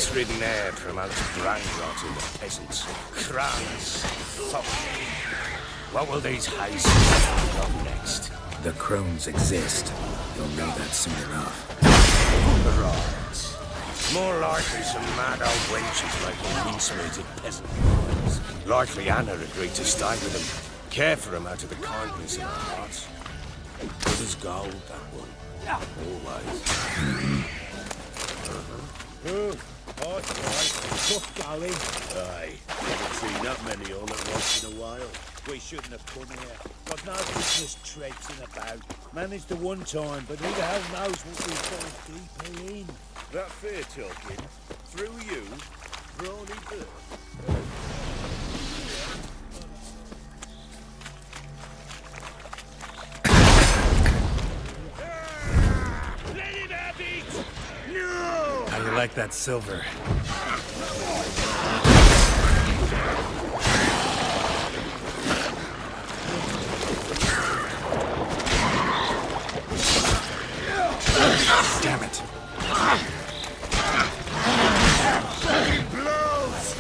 piss-ridden air promotes brain rot in the peasants. Crones. Fuck. What will these hazes do up next? The crones exist. You'll know that soon enough. Right. More likely some mad old wenches making mincemeat of peasant boys. Likely Anna agreed to stay with them, care for them out of the kindness of her heart. Good as gold, that one. Always. Tough going. Aye, haven't seen that many all at once in a while. We shouldn't have come here. Got no business traipsing about. Managed the one time, but who the hell knows what we fall deeper in? That fair talking, through you, Brawny Bird. Let him have it! No! How you like that silver? Damn it. Blows!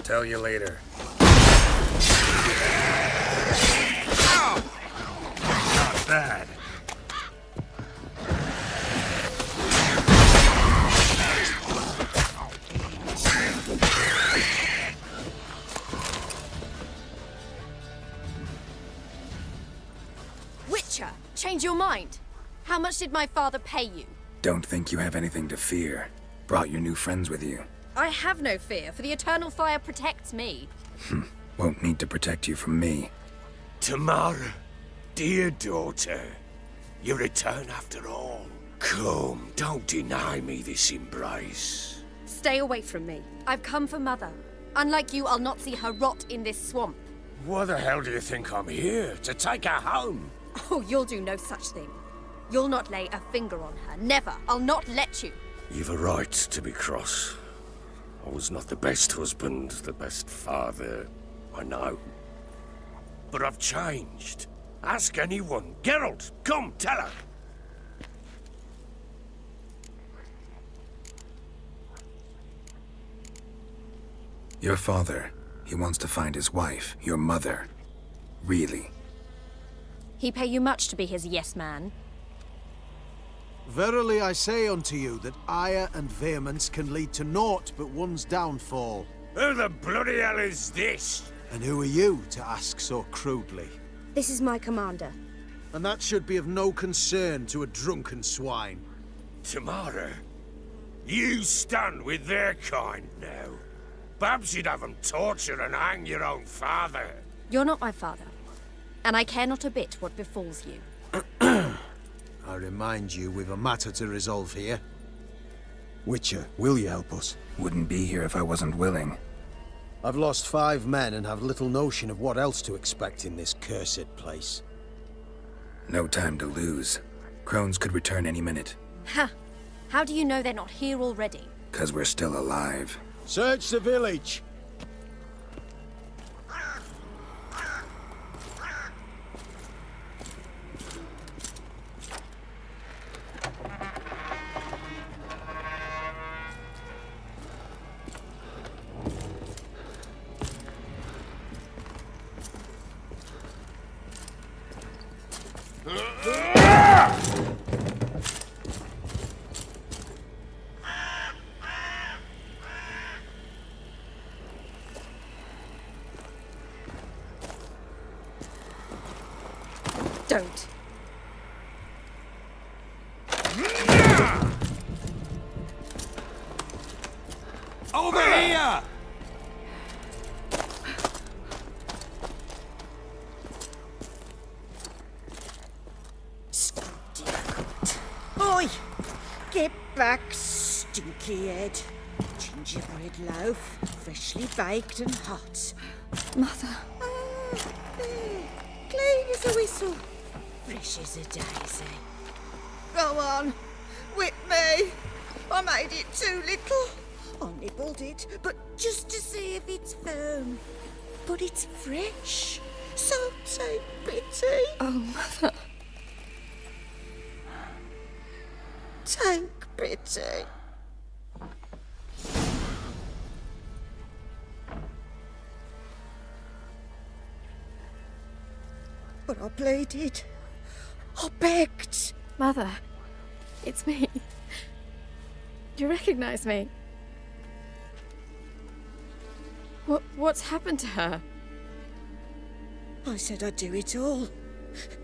Tell you later. Not bad. Witcher, change your mind. How much did my father pay you? Don't think you have anything to fear. Brought your new friends with you. I have no fear, for the eternal fire protects me. Won't need to protect you from me. Tamara, dear daughter, you return after all. Come, don't deny me this embrace. Stay away from me. I've come for Mother. Unlike you, I'll not see her rot in this swamp. Why the hell do you think I'm here? To take her home? Oh, you'll do no such thing. You'll not lay a finger on her. Never. I'll not let you. You've a right to be cross. I was not the best husband, the best father, I know. But I've changed. Ask anyone. Geralt, come, tell her. Your father, he wants to find his wife, your mother. Really. He pay you much to be his yes man. Verily I say unto you that ire and vehemence can lead to naught but one's downfall. Who the bloody hell is this? And who are you to ask so crudely? This is my commander. And that should be of no concern to a drunken swine. Tamara, you stand with their kind now. Perhaps you'd have them torture and hang your own father. You're not my father, and I care not a bit what befalls you. I remind you we've a matter to resolve here. Witcher, will you help us? Wouldn't be here if I wasn't willing. I've lost 5 men and have little notion of what else to expect in this cursed place. No time to lose. Crones could return any minute. Ha! How do you know they're not here already? 'Cause we're still alive. Search the village! Don't. Over here! Oi! Get back, stinky head. Gingerbread loaf, freshly baked and hot. Mother. There. Clean as a whistle. Fresh as a daisy. Go on. Whip me. I made it too little. I nibbled it, but just to see if it's firm. But it's fresh. So take pity. Oh, Mother. Take pity. But I pleaded. I begged. Mother. It's me. You recognize me? What's happened to her? I said I'd do it all.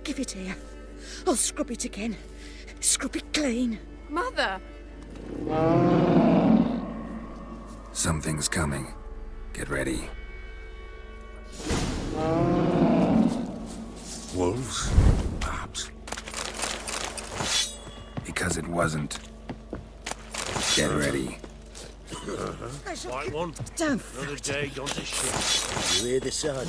Give it here. I'll scrub it again. Scrub it clean. Mother! Something's coming. Get ready. Wolves, perhaps. Because it wasn't. Get ready. Right one. Don't Another day gone to shit. You hear the sound?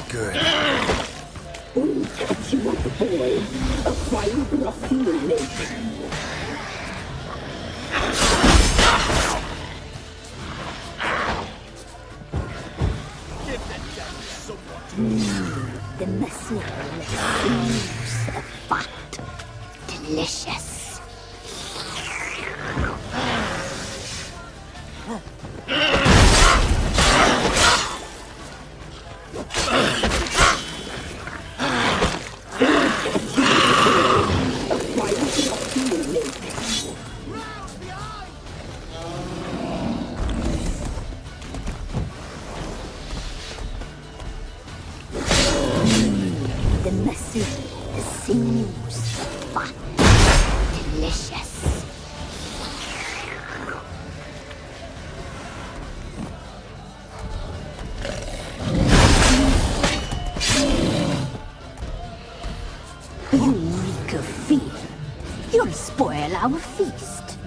Good. The mercenary seems fat, delicious. The mercenary seems fat, delicious. You reek of fear. You'll spoil our feast.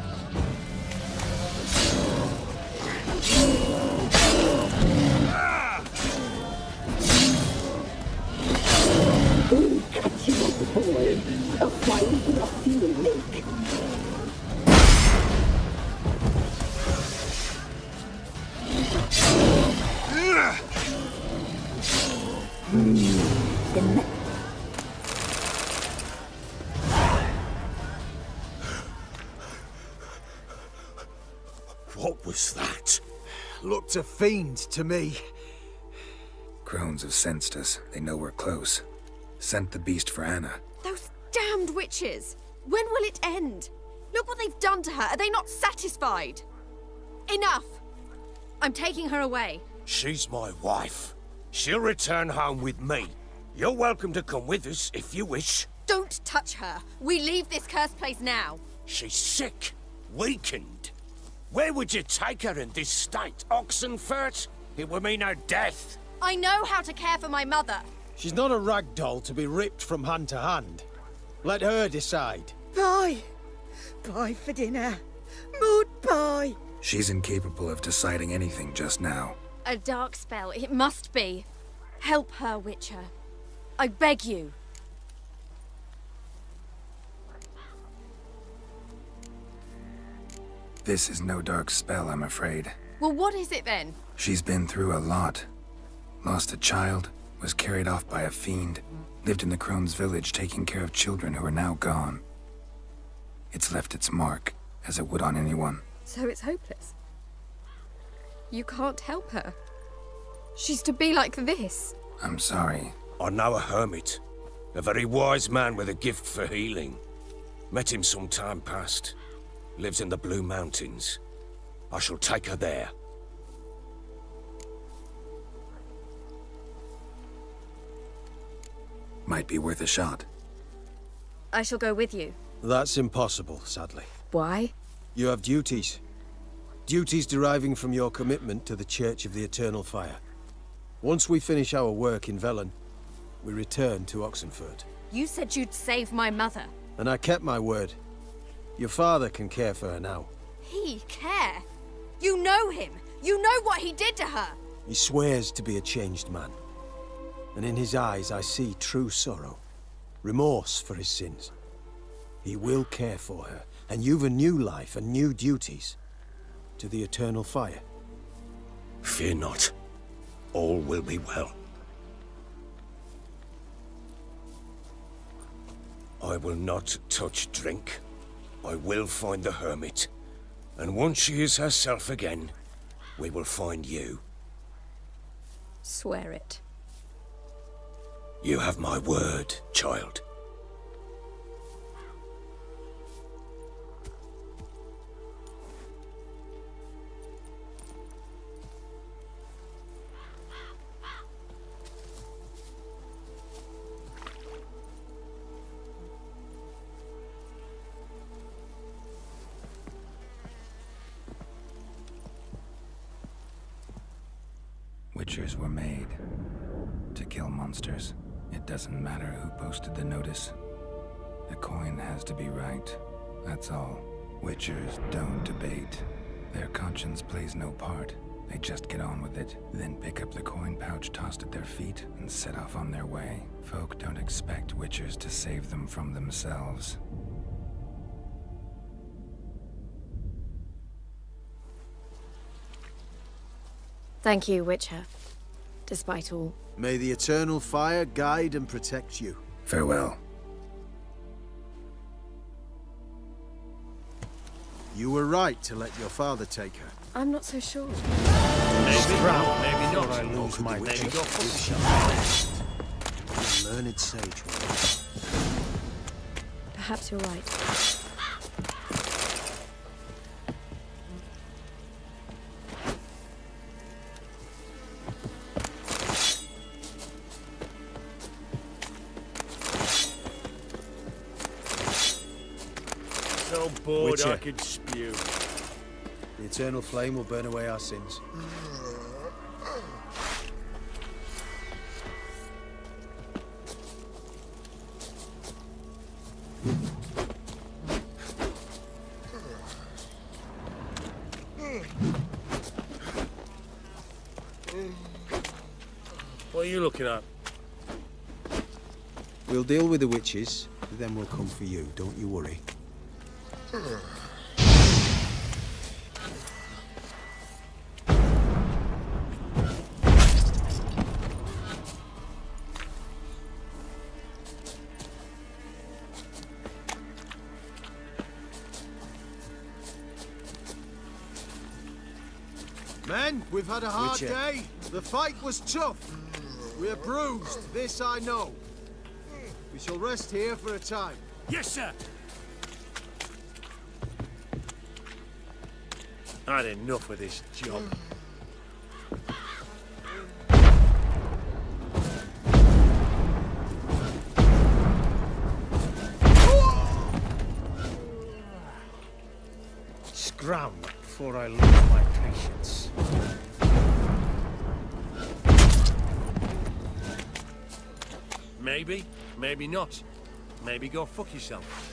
The me- What was that? Looked a fiend to me. Crones have sensed us. They know we're close. Sent the beast for Anna. Those damned witches! When will it end? Look what they've done to her. Are they not satisfied? Enough! I'm taking her away. She's my wife. She'll return home with me. You're welcome to come with us if you wish. Don't touch her. We leave this cursed place now. She's sick, weakened. Where would you take her in this state? Oxenfurt? It would mean her death. I know how to care for my mother. She's not a rag doll to be ripped from hand to hand. Let her decide. Pie. Pie for dinner. Mud pie. She's incapable of deciding anything just now. A dark spell, it must be. Help her, Witcher. I beg you. This is no dark spell, I'm afraid. Well, what is it then? She's been through a lot. Lost a child, Was carried off by a fiend. Lived in the crone's village taking care of children who are now gone. It's left its mark, as it would on anyone. So it's hopeless. You can't help her. She's to be like this. I'm sorry. I know a hermit. A very wise man with a gift for healing. Met him some time past. Lives in the Blue Mountains. I shall take her there. Might be worth a shot. I shall go with you. That's impossible, sadly. Why? You have duties. Duties deriving from your commitment to the Church of the Eternal Fire. Once we finish our work in Velen, we return to Oxenfurt. You said you'd save my mother. And I kept my word. Your father can care for her now. He care? You know him. You know what he did to her. He swears to be a changed man. And in his eyes I see true sorrow. Remorse for his sins. He will care for her, and you've a new life and new duties. To the Eternal Fire. Fear not. All will be well. I will not touch drink. I will find the hermit. And once she is herself again, we will find you. Swear it. You have my word, child. Witchers were made to kill monsters. It doesn't matter who posted the notice. The coin has to be right. That's all. Witchers don't debate. Their conscience plays no part. They just get on with it, then pick up the coin pouch tossed at their feet and set off on their way. Folk don't expect witchers to save them from themselves. Thank you, Witcher. Despite all. May the Eternal Fire guide and protect you. Farewell. You were right to let your father take her. I'm not so sure. Maybe not. I lose my Maybe temper. go fuck A learned sage woman. Perhaps you're right. So bored I Witcher. could spew. The Eternal Flame will burn away our sins. What are you looking at? We'll deal with the witches, then we'll come for you. Don't you worry. Men, we've had a hard Witcher. day. The fight was tough. We're bruised, this I know. We shall rest here for a time. Yes, sir. I had enough of this job. Scram before I lose my patience. Maybe, maybe not. Maybe go fuck yourself.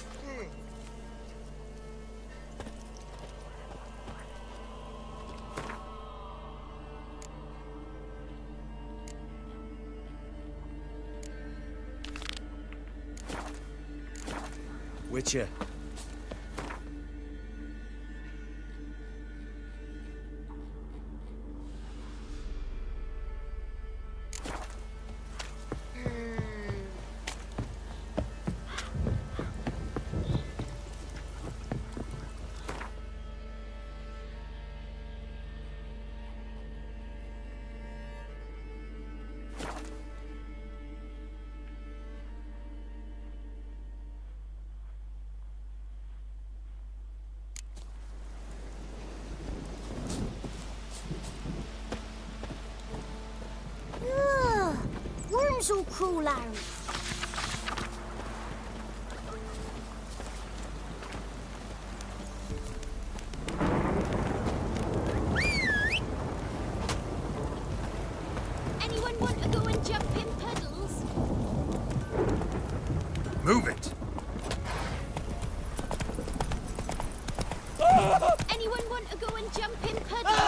Witcher. worms will crawl out. Anyone want to go and jump in puddles? Move it! Anyone want to go and jump in puddles?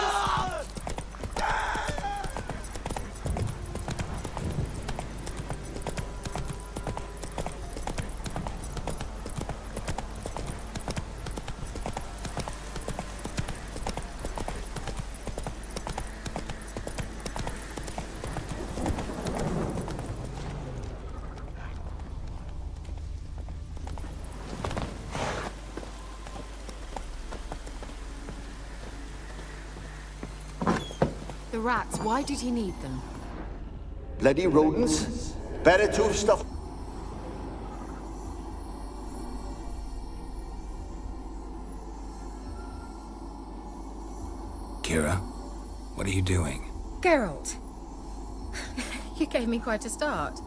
The rats, why did he need them? Bloody rodents. Better to stuff. Kira, what are you doing? Geralt. You gave me quite a start.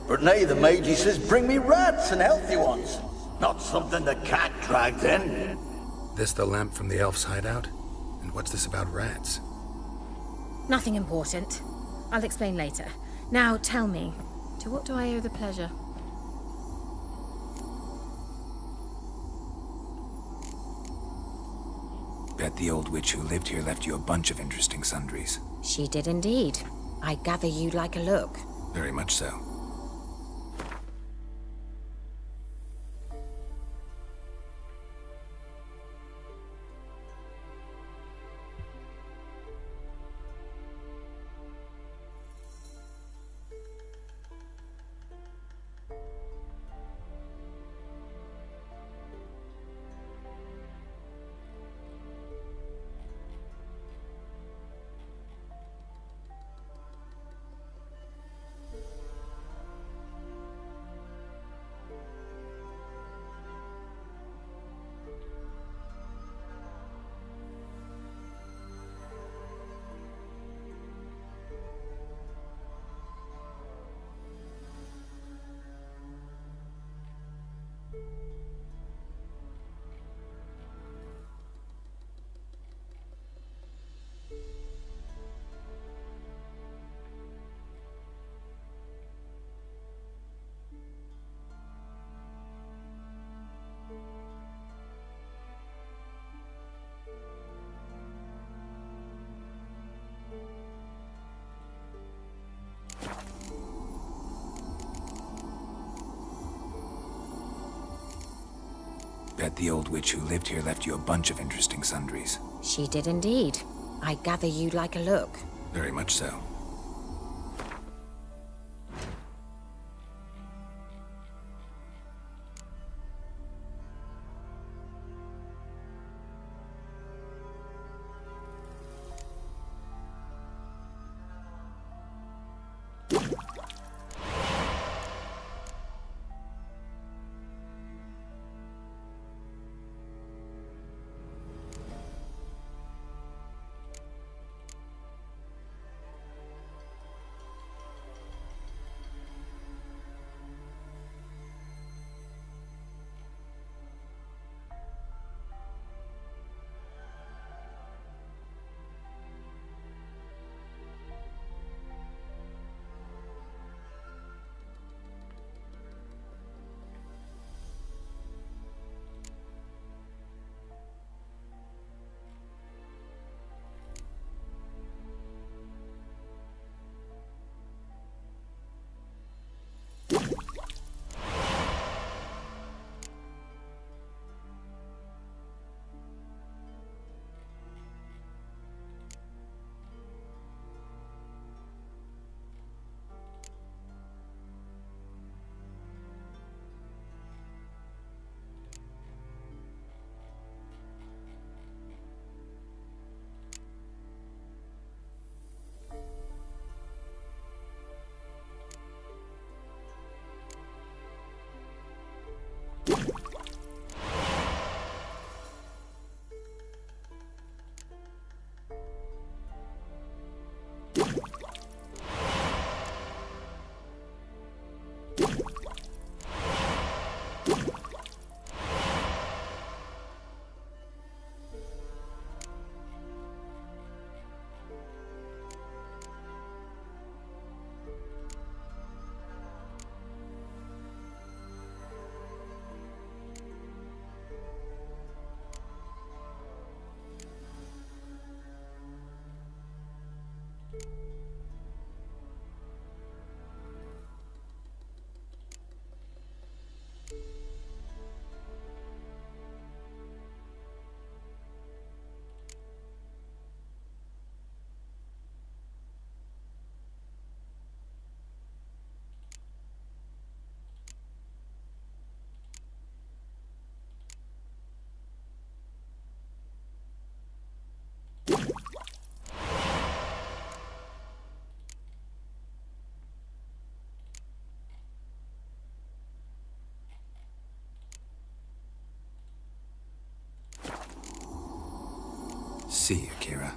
But nay, the Magi says bring me rats and healthy ones. Not something the cat dragged in. This the lamp from the elf's hideout? And what's this about rats? Nothing important. I'll explain later. Now tell me, to what do I owe the pleasure? Bet the old witch who lived here left you a bunch of interesting sundries. She did indeed. I gather you'd like a look. Very much so. Bet the old witch who lived here left you a bunch of interesting sundries. She did indeed. I gather you'd like a look. Very much so. See you, Kira.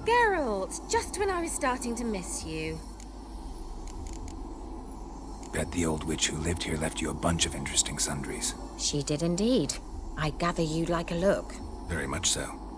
Geralt, just when I was starting to miss you. Bet the old witch who lived here left you a bunch of interesting sundries. She did indeed. I gather you'd like a look. Very much so.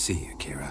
See you, Kira.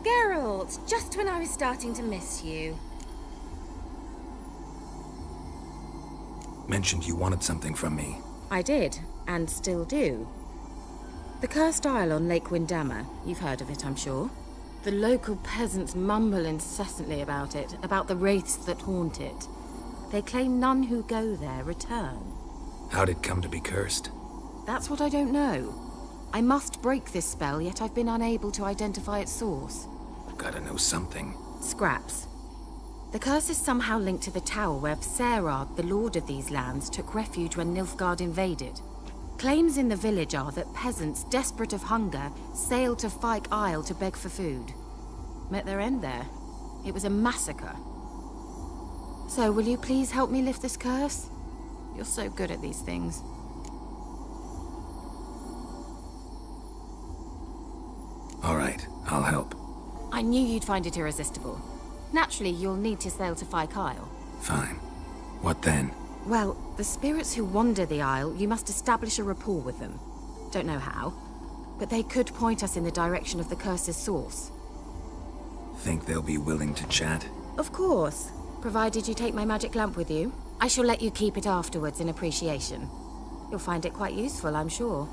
Geralt, just when I was starting to miss you. Mentioned you wanted something from me. I did, and still do. The Cursed Isle on Lake Windammer. You've heard of it, I'm sure. The local peasants mumble incessantly about it, about the wraiths that haunt it. They claim none who go there return. How'd it come to be cursed? That's what I don't know. I must break this spell, yet I've been unable to identify its source. Gotta know something. Scraps. The curse is somehow linked to the tower where Serad, the lord of these lands, took refuge when Nilfgaard invaded. Claims in the village are that peasants, desperate of hunger, sailed to Fyke Isle to beg for food. Met their end there. It was a massacre. So, will you please help me lift this curse? You're so good at these things. All right, I'll help. I knew you'd find it irresistible. Naturally, you'll need to sail to Fyke Isle. Fine. What then? Well, the spirits who wander the Isle, you must establish a rapport with them. Don't know how, but they could point us in the direction of the curse's source. Think they'll be willing to chat? Of course, provided you take my magic lamp with you. I shall let you keep it afterwards in appreciation. You'll find it quite useful, I'm sure.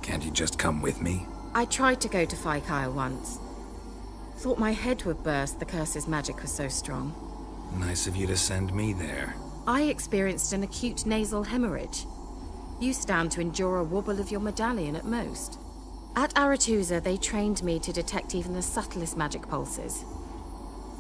Can't you just come with me? I tried to go to Fyke Isle once. Thought my head would burst, the curse's magic was so strong. Nice of you to send me there. I experienced an acute nasal hemorrhage. You stand to endure a wobble of your medallion at most. At Aretusa, they trained me to detect even the subtlest magic pulses.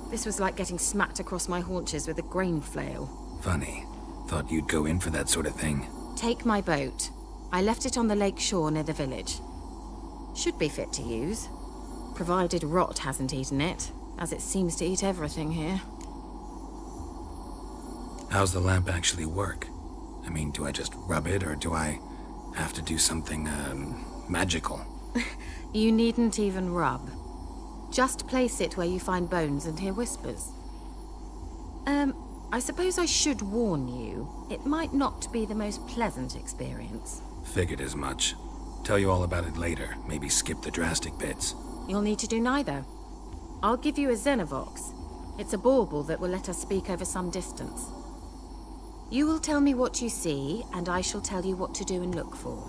This was like getting smacked across my haunches with a grain flail. Funny. Thought you'd go in for that sort of thing. Take my boat. I left it on the lake shore near the village. Should be fit to use, provided rot hasn't eaten it, as it seems to eat everything here. How's the lamp actually work? I mean, do I just rub it, or do I have to do something, magical? You needn't even rub. Just place it where you find bones and hear whispers. I suppose I should warn you, it might not be the most pleasant experience. Figured as much. Tell you all about it later, maybe skip the drastic bits. You'll need to do neither. I'll give you a Xenovox. It's a bauble that will let us speak over some distance. You will tell me what you see, and I shall tell you what to do and look for.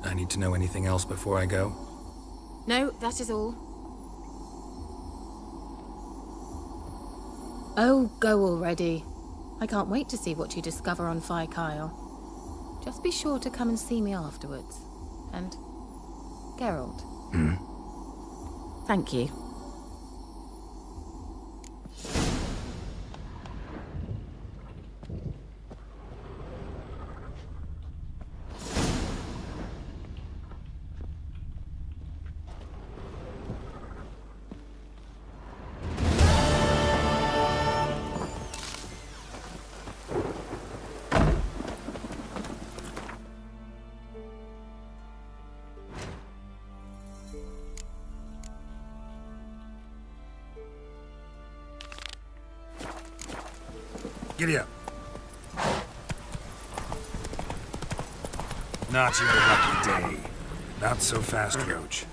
I need to know anything else before I go? No, that is all. Oh, go already. I can't wait to see what you discover on Fyke Isle. Just be sure to come and see me afterwards. And... Geralt. Thank you. Giddy up. Not your lucky day. Not so fast, Roach.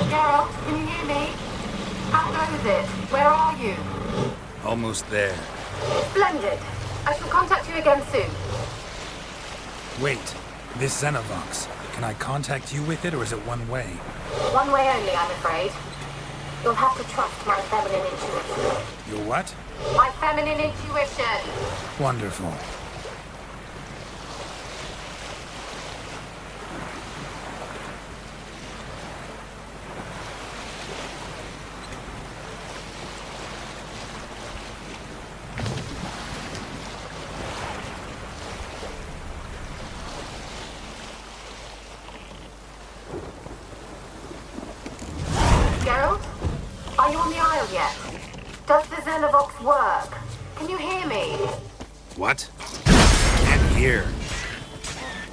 Geralt, can you hear me? How goes it? Where are you? Almost there. Splendid. I shall contact you again soon. Wait, this Xenovox. Can I contact you with it, or is it one way? One way only, I'm afraid. You'll have to trust my feminine intuition. Your what? My feminine intuition! Wonderful. Geralt? Are you on the Isle yet? Does the Xenovox work? Can you hear me? What? Can't hear.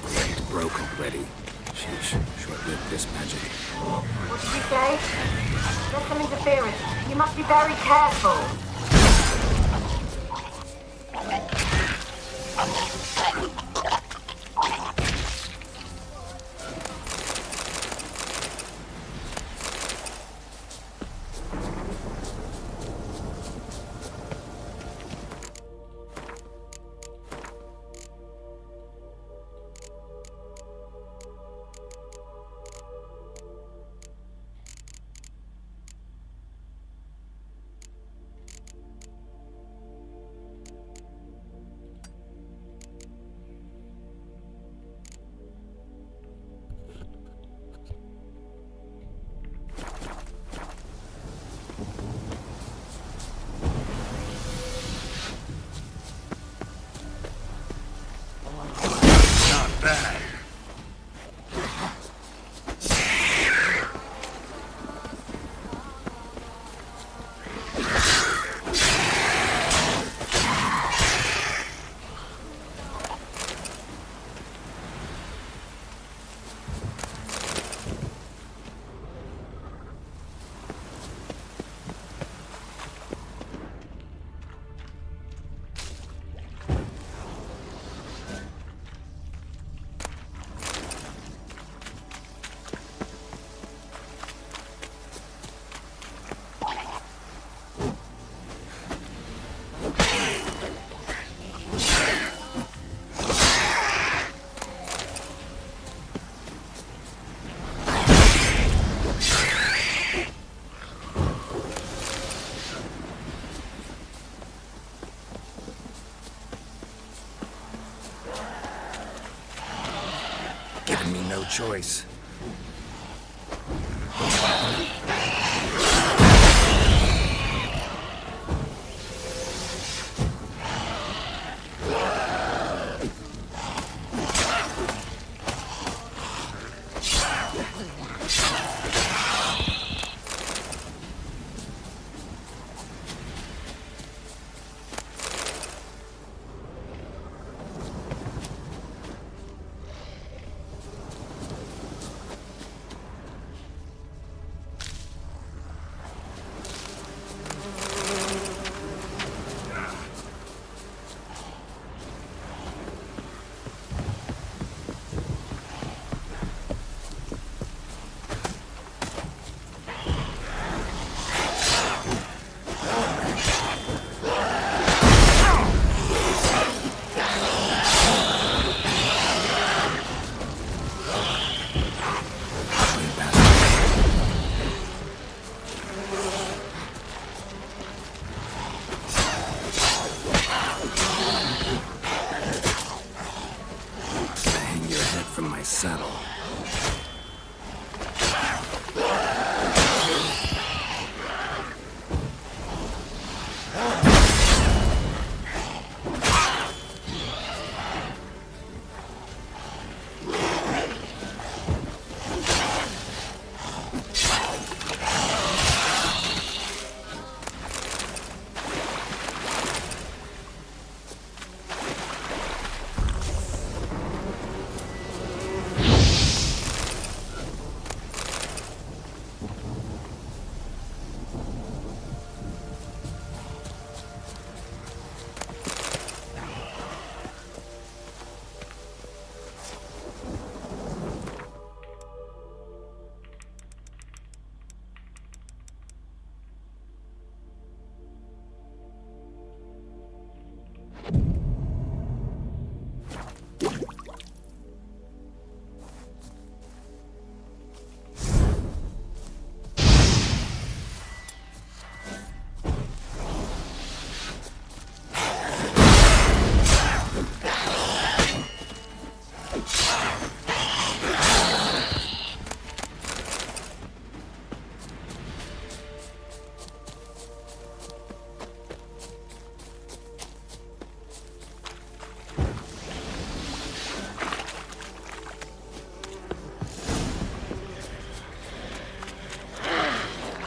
It broke already. Sheesh, short-lived this magic. What did you say? There's some interference. You must be very careful. Not bad. Giving me no choice.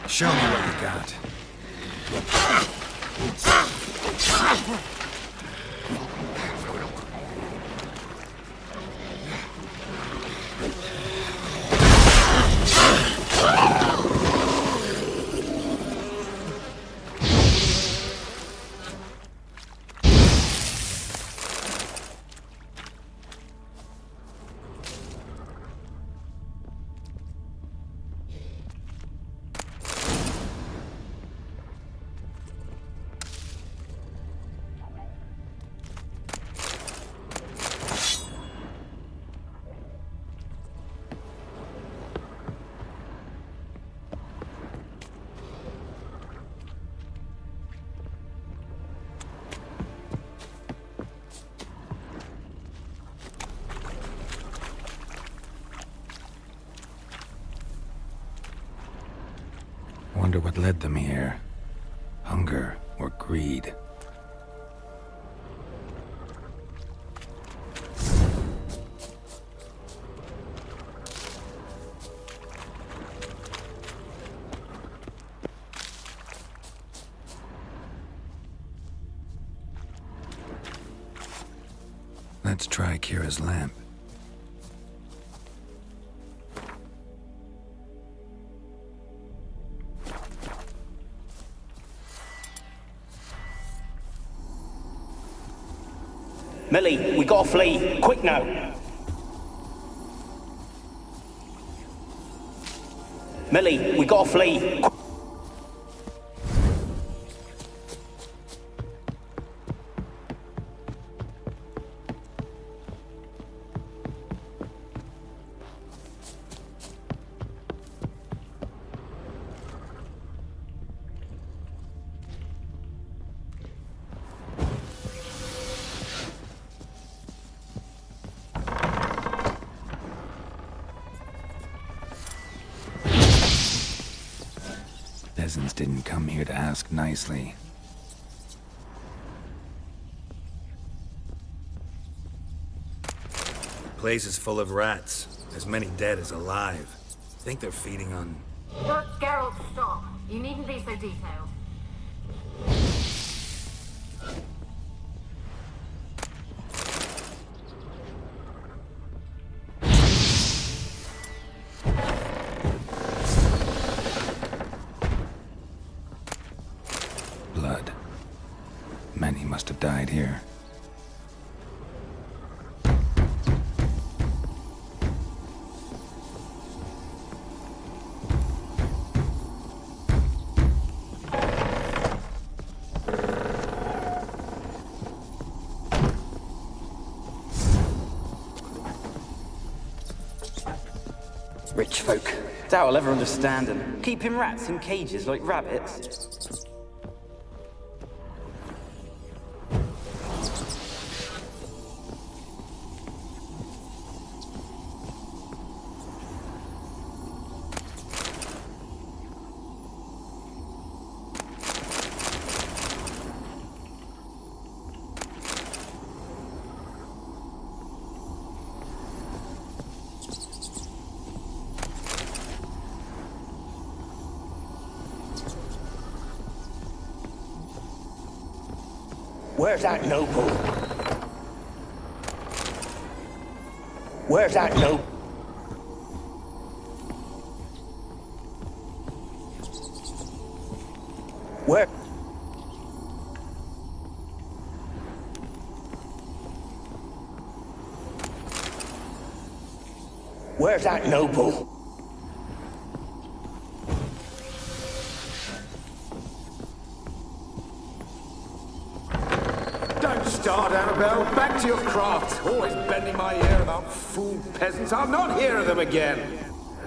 Show me what you got. Wonder what led them here. Hunger or greed. Let's try Kira's lamp. Millie, we gotta flee. Quick now. Millie, we gotta flee. Peasants didn't come here to ask nicely. The place is full of rats. As many dead as alive. Think they're feeding on... Geralt, stop. You needn't be so detailed. Blood. Many must have died here. Rich folk. Doubt I'll ever understand them. Keeping rats in cages like rabbits. Where's that noble? Where's that noble? Where? Where's that noble? Start, Annabelle. Back to your craft. Always bending my ear about fool peasants. I'll not hear of them again.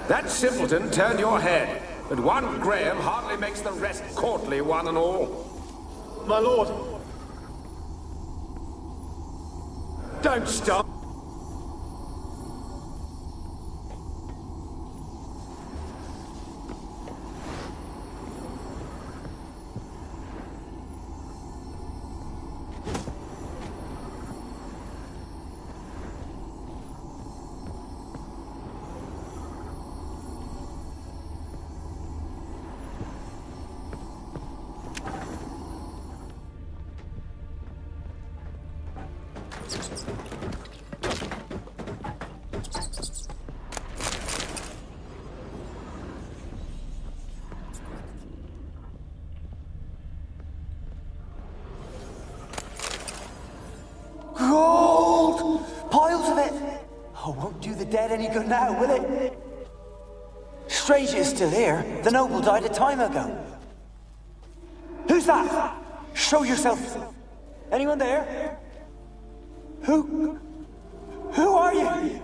That simpleton turned your head, but one Graham hardly makes the rest courtly, one and all. My lord. Don't stop. dead any good now, will it? Strange it's still here. The noble died a time ago. Who's that? Show yourself. Anyone there? Who are you?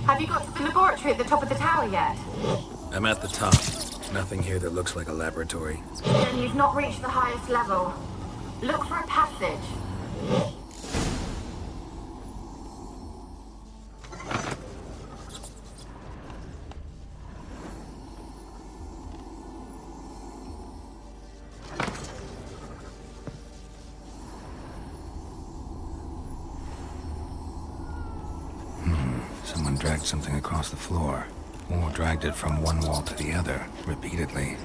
Have you got to the laboratory at the top of the tower yet? I'm at the top. Nothing here that looks like a laboratory. Then you've not reached the highest level. Look for a passage. Someone dragged something across the floor, or dragged it from one wall to the other, repeatedly.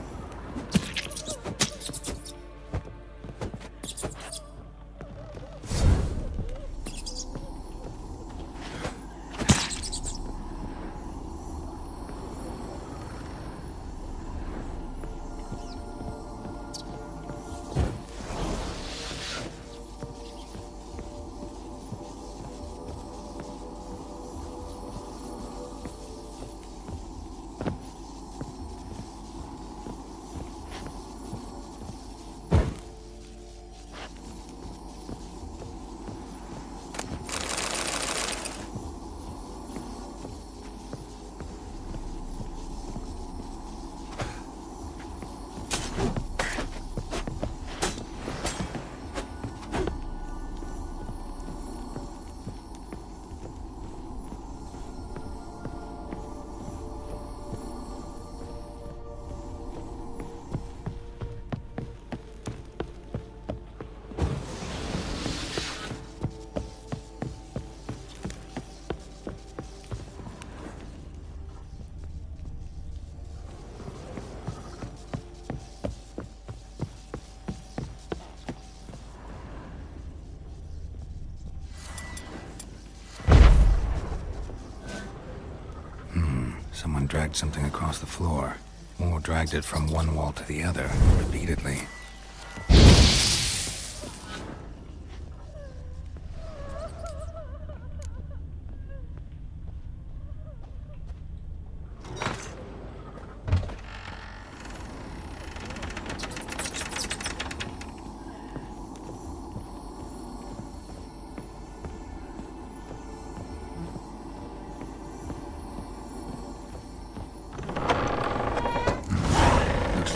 Someone dragged something across the floor, or dragged it from one wall to the other, repeatedly.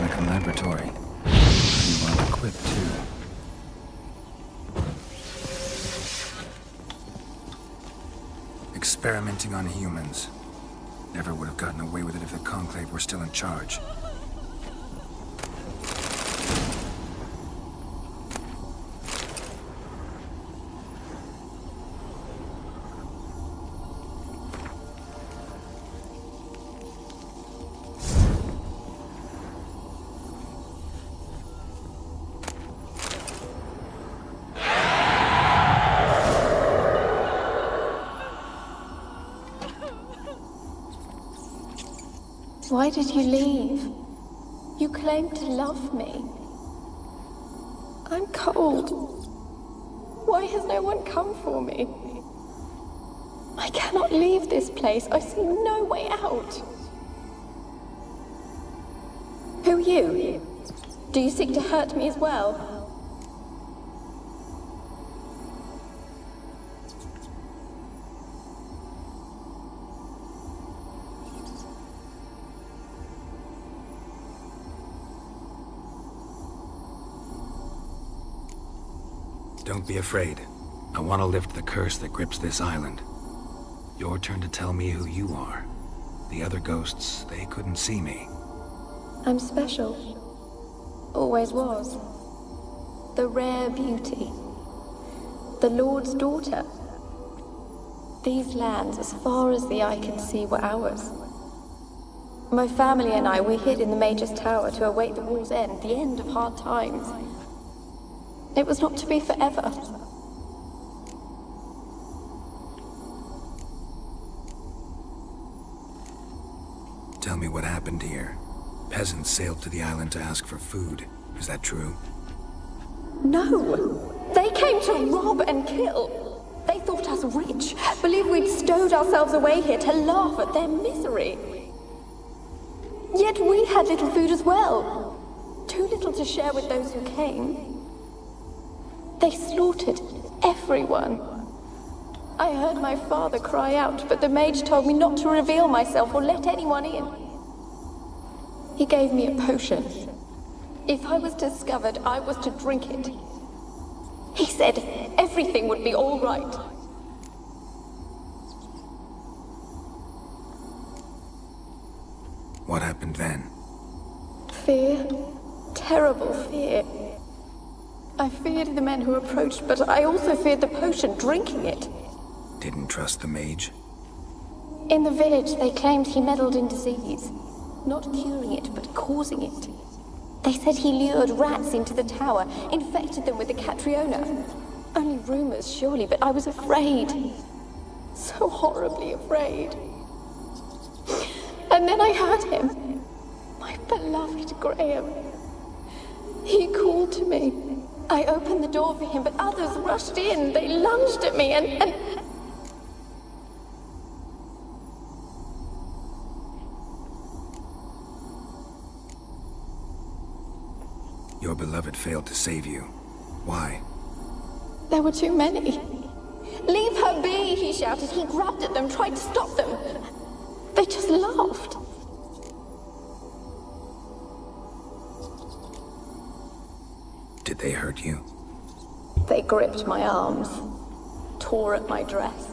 Like a laboratory. Pretty well equipped, too. Experimenting on humans. Never would have gotten away with it if the Conclave were still in charge. Why did you leave? You claimed to love me. I'm cold. Why has no one come for me? I cannot leave this place. I see no way out. Who are you? Do you seek to hurt me as well? Don't be afraid. I want to lift the curse that grips this island. Your turn to tell me who you are. The other ghosts, they couldn't see me. I'm special. Always was. The rare beauty. The Lord's daughter. These lands, as far as the eye can see, were ours. My family and I, we hid in the Mage's Tower to await the war's end, the end of hard times. It was not to be forever. Tell me what happened here. Peasants sailed to the island to ask for food. Is that true? No! They came to rob and kill. They thought us rich, believed we'd stowed ourselves away here to laugh at their misery. Yet we had little food as well. Too little to share with those who came. They slaughtered everyone. I heard my father cry out, but the mage told me not to reveal myself or let anyone in. He gave me a potion. If I was discovered, I was to drink it. He said everything would be all right. What happened then? Fear. Terrible fear. I feared the men who approached, but I also feared the potion, drinking it. Didn't trust the mage? In the village, they claimed he meddled in disease. Not curing it, but causing it. They said he lured rats into the tower, infected them with the Catriona. Only rumors, surely, but I was afraid. So horribly afraid. And then I heard him. My beloved Graham. He called to me. I opened the door for him, but others rushed in. They lunged at me and... Your beloved failed to save you. Why? There were too many. Leave her be, he shouted. He grabbed at them, tried to stop them. They just laughed. Did they hurt you? They gripped my arms, tore at my dress.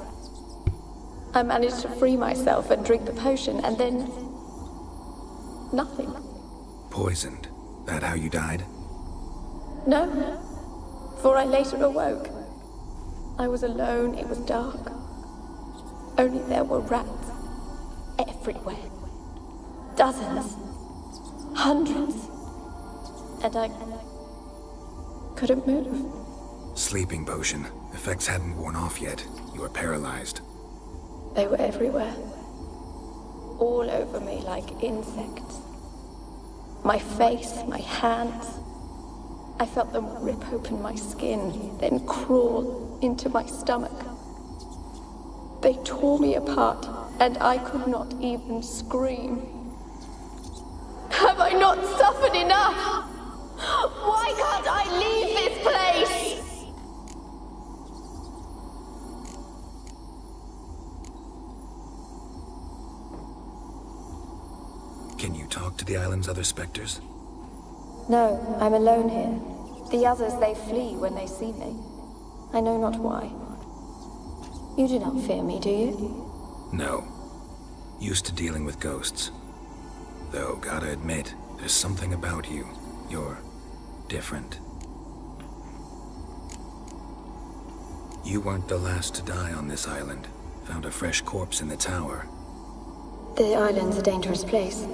I managed to free myself and drink the potion, and then... nothing. Poisoned? That how you died? No, for I later awoke. I was alone, it was dark. Only there were rats. Everywhere. Dozens. Hundreds. And I couldn't move. Sleeping potion. Effects hadn't worn off yet. You were paralyzed. They were everywhere. All over me like insects. My face, my hands. I felt them rip open my skin, then crawl into my stomach. They tore me apart, and I could not even scream. Have I not suffered enough? Why can't I leave this place? Can you talk to the island's other specters? No, I'm alone here. The others, they flee when they see me. I know not why. You do not fear me, do you? No. Used to dealing with ghosts. Though, gotta admit, there's something about you. You're different. You weren't the last to die on this island. Found a fresh corpse in the tower. The island's a dangerous place.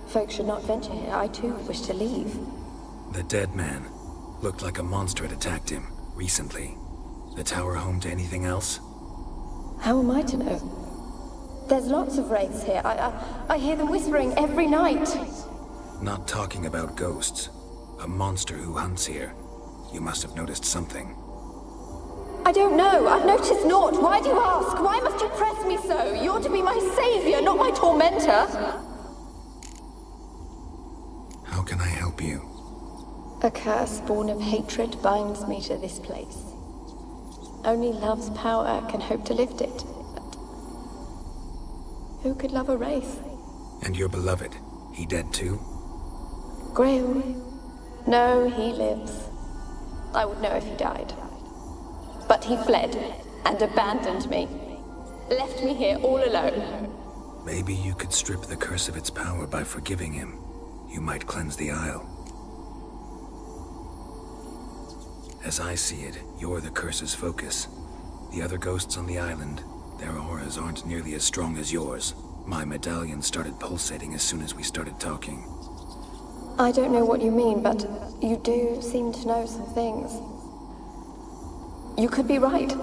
Folks should not venture here. I too wish to leave. The dead man. Looked like a monster had attacked him, recently. The tower home to anything else? How am I to know? There's lots of wraiths here. I hear them whispering every night. Not talking about ghosts. A monster who hunts here. You must have noticed something. I don't know. I've noticed naught. Why do you ask? Why must you press me so? You're to be my savior, not my tormentor. How can I help you? A curse born of hatred binds me to this place. Only love's power can hope to lift it. But who could love a wraith? And your beloved, he dead too? Graham? No, he lives. I would know if he died. But he fled and abandoned me. Left me here all alone. Maybe you could strip the curse of its power by forgiving him. You might cleanse the Isle. As I see it, you're the curse's focus. The other ghosts on the island, their auras aren't nearly as strong as yours. My medallion started pulsating as soon as we started talking. I don't know what you mean, but you do seem to know some things. You could be right.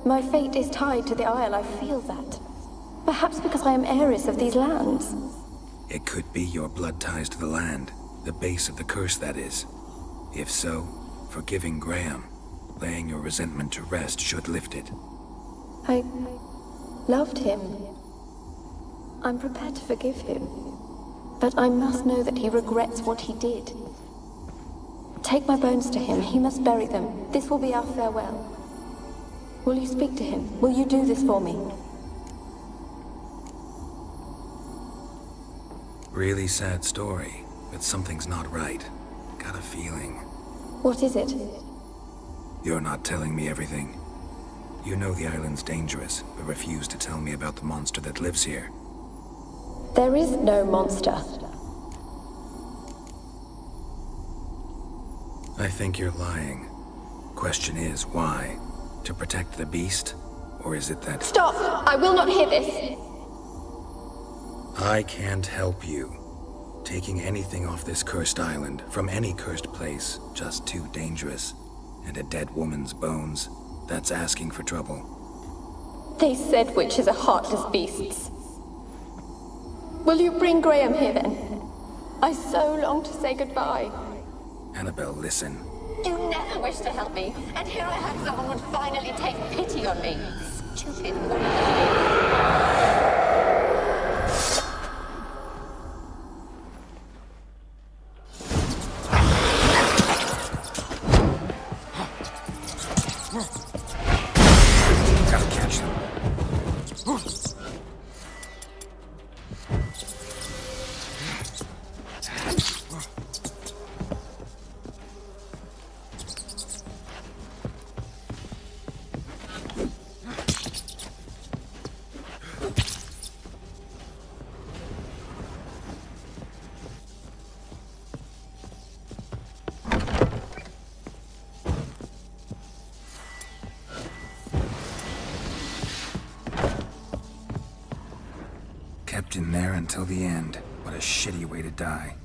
My fate is tied to the Isle, I feel that. Perhaps because I am heiress of these lands. It could be your blood ties to the land, the base of the curse, that is. If so, forgiving Graham, laying your resentment to rest should lift it. I loved him. I'm prepared to forgive him. But I must know that he regrets what he did. Take my bones to him. He must bury them. This will be our farewell. Will you speak to him? Will you do this for me? Really sad story, but something's not right. Got a feeling. What is it? You're not telling me everything. You know the island's dangerous, but refuse to tell me about the monster that lives here. There is no monster. I think you're lying. Question is, why? To protect the beast? Or is it that— Stop! I will not hear this! I can't help you. Taking anything off this cursed island, from any cursed place, just too dangerous. And a dead woman's bones, that's asking for trouble. They said witches are heartless beasts. Will you bring Graham here then? I so long to say goodbye. Annabelle, listen. You never wished to help me, and here I have someone would finally take pity on me. Stupid woman. Gotta catch them. Kept in there until the end. What a shitty way to die.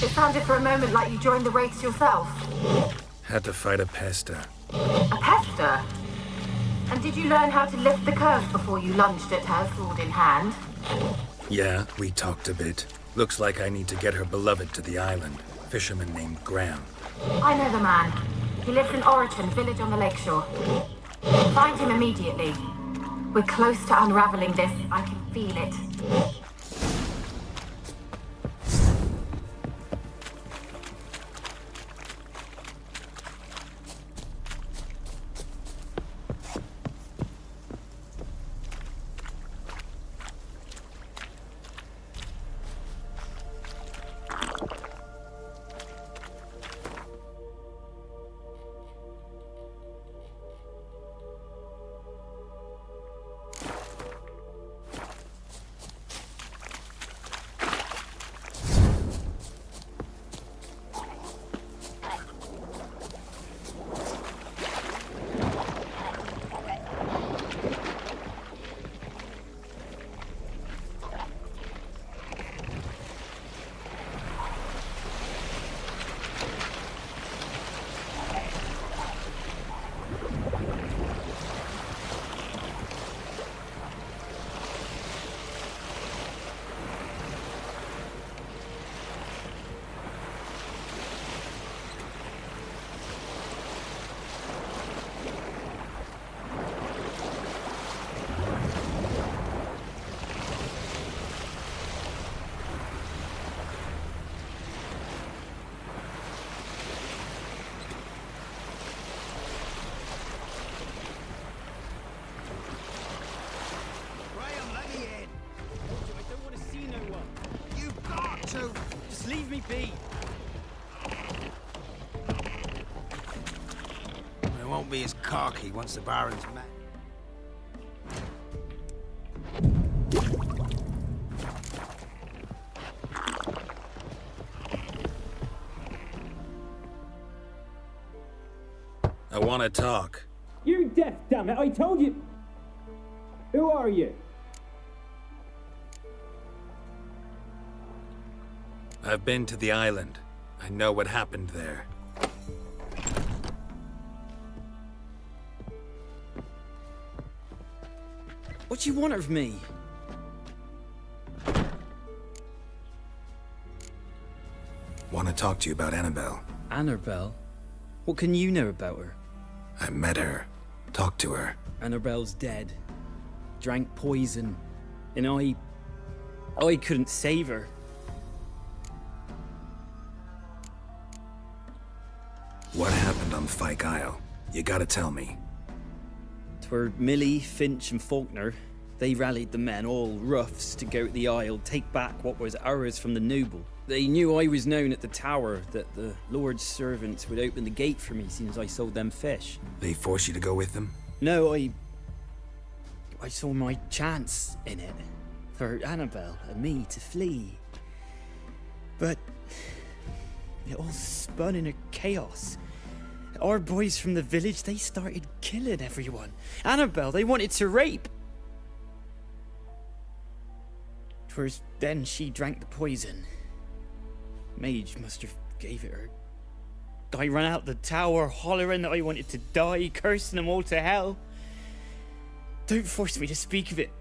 It sounded for a moment like you joined the Wraiths yourself. Had to fight a pester. A pester? And did you learn how to lift the curse before you lunged at her, sword in hand? Yeah, we talked a bit. Looks like I need to get her beloved to the island. Fisherman named Graham. I know the man. He lives in Oriton, village on the lakeshore. Find him immediately. We're close to unraveling this. I can feel it. Leave me be. It won't be as cocky once the Baron's met. I want to talk. You're deaf, damn it! I told you. Who are you? I've been to the island. I know what happened there. What do you want of me? Want to talk to you about Annabelle. Annabelle? What can you know about her? I met her. Talked to her. Annabelle's dead. Drank poison. And I couldn't save her. What happened on Fyke Isle? You gotta tell me. 'Twere Millie, Finch and Faulkner. They rallied the men, all roughs, to go to the Isle, take back what was ours from the noble. They knew I was known at the tower, that the Lord's servants would open the gate for me as soon as I sold them fish. They forced you to go with them? No, I saw my chance in it. For Annabelle and me to flee. But it all spun in a chaos. Our boys from the village, they started killing everyone. Annabelle, they wanted to rape. 'Twas then she drank the poison. Mage must have gave it her. I ran out the tower hollering that I wanted to die, cursing them all to hell. Don't force me to speak of it.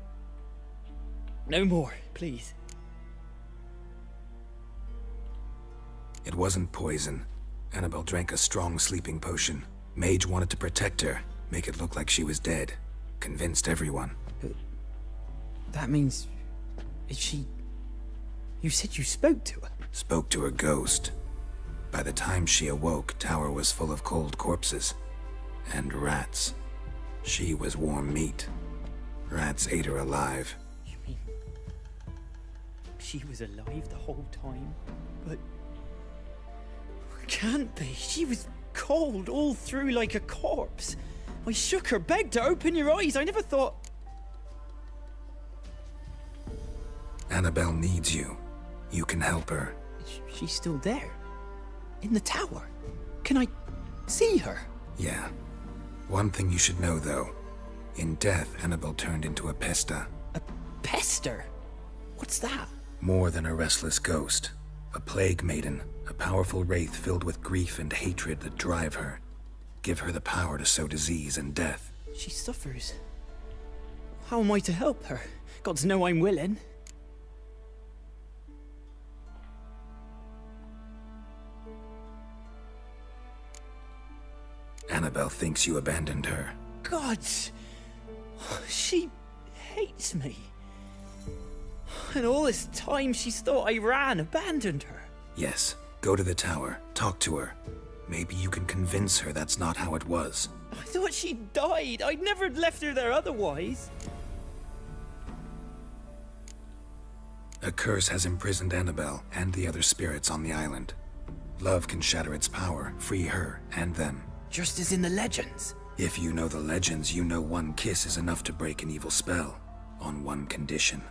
No more, please. It wasn't poison. Annabelle drank a strong sleeping potion. Mage wanted to protect her, make it look like she was dead. Convinced everyone. But that means... Is she... You said you spoke to her? Spoke to her ghost. By the time she awoke, Tower was full of cold corpses. And rats. She was warm meat. Rats ate her alive. You mean... She was alive the whole time? But... Can't be. She was cold all through like a corpse. I shook her, begged her, open your eyes. I never thought... Annabelle needs you. You can help her. She's still there. In the tower. Can I see her? Yeah. One thing you should know, though. In death, Annabelle turned into a pesta. A pester? What's that? More than a restless ghost. A plague maiden. A powerful wraith filled with grief and hatred that drive her. Give her the power to sow disease and death. She suffers. How am I to help her? Gods know I'm willing. Annabelle thinks you abandoned her. Gods! She hates me. And all this time she's thought I abandoned her. Yes, go to the tower, talk to her. Maybe you can convince her that's not how it was. I thought she died. I'd never left her there otherwise. A curse has imprisoned Annabelle and the other spirits on the island. Love can shatter its power, free her and them. Just as in the legends. If you know the legends, you know one kiss is enough to break an evil spell. On one condition.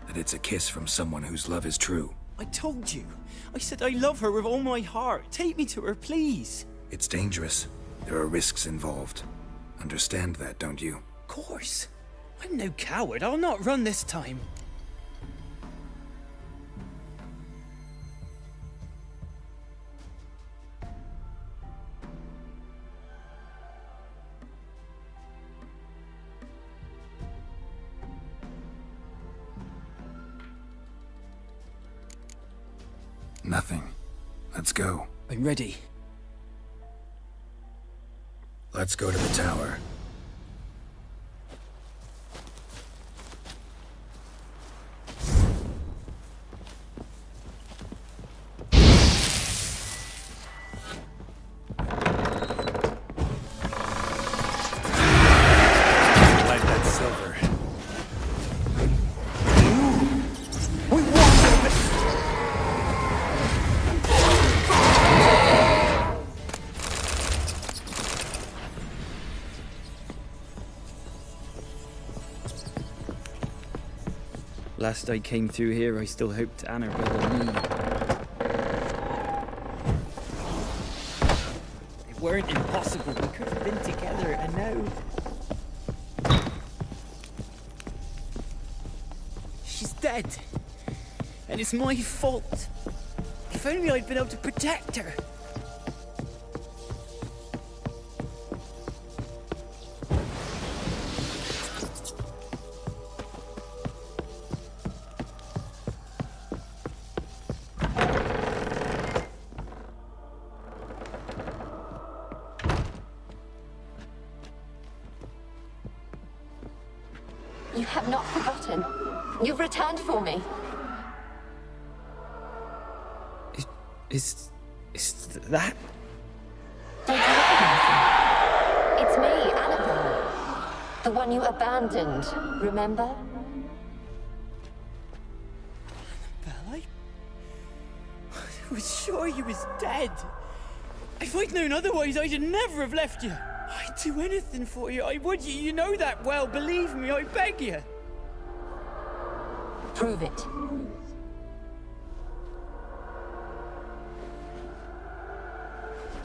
That it's a kiss from someone whose love is true. I told you. I said I love her with all my heart. Take me to her, please. It's dangerous. There are risks involved. Understand that, don't you? Of course. I'm no coward. I'll not run this time. Nothing. Let's go. I'm ready. Let's go to the tower. Like that silver. Last I came through here, I still hoped Annabelle and me. It weren't impossible. We could have been together, and now she's dead, and it's my fault. If only I'd been able to protect her. You have not forgotten. You've returned for me. Is that? Don't you recognize me? It's me, Annabelle. The one you abandoned, remember? Annabelle, I was sure you was dead. If I'd known otherwise, I'd never have left you. I'd do anything for you. I would. You know that well. Believe me, I beg you. Prove it.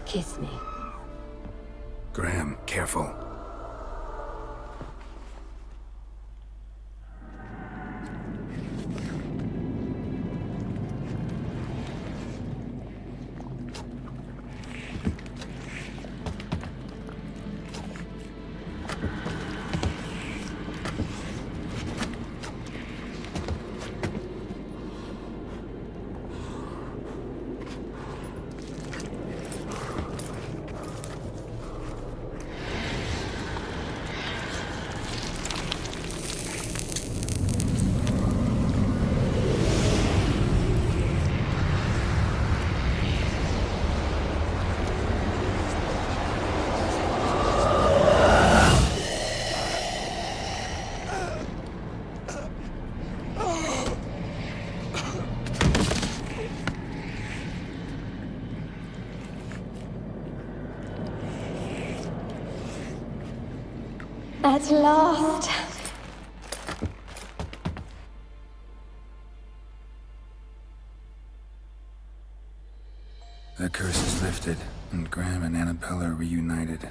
Kiss me. Graham, careful. At last. The curse is lifted, and Graham and Annabelle are reunited.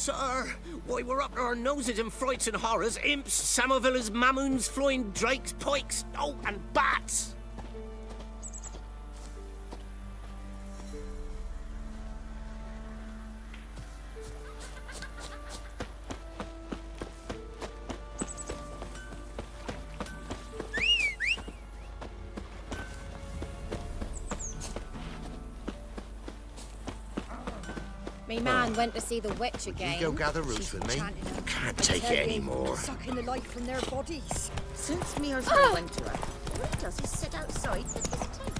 sir. Why, we're up to our noses in frights and horrors. Imps, Samovillas, Mamoons, flying drakes, pikes, oh, and bats. Me man went to see the witch again. You go gather roots with me. Can't take it anymore. Sucking the life from their bodies. Since me husband went to her, all he does is sit outside with his tent.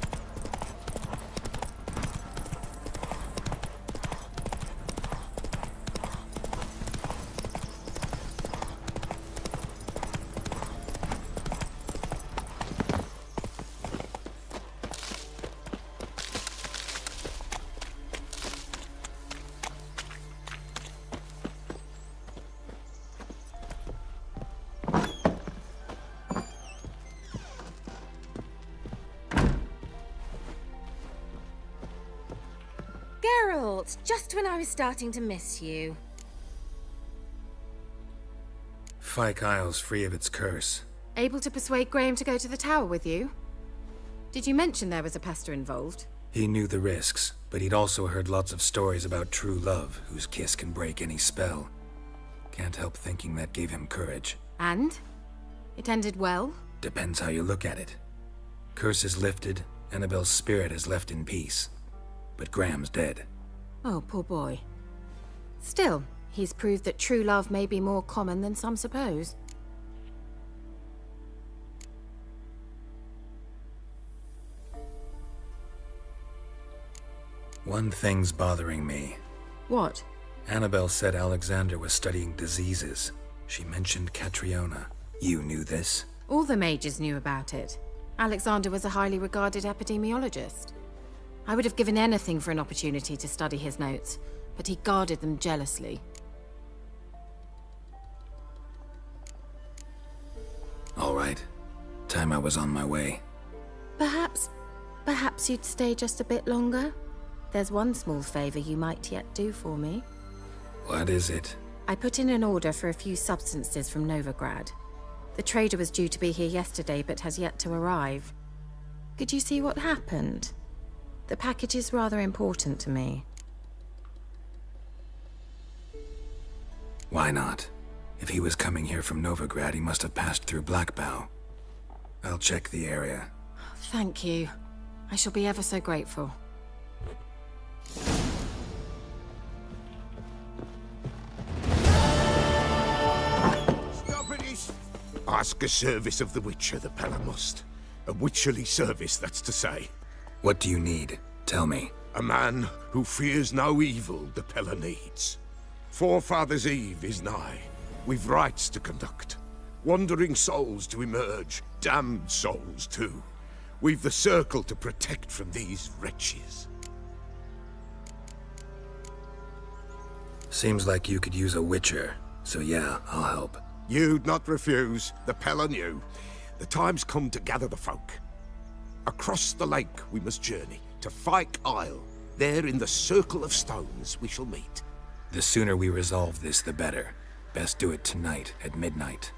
Geralt, just when I was starting to miss you. Fyke Isle's free of its curse. Able to persuade Graham to go to the tower with you? Did you mention there was a pester involved? He knew the risks, but he'd also heard lots of stories about true love, whose kiss can break any spell. Can't help thinking that gave him courage. And? It ended well? Depends how you look at it. Curse is lifted, Annabelle's spirit is left in peace. But Graham's dead. Oh, poor boy. Still, he's proved that true love may be more common than some suppose. One thing's bothering me. What? Annabelle said Alexander was studying diseases. She mentioned Catriona. You knew this? All the mages knew about it. Alexander was a highly regarded epidemiologist. I would have given anything for an opportunity to study his notes, but he guarded them jealously. All right. Time I was on my way. Perhaps you'd stay just a bit longer? There's one small favor you might yet do for me. What is it? I put in an order for a few substances from Novigrad. The trader was due to be here yesterday, but has yet to arrive. Could you see what happened? The package is rather important to me. Why not? If he was coming here from Novigrad, he must have passed through Blackbough. I'll check the area. Thank you. I shall be ever so grateful. Stop it! Ask a service of the Witcher, the Pella must. A witcherly service, that's to say. What do you need? Tell me. A man who fears no evil the Pella needs. Forefathers' Eve is nigh. We've rites to conduct. Wandering souls to emerge. Damned souls, too. We've the circle to protect from these wretches. Seems like you could use a witcher, so yeah, I'll help. You'd not refuse. The Pella knew. The time's come to gather the folk. Across the lake we must journey, to Fyke Isle. There in the Circle of Stones we shall meet. The sooner we resolve this, the better. Best do it tonight, at midnight.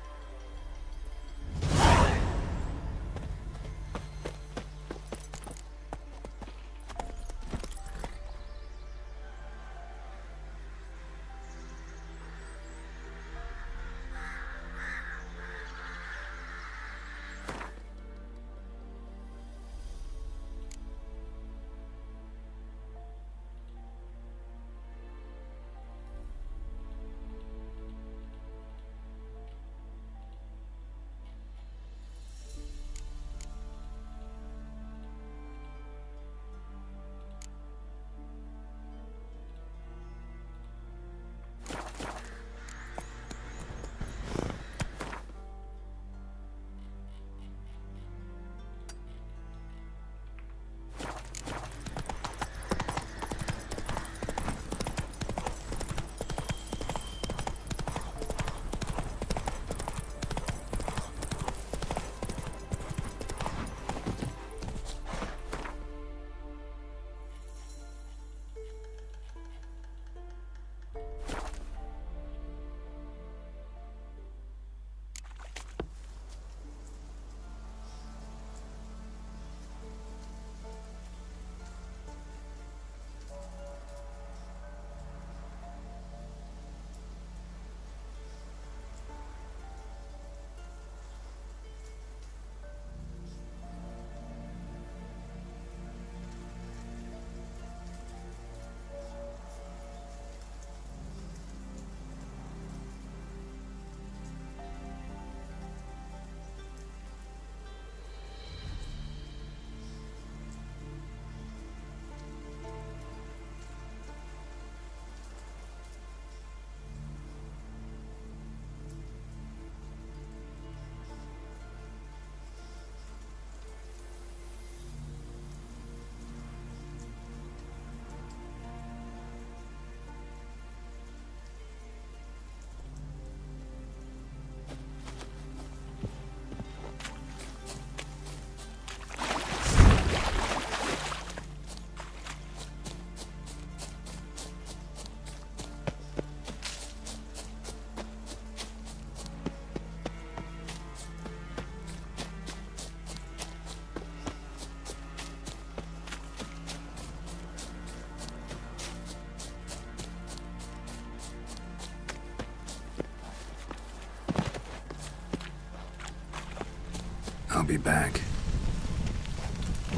be back.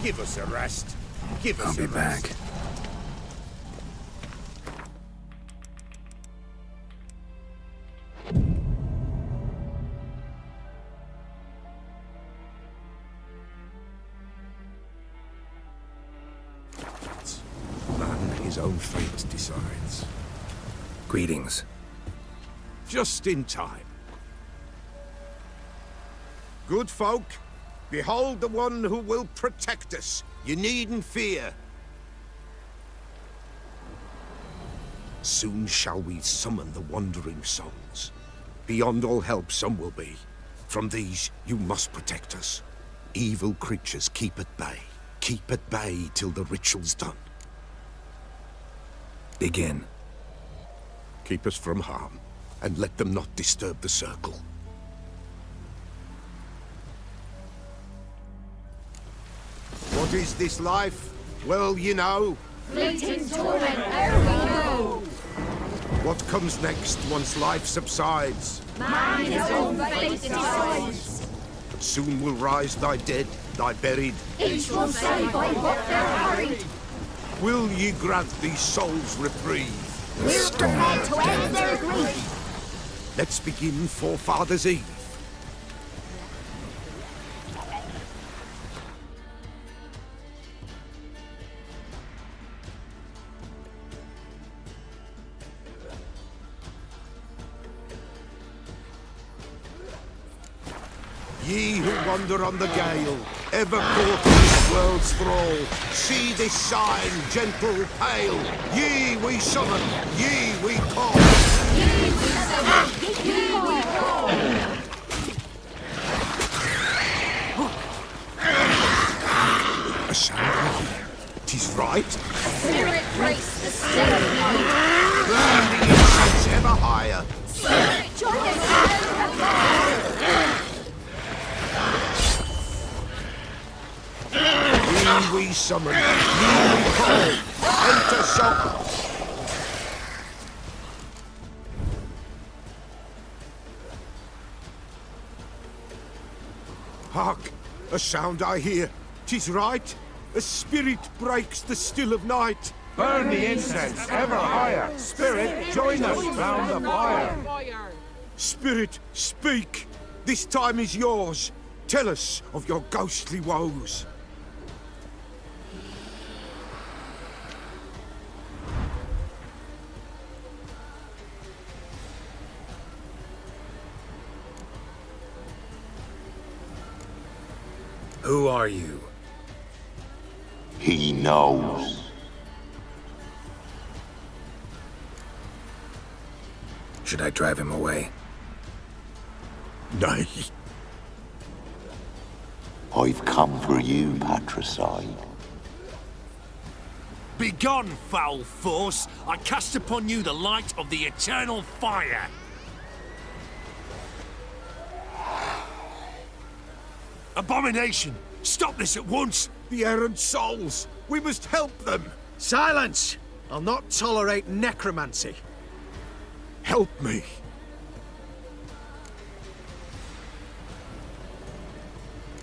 Give us a rest. Give us I'll be a rest. back. Man his own fate decides. Greetings. Just in time. Good folk, behold the one who will protect us. You needn't fear. Soon shall we summon the wandering souls. Beyond all help some will be. From these you must protect us. Evil creatures keep at bay. Keep at bay till the ritual's done. Begin. Keep us from harm, and let them not disturb the circle. What is this life? Well, you know. Fleeting torment, ere we know. What comes next once life subsides? Man his own fate decides. But soon will rise thy dead, thy buried. Each will say by what they're hurried. Will ye grant these souls reprieve? We're prepared to end their grief. Let's begin Forefathers' Eve. Ye who wander on the gale, ever caught in this world's thrall, see this sign, gentle, pale. Ye we summon, ye we call. Ye we summon, ye we call. A sound I hear. 'Tis right. Spirit breaks the still of night. Burn the incense ever higher. Spirit join us and fire. Ye we summon, ye we call. Enter soul. Hark! A sound I hear. 'Tis right. A spirit breaks the still of night. Burn the incense ever higher. Spirit, join us round the fire. Spirit, speak. This time is yours. Tell us of your ghostly woes. Who are you? He knows. Should I drive him away? Nay. I've come for you, patricide. Begone, foul force! I cast upon you the light of the eternal fire! Abomination! Stop this at once! The errant souls! We must help them! Silence! I'll not tolerate necromancy. Help me!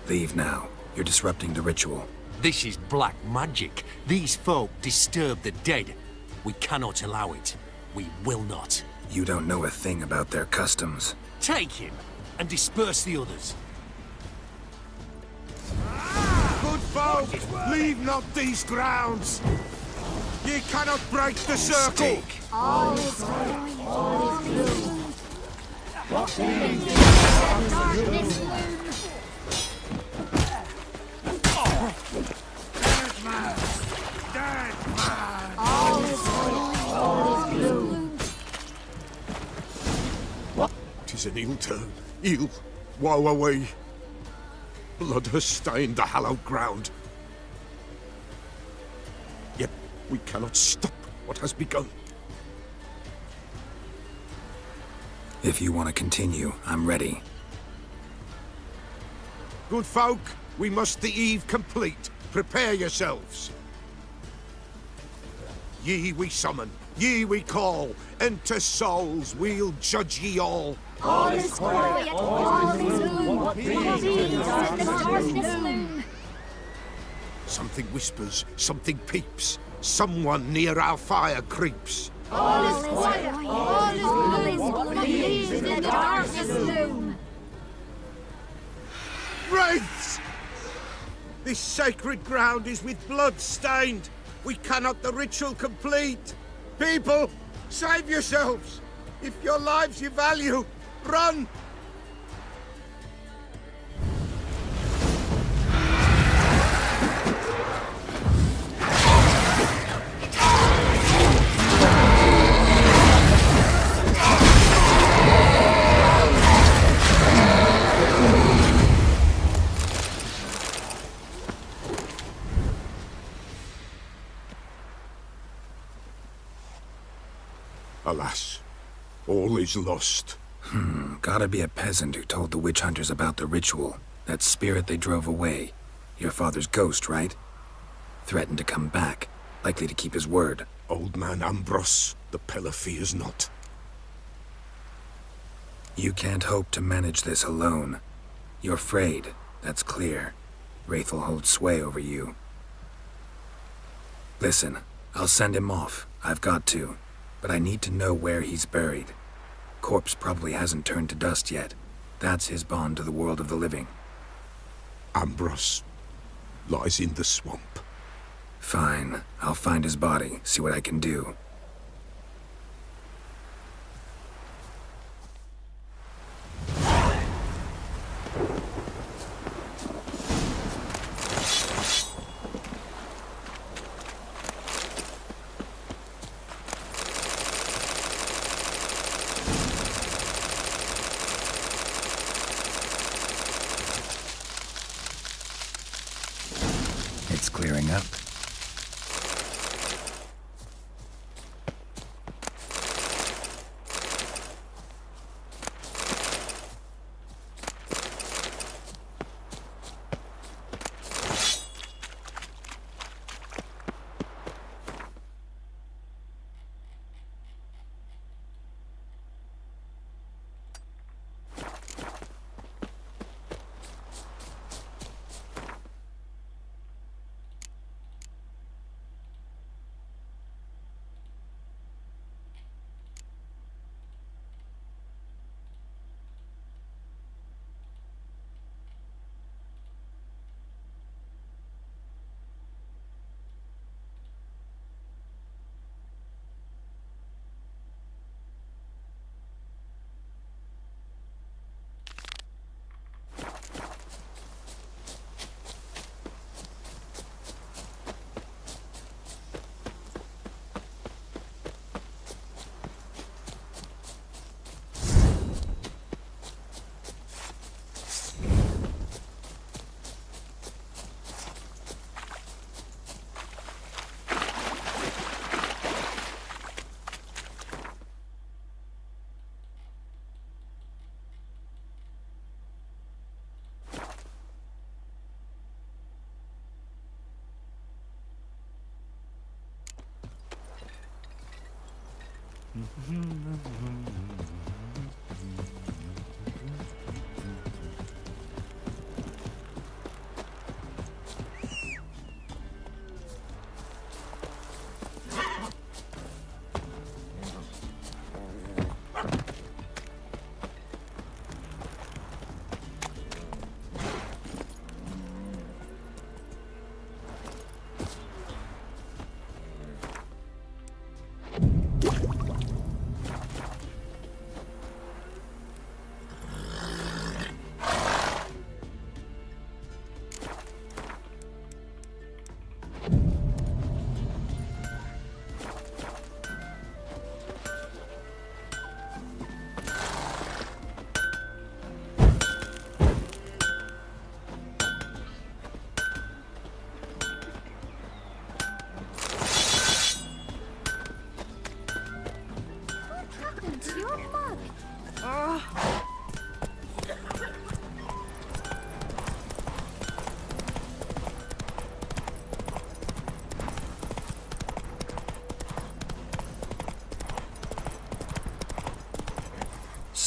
Leave now. You're disrupting the ritual. This is black magic. These folk disturb the dead. We cannot allow it. We will not. You don't know a thing about their customs. Take him and disperse the others. Good folk, leave not these grounds. Ye cannot break the circle. All is white, all is blue. What means the darkness gloom? All is white, all is blue. Tis an ill turn. Ill. Woe away. Blood has stained the hallowed ground. Yet we cannot stop what has begun. If you want to continue, I'm ready. Good folk, we must the eve complete. Prepare yourselves. Ye we summon, ye we call. Enter souls, we'll judge ye all. All is quiet, all is gloom. What means in the darkness loom? Something whispers, something peeps. Someone near our fire creeps. All is quiet, all is gloom. What means in the darkness loom? Wraiths! This sacred ground is with blood stained. We cannot the ritual complete. People, save yourselves. If your lives you value, run! Alas, all is lost. Gotta be a peasant who told the witch hunters about the ritual. That spirit they drove away. Your father's ghost, right? Threatened to come back. Likely to keep his word. Old man Ambros, the Pella fears not. You can't hope to manage this alone. You're afraid, that's clear. Wraith will hold sway over you. Listen, I'll send him off. I've got to. But I need to know where he's buried. Corpse probably hasn't turned to dust yet. That's his bond to the world of the living. Ambros lies in the swamp. Fine. I'll find his body, see what I can do. It's clearing up.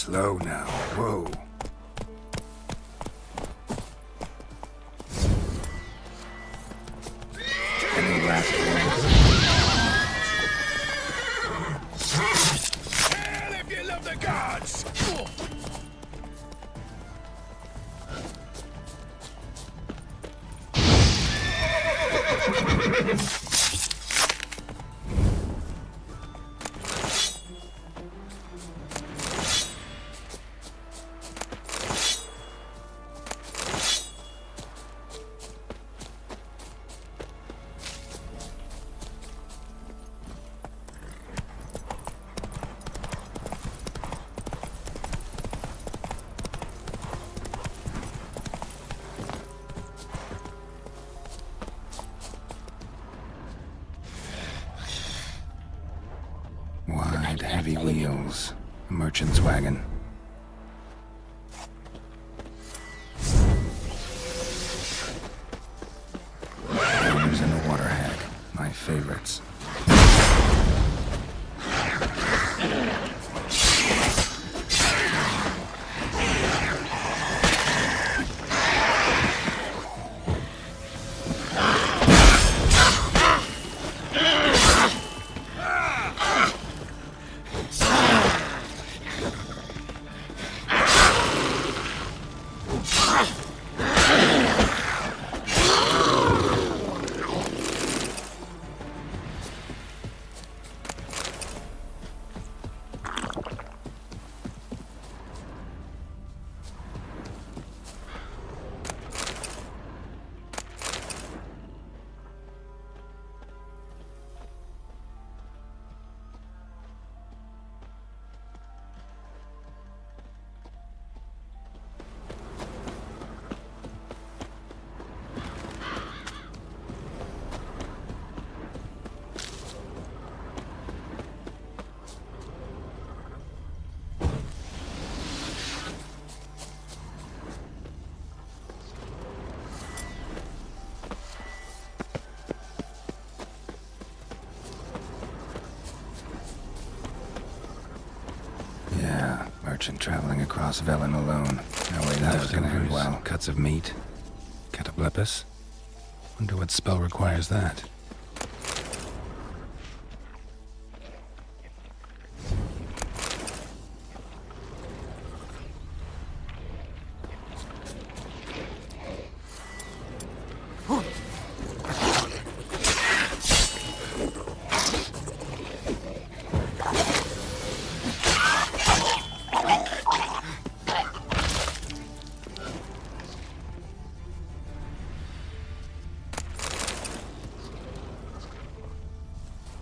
Slow now. Whoa. Any last words? Hell if you love the gods! Wide, heavy wheels. A merchant's wagon. Hammers and a water hag. My favorites. Merchant traveling across Velen alone. No way that was gonna end well. Cuts of meat. Cataplepis? Wonder what spell requires that.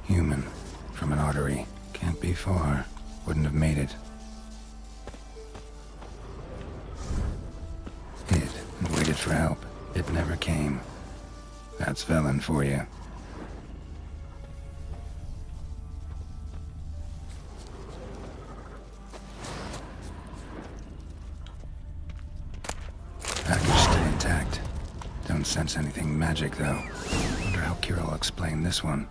Human. From an artery. Can't be far. Wouldn't have made it. Hid and waited for help. It never came. That's Velen for you. Package still intact. Don't sense anything magic, though. Wonder how Kira will explain this one.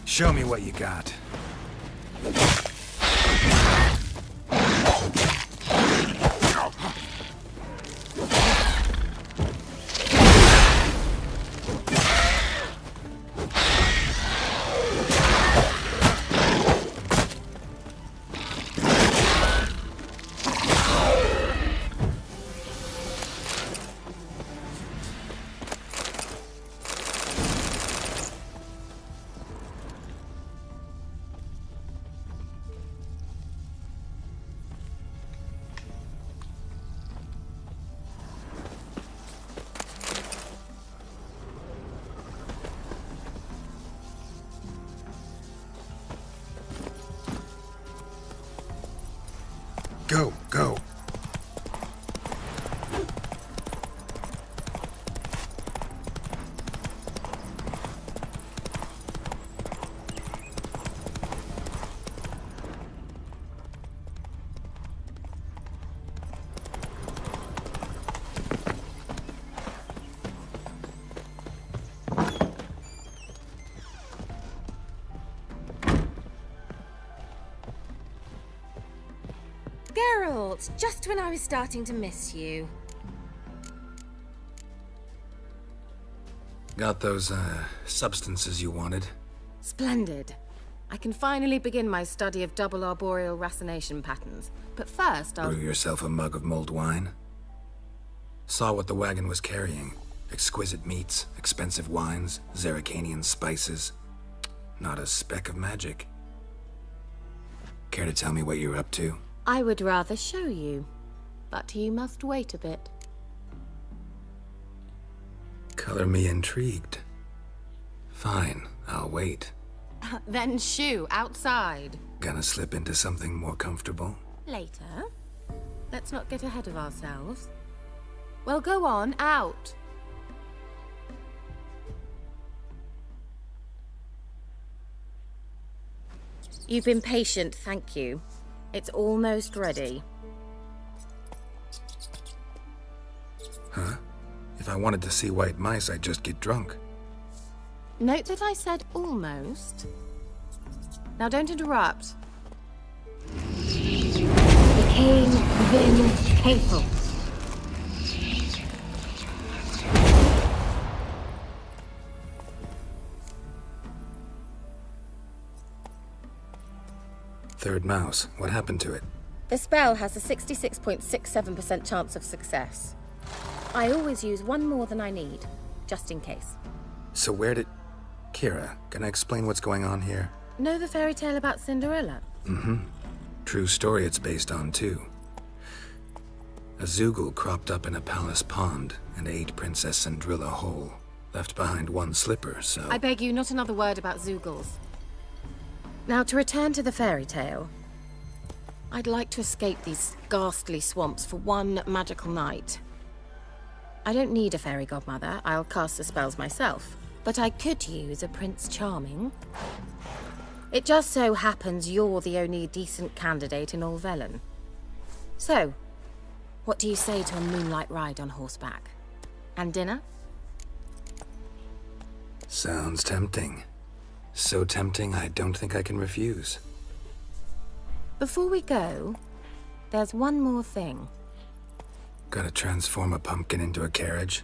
Show me what you got. Go, go. Geralt, just when I was starting to miss you. Got those, substances you wanted? Splendid. I can finally begin my study of double arboreal racination patterns. But first, I'll... Brew yourself a mug of mulled wine? Saw what the wagon was carrying. Exquisite meats, expensive wines, Zerrikanian spices. Not a speck of magic. Care to tell me what you're up to? I would rather show you, but you must wait a bit. Color me intrigued. Fine, I'll wait. Then shoo, outside. Gonna slip into something more comfortable? Later. Let's not get ahead of ourselves. Well, go on, out. You've been patient, thank you. It's almost ready. Huh? If I wanted to see white mice, I'd just get drunk. Note that I said almost. Now don't interrupt. The king Vin Capel. Third mouse. What happened to it? The spell has a 66.67% chance of success. I always use one more than I need, just in case. So where did... Kira, can I explain what's going on here? Know the fairy tale about Cinderella? Mm-hmm. True story it's based on, too. A Zoogle cropped up in a palace pond and ate Princess Cindrilla whole. Left behind one slipper, so... I beg you, not another word about Zoogles. Now, to return to the fairy tale. I'd like to escape these ghastly swamps for one magical night. I don't need a fairy godmother, I'll cast the spells myself. But I could use a Prince Charming. It just so happens you're the only decent candidate in all Velen. So, what do you say to a moonlight ride on horseback? And dinner? Sounds tempting. So tempting, I don't think I can refuse. Before we go, there's one more thing. Gotta transform a pumpkin into a carriage?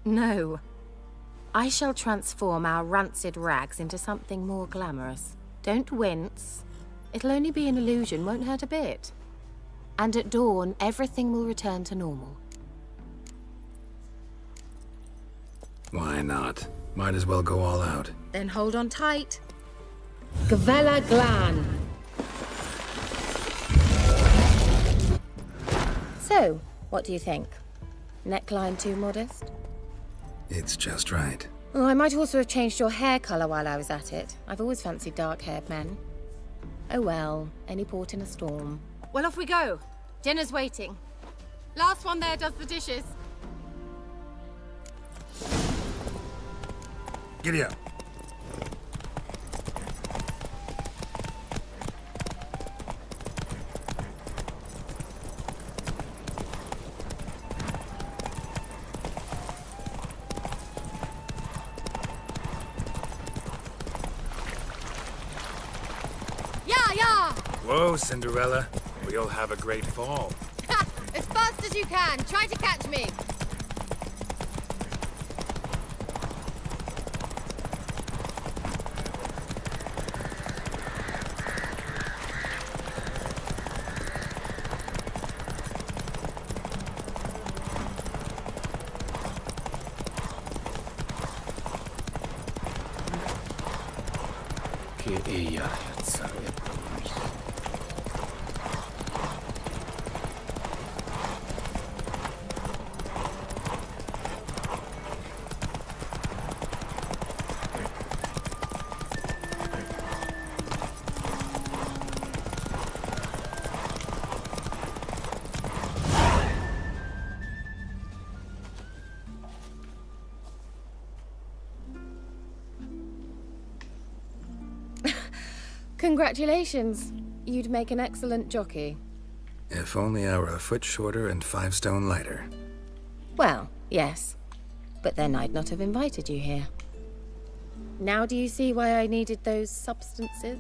No. I shall transform our rancid rags into something more glamorous. Don't wince. It'll only be an illusion, won't hurt a bit. And at dawn, everything will return to normal. Why not? Might as well go all out. Then hold on tight. Gavella Glan. So, what do you think? Neckline too modest? It's just right. Oh, I might also have changed your hair colour while I was at it. I've always fancied dark-haired men. Oh well, any port in a storm. Well, off we go. Dinner's waiting. Last one there does the dishes. Giddy up. Whoa, Cinderella. We'll have a great fall. Ha! As fast as you can. Try to catch me. Congratulations. You'd make an excellent jockey. If only I were a foot shorter and 5 stone lighter. Well, yes. But then I'd not have invited you here. Now do you see why I needed those substances?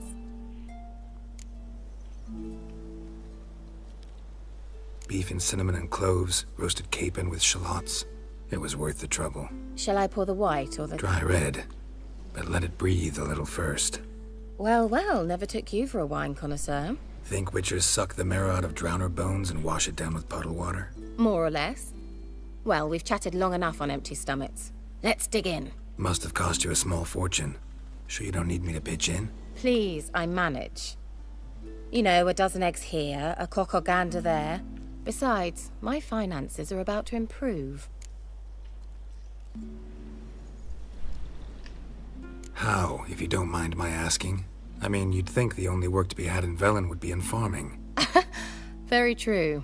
Beef and cinnamon and cloves, roasted capon with shallots. It was worth the trouble. Shall I pour the white or the... Dry red, but let it breathe a little first. Well, well, never took you for a wine connoisseur. Think witchers suck the marrow out of drowner bones and wash it down with puddle water? More or less. Well, we've chatted long enough on empty stomachs. Let's dig in. Must have cost you a small fortune. Sure you don't need me to pitch in? Please, I manage. You know, a dozen eggs here, a cock or gander there. Besides, my finances are about to improve. How, if you don't mind my asking? I mean, you'd think the only work to be had in Velen would be in farming. Very true.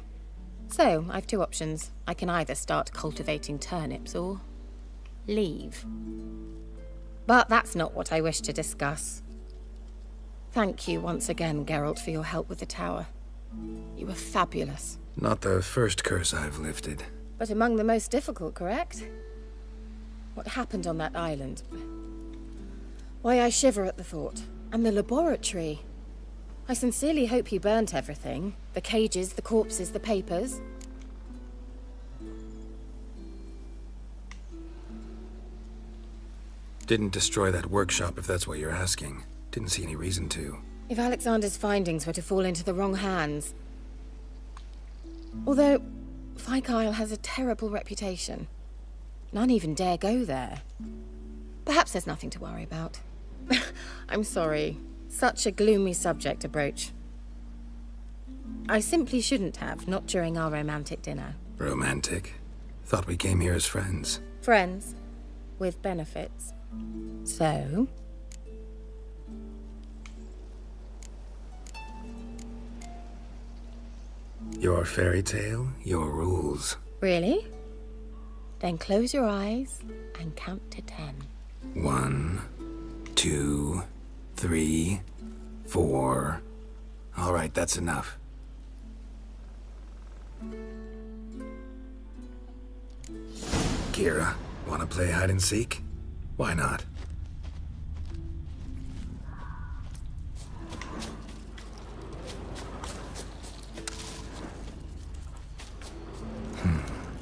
So, I've 2 options. I can either start cultivating turnips or... leave. But that's not what I wish to discuss. Thank you once again, Geralt, for your help with the tower. You were fabulous. Not the first curse I've lifted. But among the most difficult, correct? What happened on that island? Why, I shiver at the thought. And the laboratory. I sincerely hope you burnt everything. The cages, the corpses, the papers. Didn't destroy that workshop, if that's what you're asking. Didn't see any reason to. If Alexander's findings were to fall into the wrong hands... Although, Fyke Isle has a terrible reputation. None even dare go there. Perhaps there's nothing to worry about. I'm sorry. Such a gloomy subject to broach. I simply shouldn't have, not during our romantic dinner. Romantic? Thought we came here as friends. Friends. With benefits. So... Your fairy tale, your rules. Really? Then close your eyes and count to 10. 1, 2, 3, 4. All right, that's enough. Kira, wanna play hide and seek? Why not?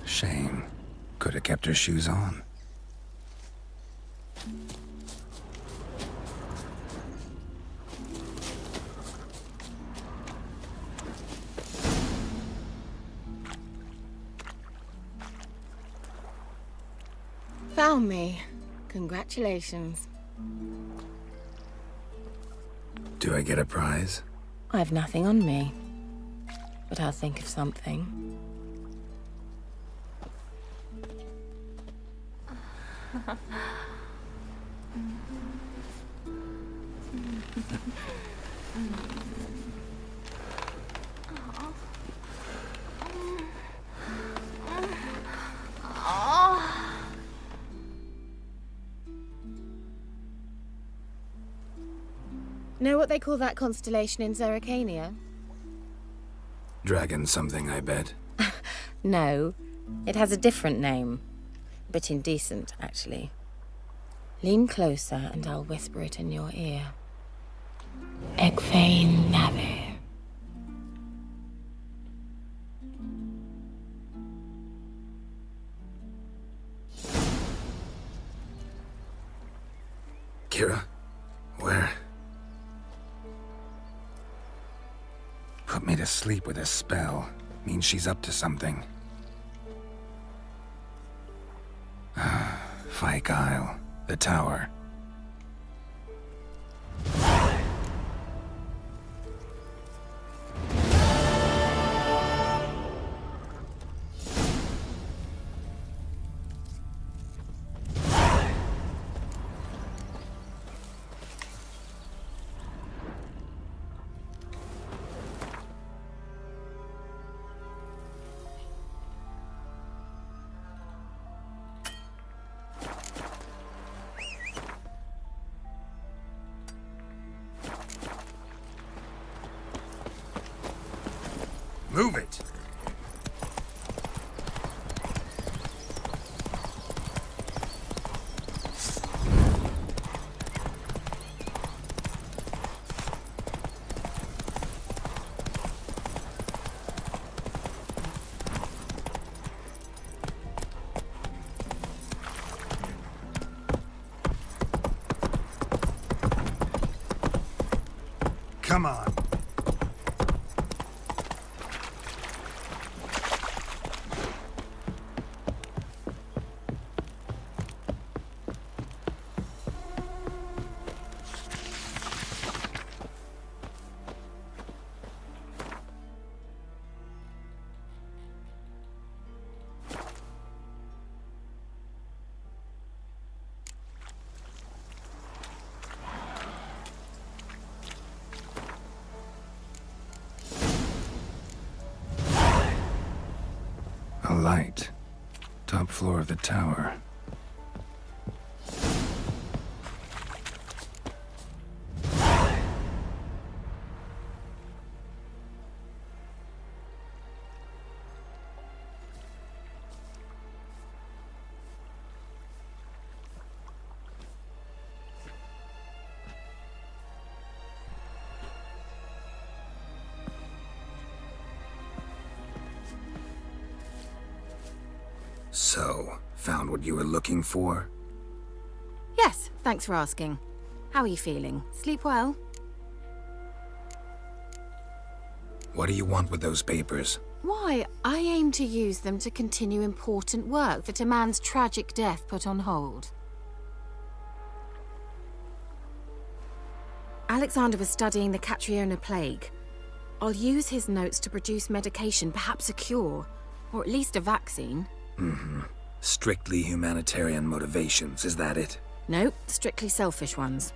Shame. Could have kept her shoes on. Found me. Congratulations. Do I get a prize? I've nothing on me. But I'll think of something. Know what they call that constellation in Zerrikania? Dragon something, I bet. No, it has a different name. A bit indecent, actually. Lean closer and I'll whisper it in your ear. Egfain Navir. Kira? Where? Put me to sleep with a spell. Means she's up to something. Fyke Isle. The tower. Move it! Come on. A light. Top floor of the tower. So, found what you were looking for? Yes, thanks for asking. How are you feeling? Sleep well? What do you want with those papers? Why, I aim to use them to continue important work that a man's tragic death put on hold. Alexander was studying the Catriona plague. I'll use his notes to produce medication, perhaps a cure, or at least a vaccine. Mm-hmm. Strictly humanitarian motivations, is that it? Nope, strictly selfish ones.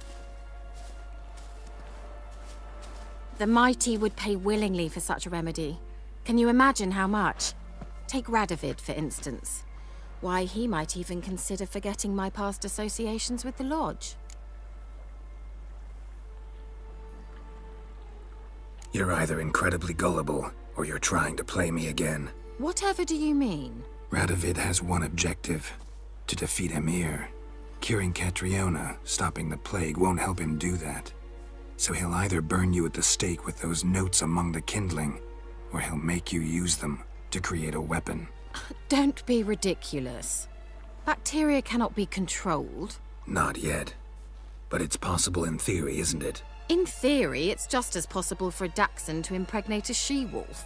The mighty would pay willingly for such a remedy. Can you imagine how much? Take Radovid, for instance. Why, he might even consider forgetting my past associations with the Lodge. You're either incredibly gullible, or you're trying to play me again. Whatever do you mean? Radovid has one objective. To defeat Emhyr. Curing Catriona, stopping the plague, won't help him do that. So he'll either burn you at the stake with those notes among the kindling, or he'll make you use them to create a weapon. Don't be ridiculous. Bacteria cannot be controlled. Not yet. But it's possible in theory, isn't it? In theory, it's just as possible for a Dachshund to impregnate a she-wolf.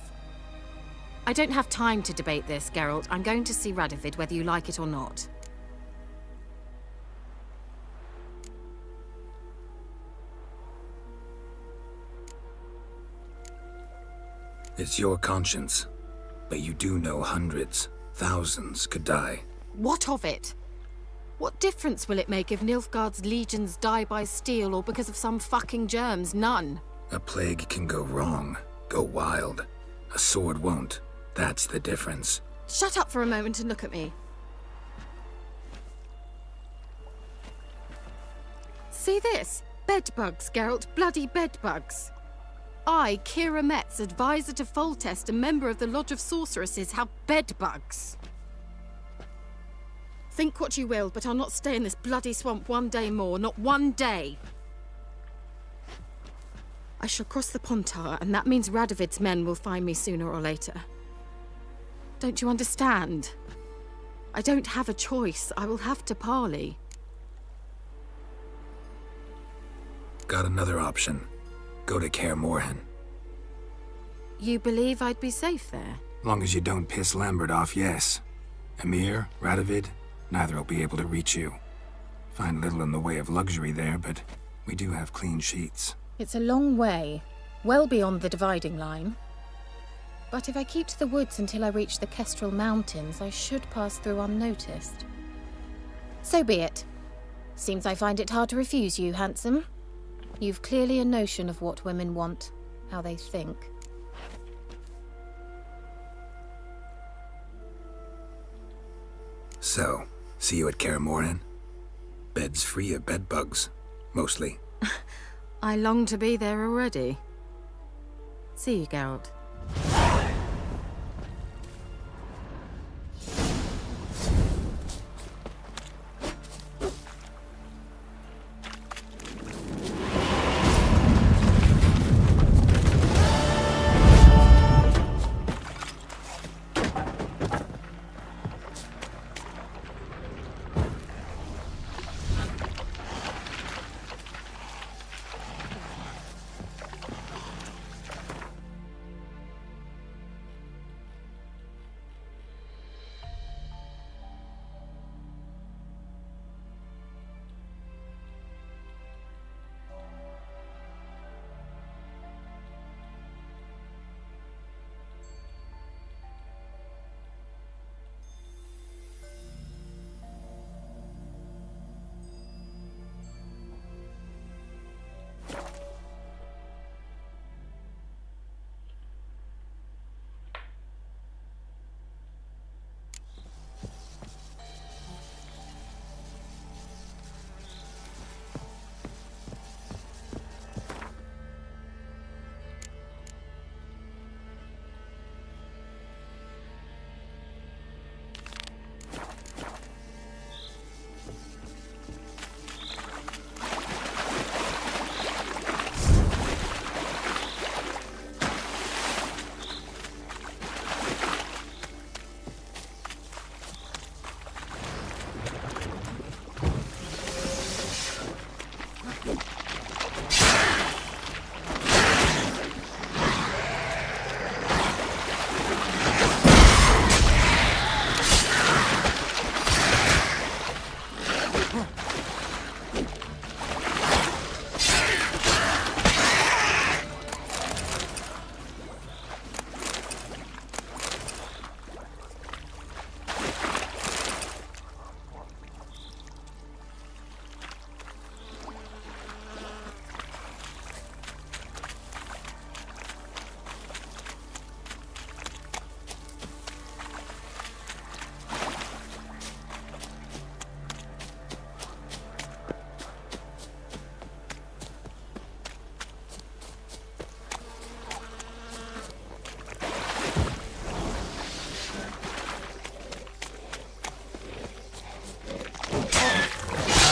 I don't have time to debate this, Geralt. I'm going to see Radovid whether you like it or not. It's your conscience. But you do know hundreds, thousands could die. What of it? What difference will it make if Nilfgaard's legions die by steel or because of some fucking germs? None. A plague can go wrong, go wild. A sword won't. That's the difference. Shut up for a moment and look at me. See this? Bedbugs, Geralt. Bloody bedbugs. I, Kira Metz, advisor to Foltest, a member of the Lodge of Sorceresses, have bedbugs. Think what you will, but I'll not stay in this bloody swamp one day more. Not one day. I shall cross the Pontar, and that means Radovid's men will find me sooner or later. Don't you understand? I don't have a choice. I will have to parley. Got another option. Go to Kaer Morhen. You believe I'd be safe there? Long as you don't piss Lambert off, yes. Emir, Radovid, neither will be able to reach you. Find little in the way of luxury there, but we do have clean sheets. It's a long way, well beyond the dividing line. But if I keep to the woods until I reach the Kestrel Mountains, I should pass through unnoticed. So be it. Seems I find it hard to refuse you, handsome. You've clearly a notion of what women want, how they think. So, see you at Kaer Morhen? Bed's free of bedbugs, mostly. I long to be there already. See you, Geralt.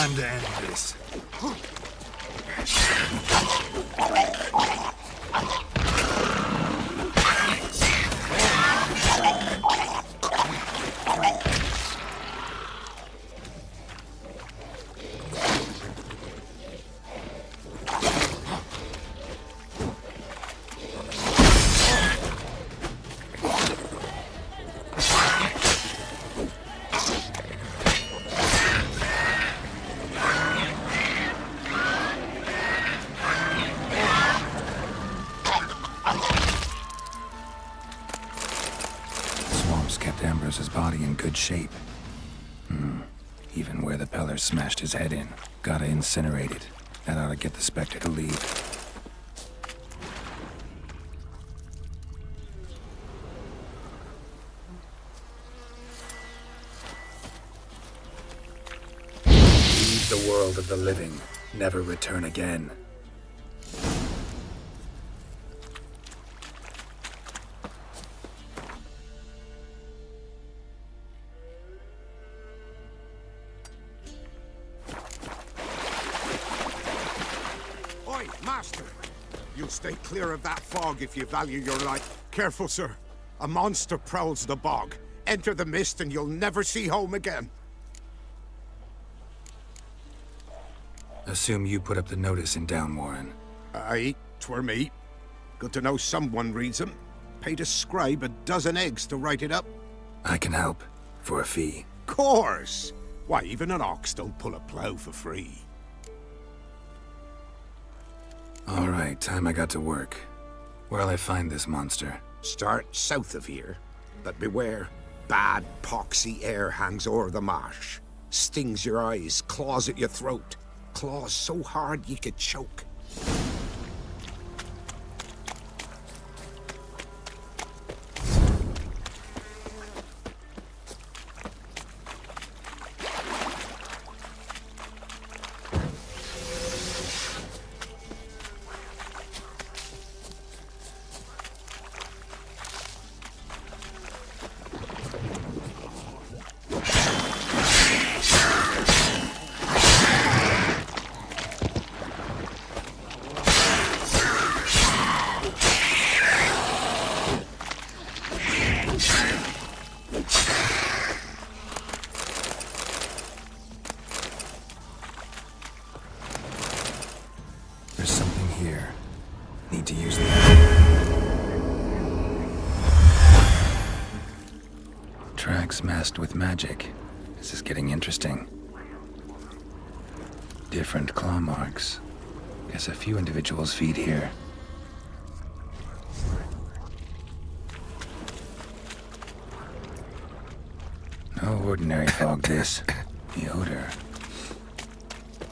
Time to end this. Ambrose's body in good shape. Even where the Peller smashed his head in. Gotta incinerate it. That ought to get the Spectre to leave. Leave the world of the living. Never return again. Master! You'll stay clear of that fog if you value your life. Careful, sir. A monster prowls the bog. Enter the mist and you'll never see home again. Assume you put up the notice in Downwarren. Aye, 'twere me. Good to know someone reads 'em. Paid a scribe a dozen eggs to write it up. I can help, for a fee. Course! Why, even an ox don't pull a plough for free. All right, time I got to work. Where'll I find this monster? Start south of here, but beware. Bad, poxy air hangs o'er the marsh. Stings your eyes, claws at your throat. Claws so hard you could choke. There's something here. Need to use the... Tracks masked with magic. This is getting interesting. Different claw marks. Guess a few individuals feed here. No ordinary fog, this. The odor.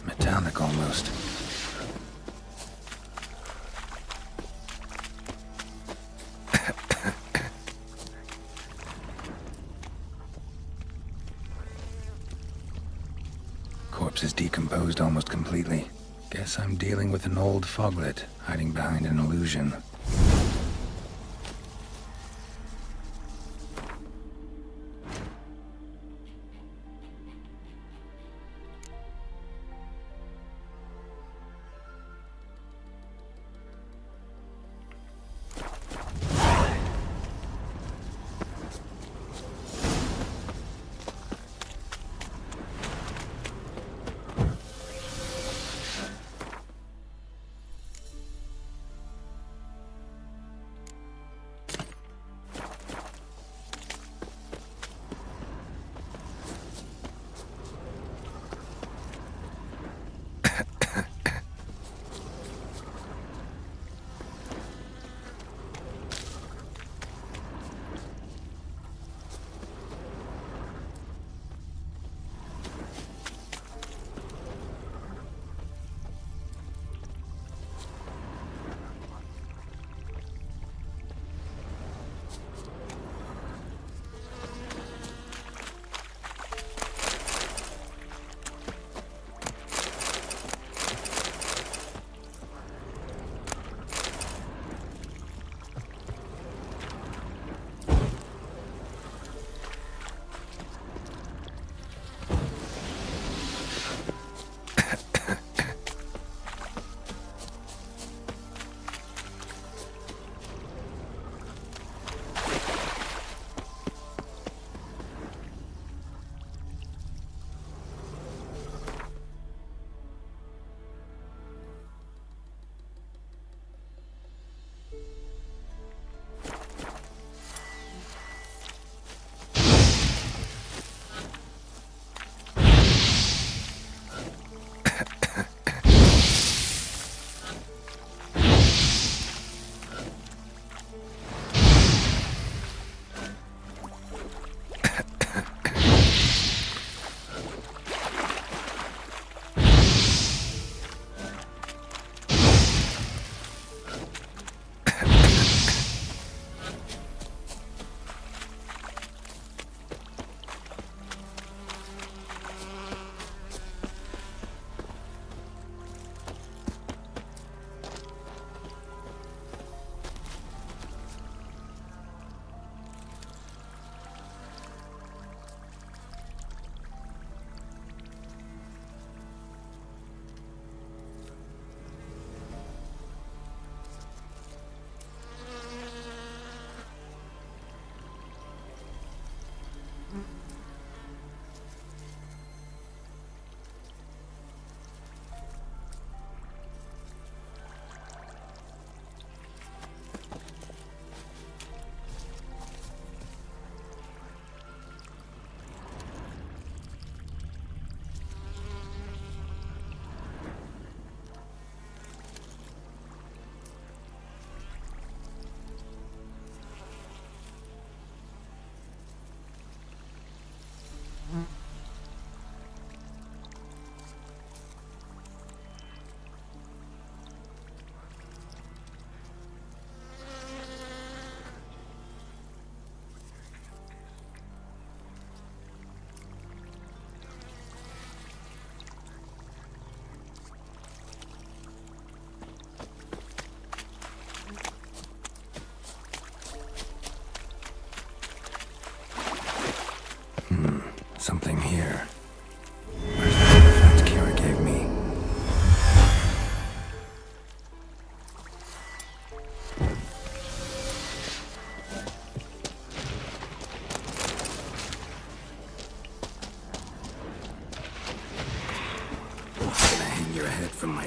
Metallic almost. Corpse is decomposed almost completely. Guess I'm dealing with an old foglet, hiding behind an illusion.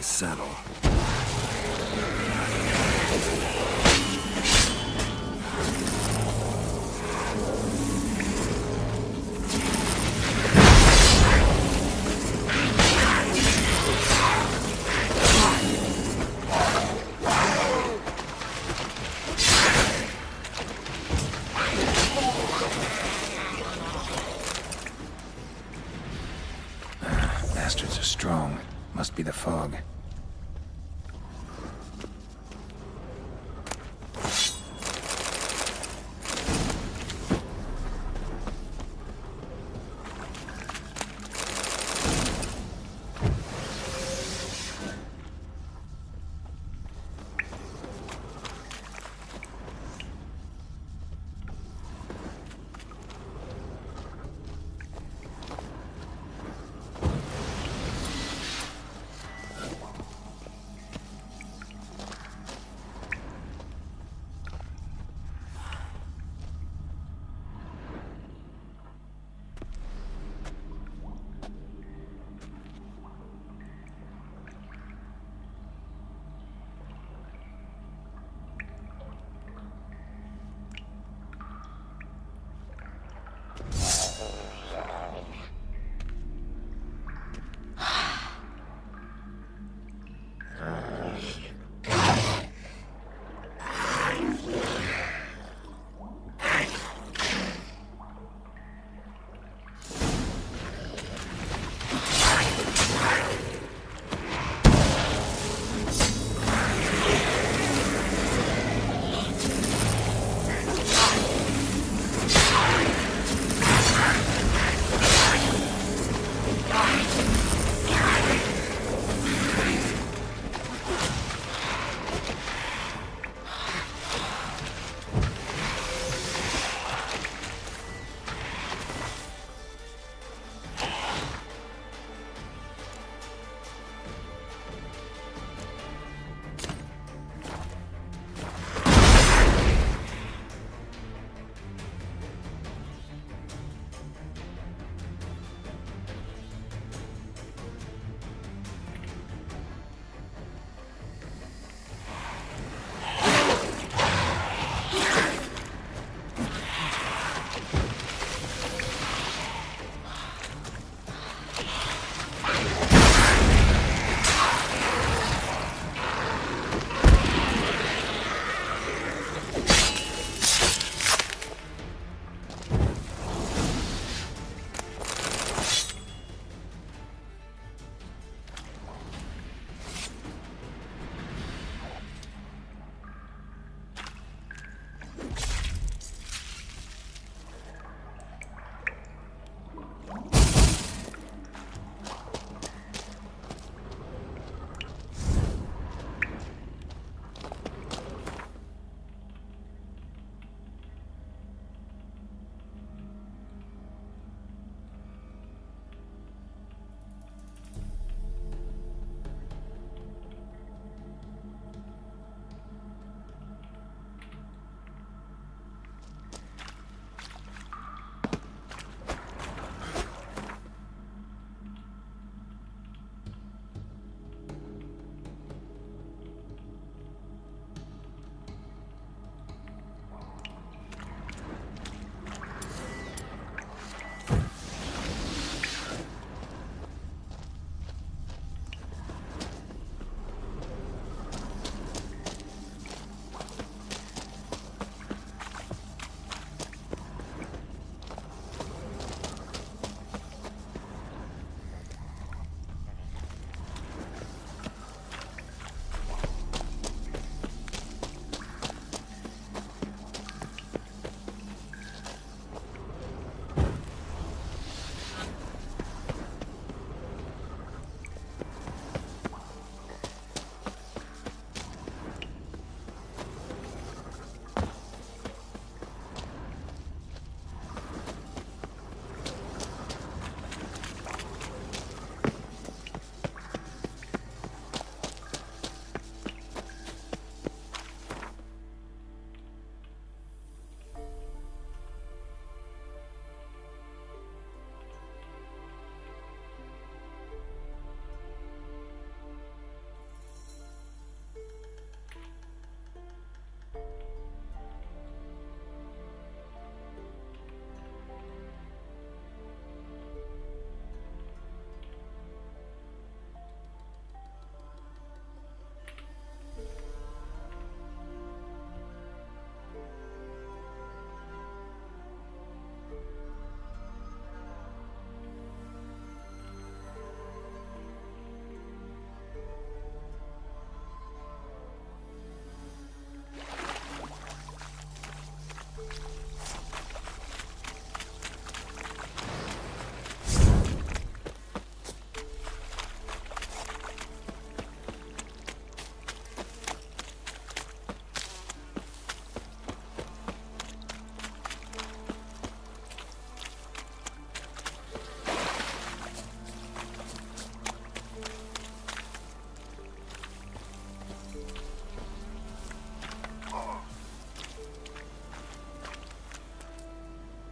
saddle. Bastards are strong. Must be the fog.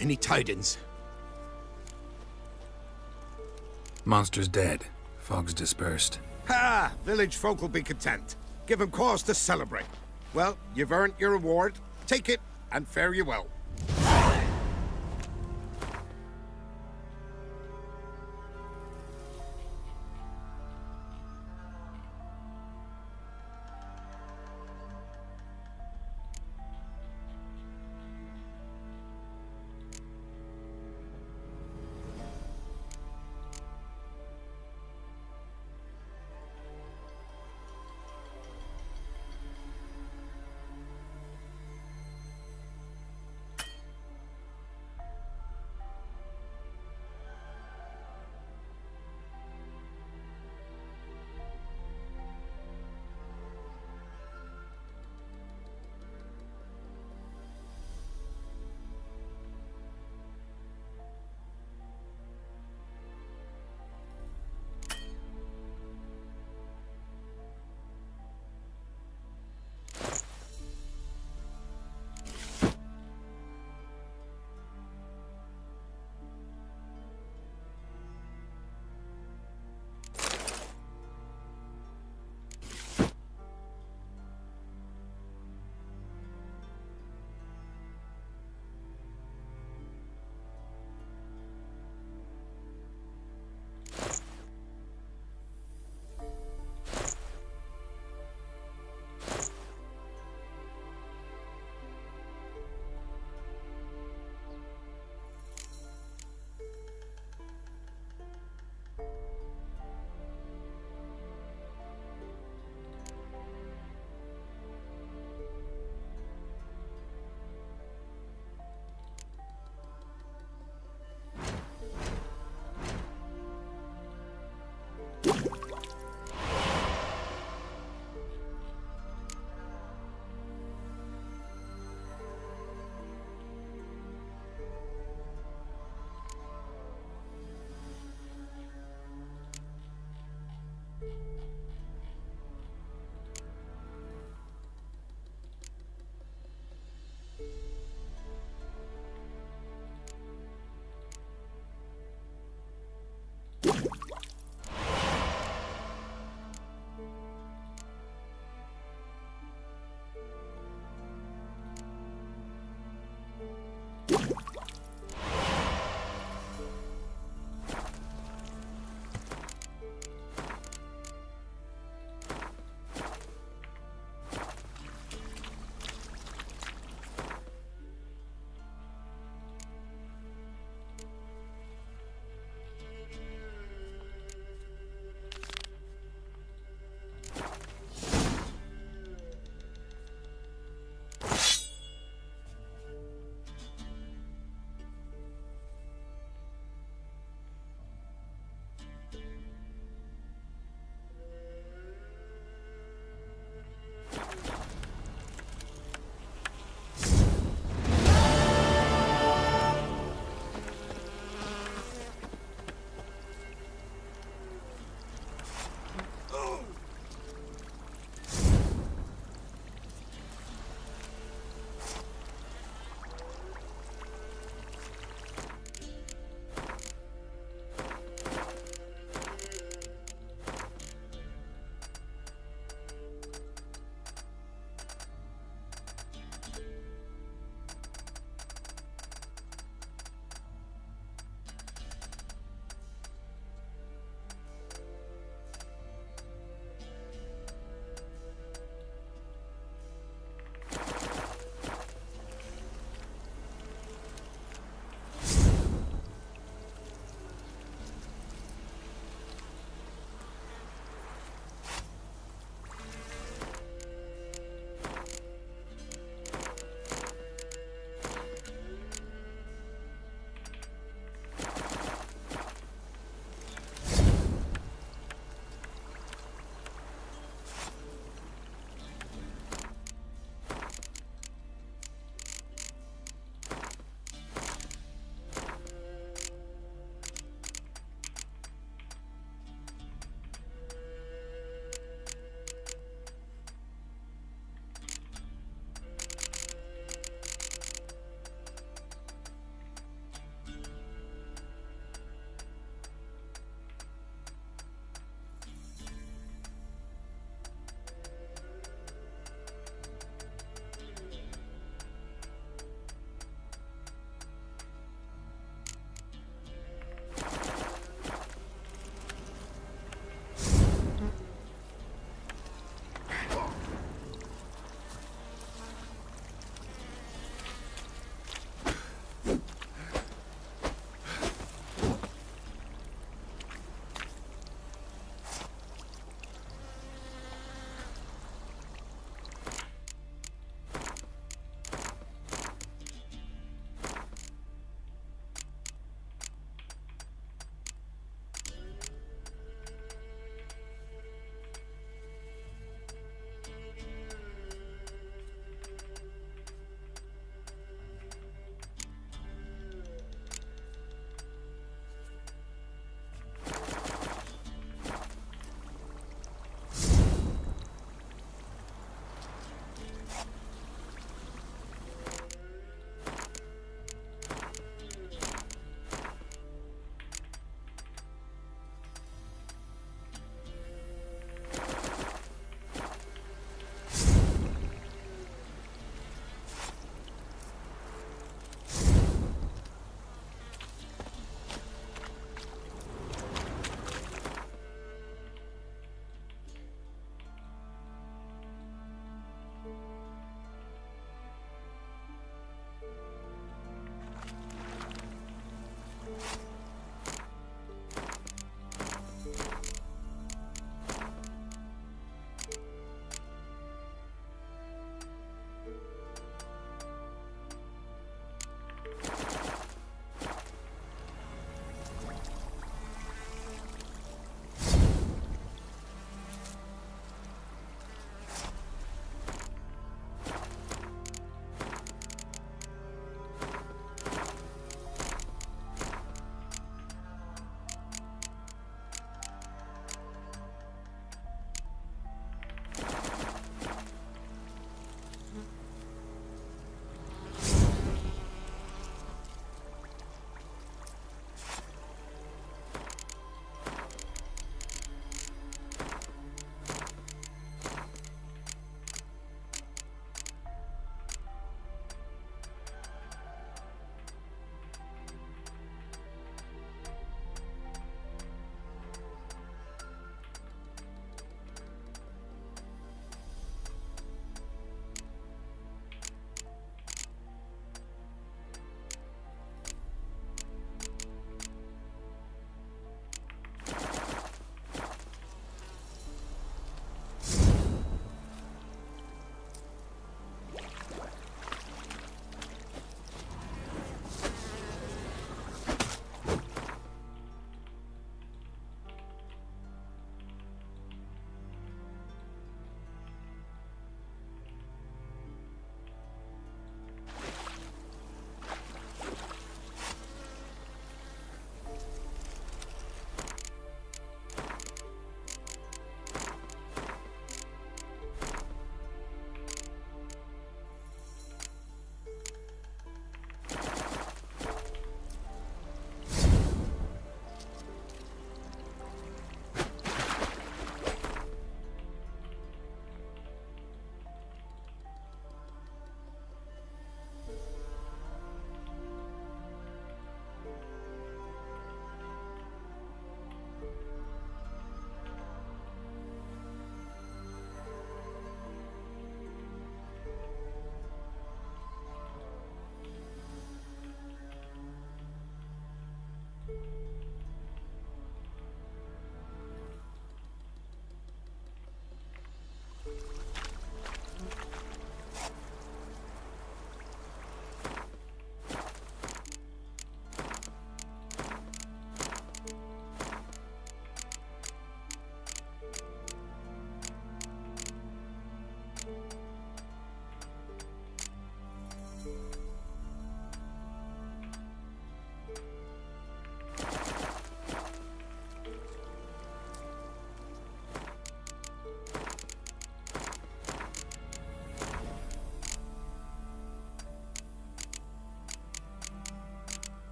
Any tidings? Monster's dead. Fog's dispersed. Ha! Village folk will be content. Give them cause to celebrate. Well, you've earned your reward. Take it, and fare you well.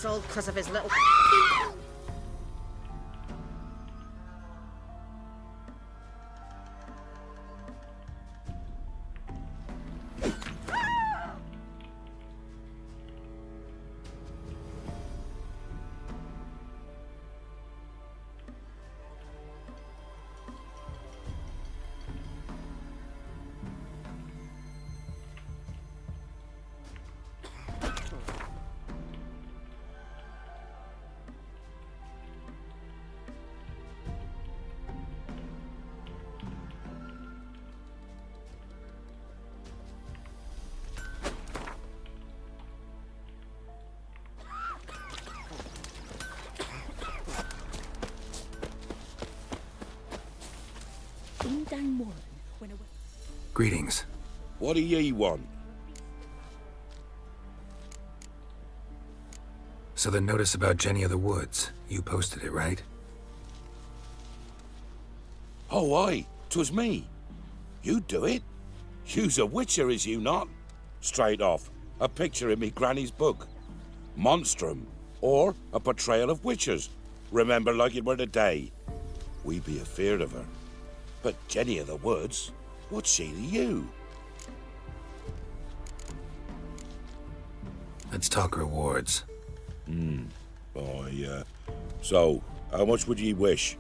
It's all because of his little... Greetings. What do ye want? So the notice about Jenny of the Woods, you posted it, right? Oh, aye. 'Twas me. You do it? You's a witcher, is you not? Straight off. A picture in me granny's book. Monstrum. Or a portrayal of witchers. Remember like it were the day. We be afeard of her. But Jenny of the Woods, what's she to you? Let's talk rewards. So, how much would ye wish?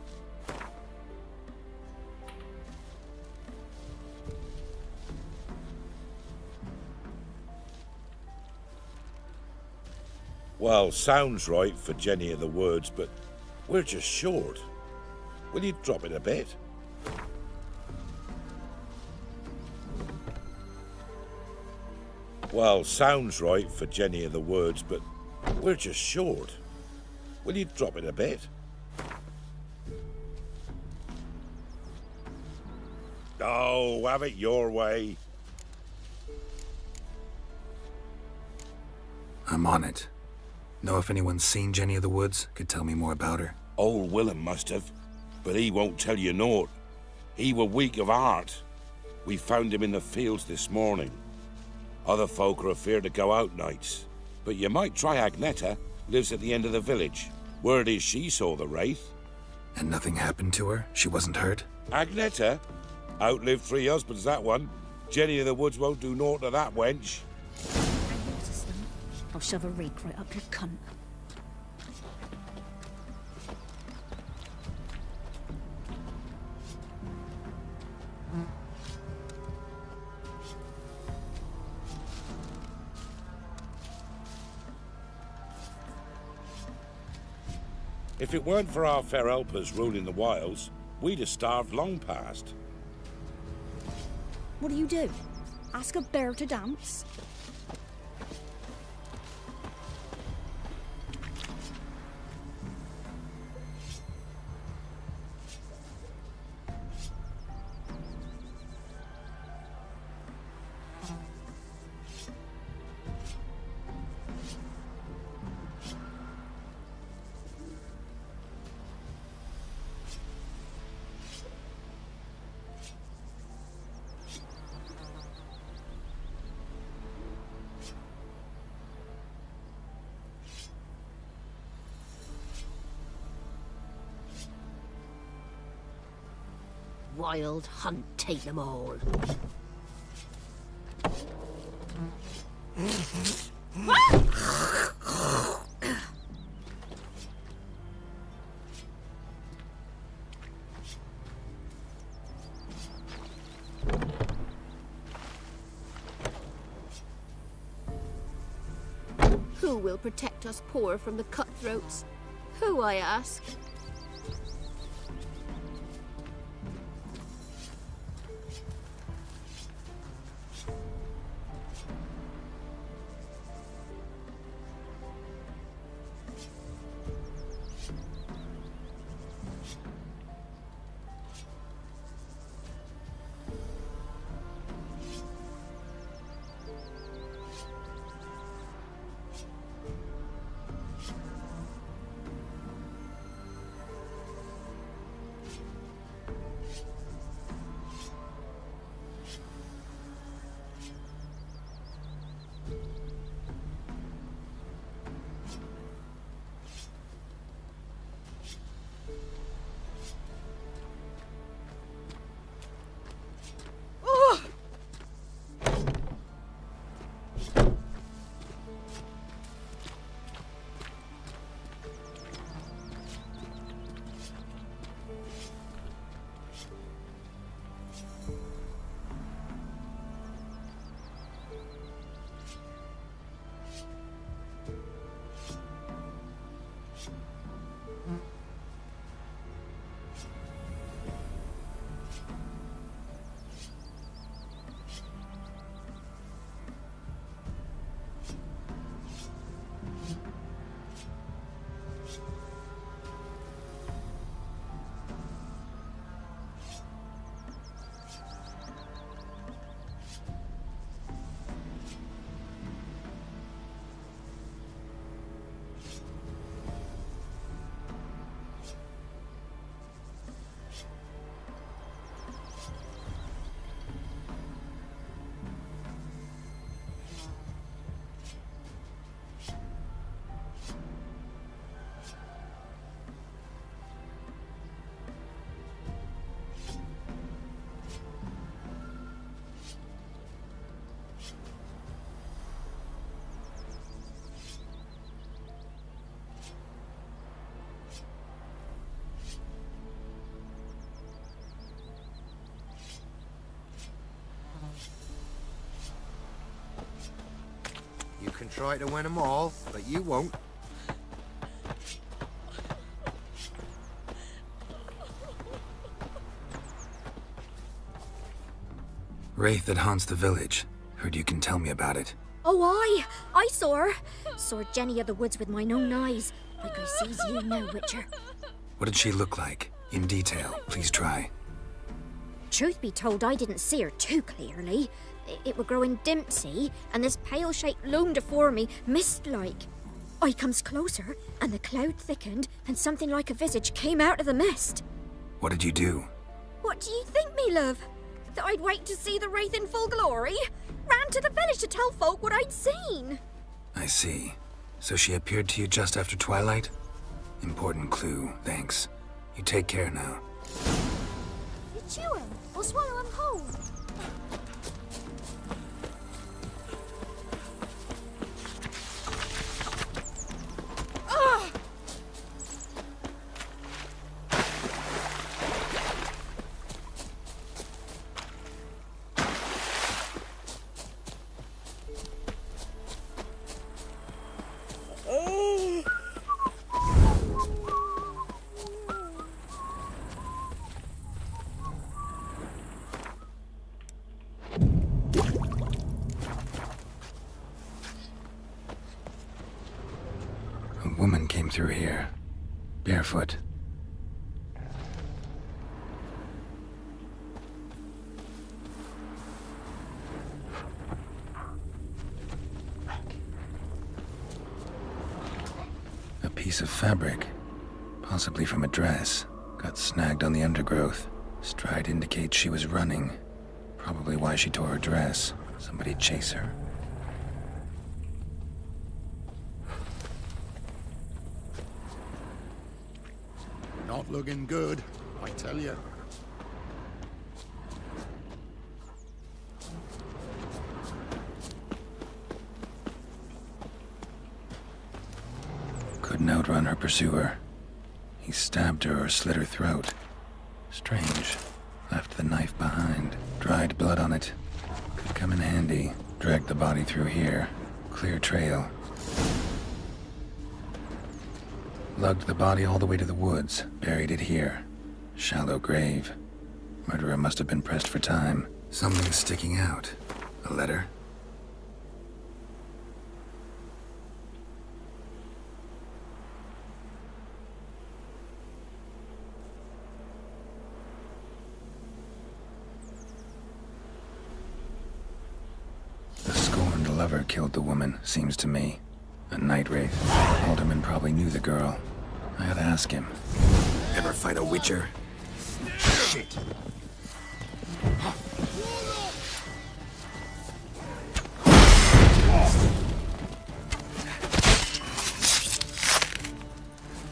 Well, sounds right for Jenny of the Woods, but we're just short. Will you drop it a bit? Well, sounds right for Jenny of the Woods, but we're just short. Will you drop it a bit? Oh, have it your way. I'm on it. Know if anyone's seen Jenny of the Woods? Could tell me more about her. Old Willem must have, but he won't tell you naught. He were weak of heart. We found him in the fields this morning. Other folk are afeard to go out nights. But you might try Agneta, lives at the end of the village. Word is she saw the wraith. And nothing happened to her? She wasn't hurt? Agneta? Outlived 3 husbands, that one. Jenny of the Woods won't do naught to that wench. I'll shove a rake right up your cunt. If it weren't for our fair helpers ruling the wilds, we'd have starved long past. What do? Ask a bear to dance? Wild hunt take them all. Who will protect us poor from the cutthroats? Who, I ask? can try to win them all, but you won't. Wraith that haunts the village. Heard you can tell me about it. Oh, I saw her. Saw Jenny of the woods with mine own eyes. Like I sees you now, Witcher. What did she look like? In detail, please try. Truth be told, I didn't see her too clearly. It were growing dimpsy, and this pale shape loomed afore me, mist-like. I comes closer, and the cloud thickened, and something like a visage came out of the mist. What did you do? What do you think, me love? That I'd wait to see the wraith in full glory? Ran to the village to tell folk what I'd seen. I see. So she appeared to you just after twilight? Important clue, thanks. You take care now. You chew him, or swallow him whole. A woman came through here, barefoot. A piece of fabric, possibly from a dress, got snagged on the undergrowth. Stride indicates she was running. Probably why she tore her dress. Somebody chase her. Not looking good, I tell you. Couldn't outrun her pursuer. He stabbed her or slit her throat. Strange. Left the knife behind. Dried blood on it. Could come in handy. Dragged the body through here. Clear trail. Lugged the body all the way to the woods. Buried it here. Shallow grave. Murderer must have been pressed for time. Something's sticking out. A letter? The scorned lover killed the woman, seems to me. A night wraith. Alderman probably knew the girl. I gotta ask him. Ever fight a witcher? Shit.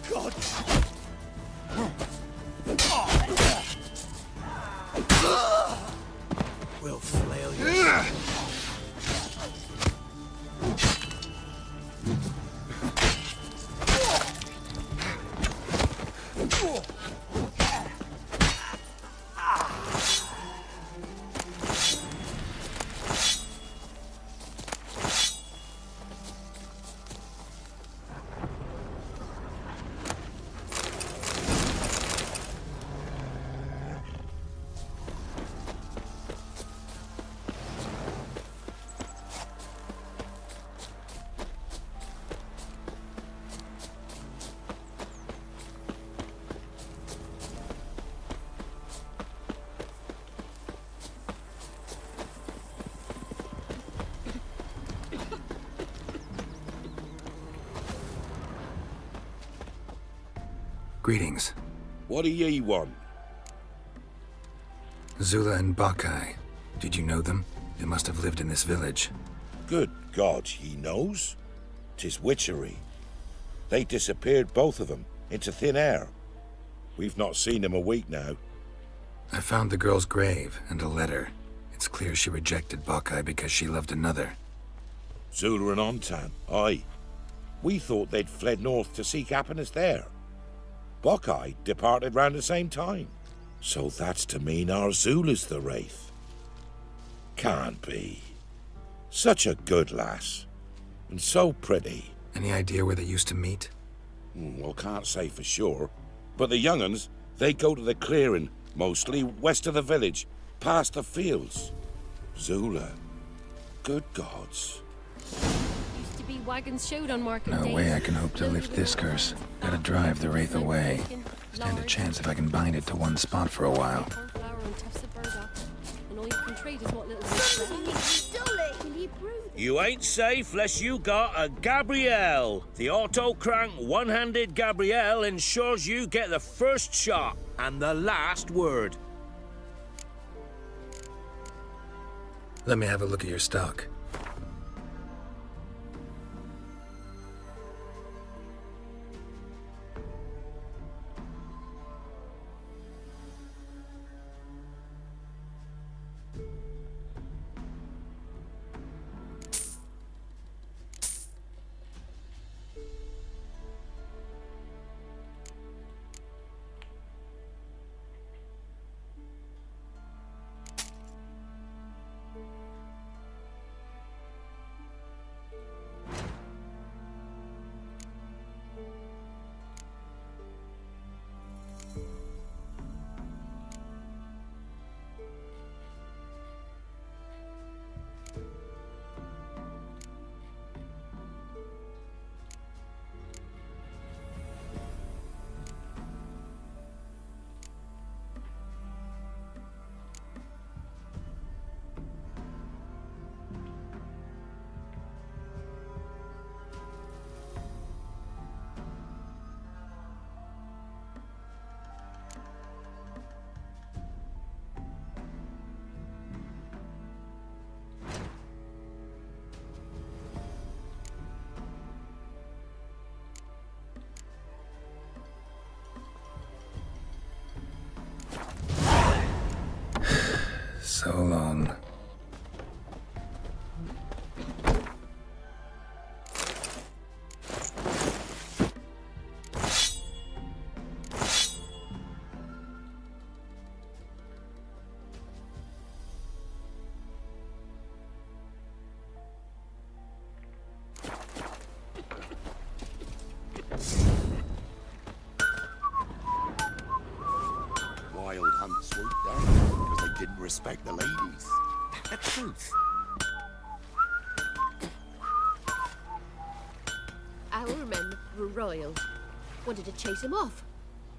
God! We'll flail you. Greetings. What do ye want? Zula and Bakai. Did you know them? They must have lived in this village. Good God, he knows? 'Tis witchery. They disappeared, both of them, into thin air. We've not seen them a week now. I found the girl's grave and a letter. It's clear she rejected Bakai because she loved another. Zula and Ontan, aye. We thought they'd fled north to seek happiness there. Bakai departed round the same time. So that's to mean our Zula's the wraith. Can't be. Such a good lass. And so pretty. Any idea where they used to meet? Well, can't say for sure. But the young'uns, they go to the clearing, mostly west of the village, past the fields. Zula. Good gods. Used to be wagons showed on market No days. way I can hope to lift this curse. Gotta drive the wraith away. Stand a chance if I can bind it to one spot for a while. Cornflower and tufts of burdock. And all you can trade is what little is left. You ain't safe less you got a Gabrielle. The auto-crank one-handed Gabrielle ensures you get the first shot and the last word. Let me have a look at your stock. So long. Wild hunt swooped down because they didn't respect the ladies. The truth. Our men were royal. Wanted to chase him off.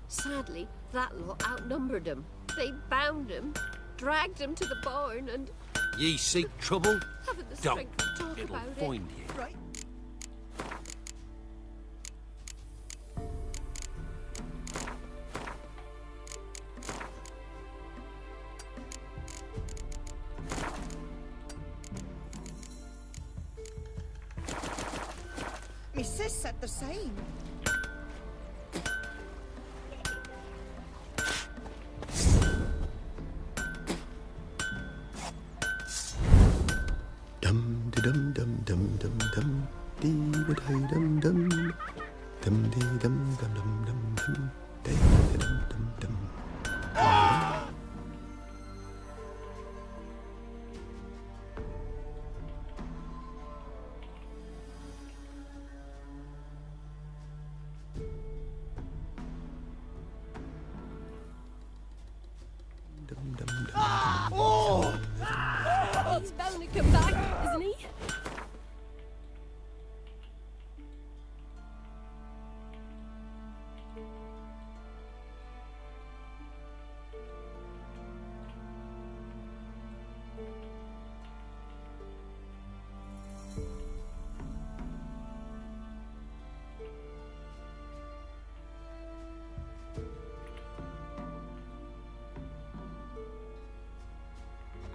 Sadly, that lot outnumbered him. They bound him, dragged him to the barn, and Ye seek trouble? haven't the Don't. strength to talk It'll about find it. you. Right. My sis said the same. Dum de dum dum dum dum dum dee da dum dum dum dee dum dum dum dum dum dee dum dum dum. He's bound to come back, isn't he?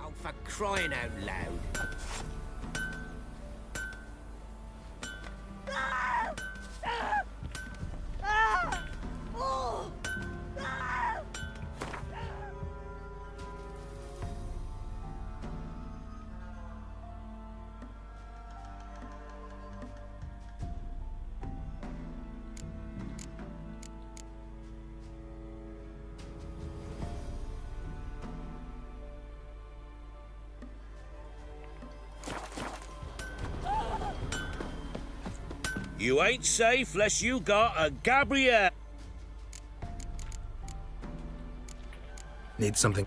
Oh, for crying out loud. You ain't safe less you got a Gabrielle. Need something.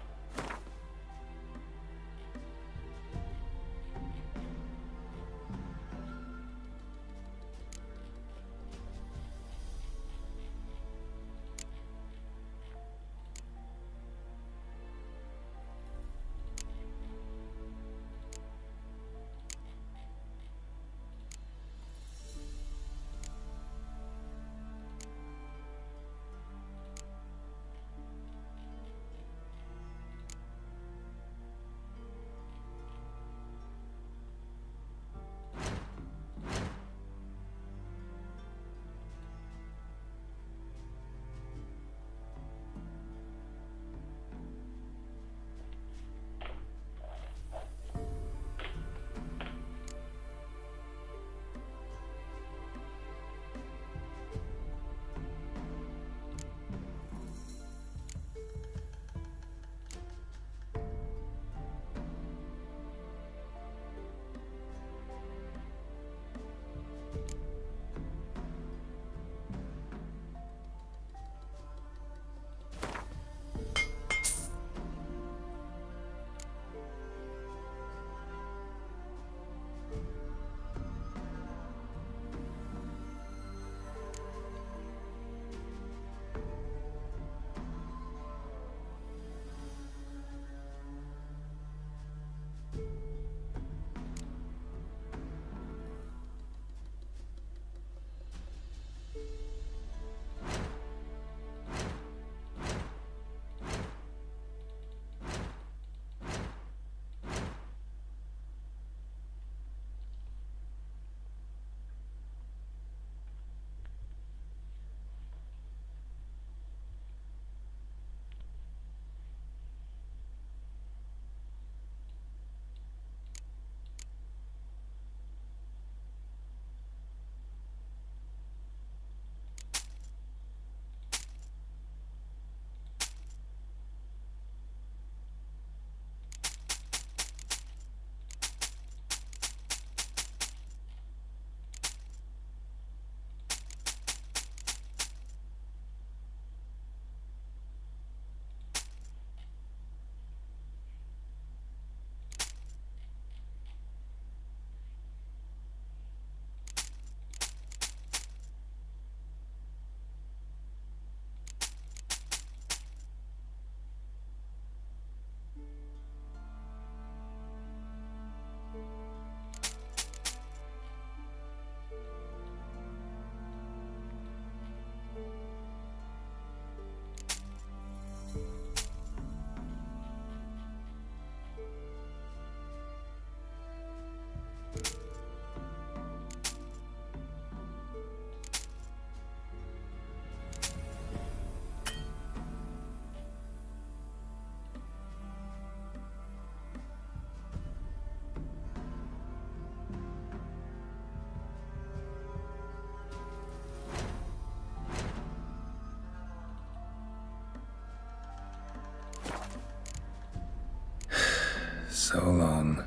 So long.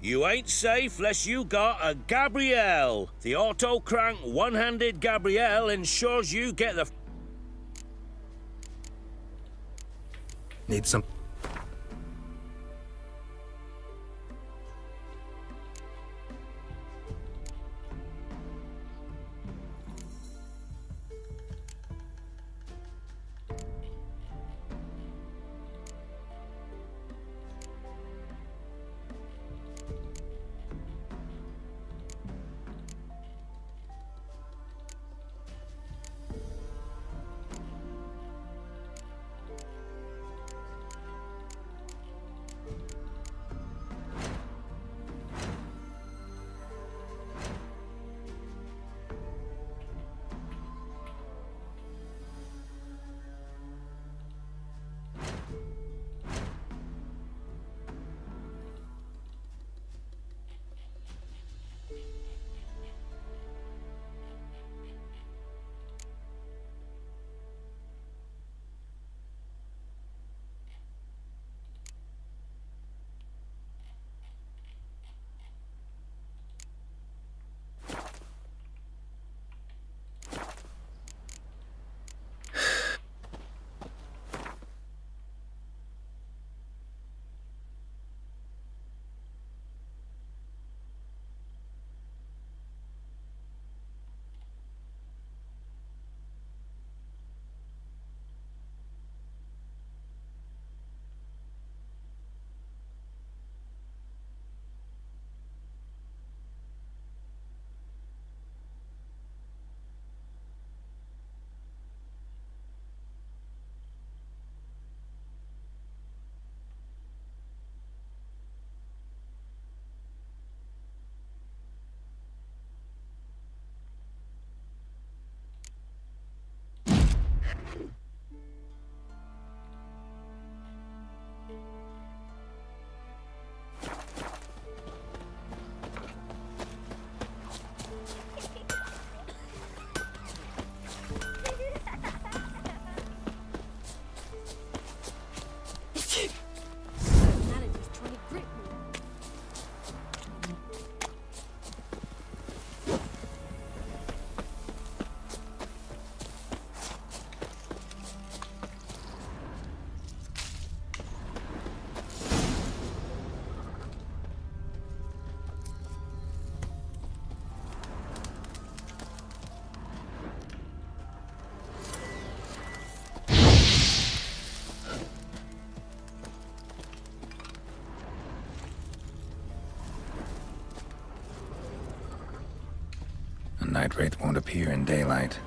You ain't safe less you got a Gabrielle. The auto-crank one-handed Gabrielle ensures you get the... Need some... A night wraith won't appear in daylight.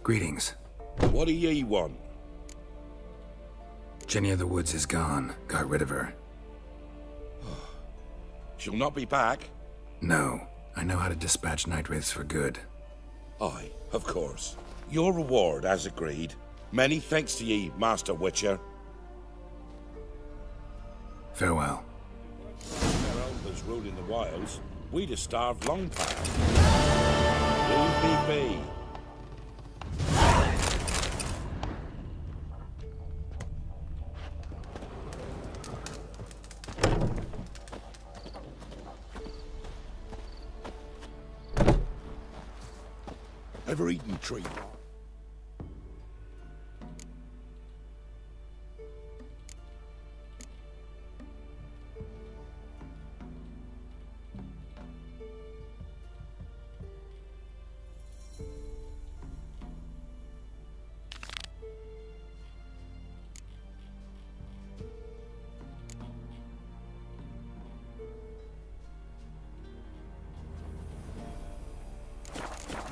Greetings. What do ye want? Jenny of the Woods is gone. Got rid of her. She'll not be back? No. I know how to dispatch night wraiths for good. Aye, of course. Your reward, as agreed. Many thanks to ye, Master Witcher. Farewell. Their elders ruling the wilds, we'd have starved long past. Leave me be. Ever eaten tree?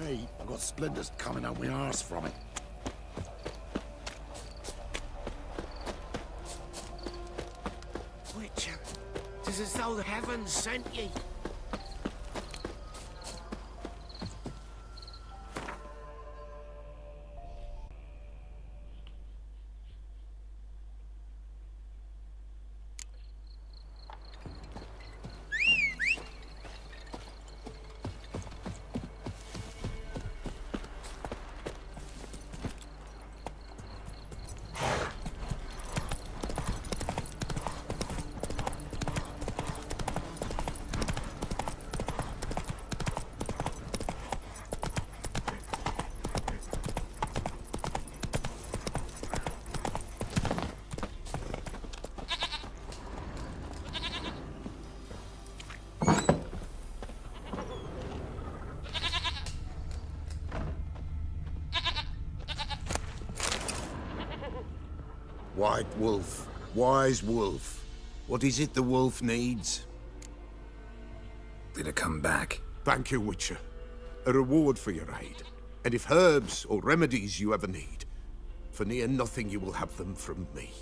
Me, I've got splinters coming out my arse from it. Witcher, 'tis as though the heavens sent ye. White Wolf, wise wolf. What is it the wolf needs? Did it come back? Thank you, Witcher. A reward for your aid. And if herbs or remedies you ever need, for near nothing you will have them from me.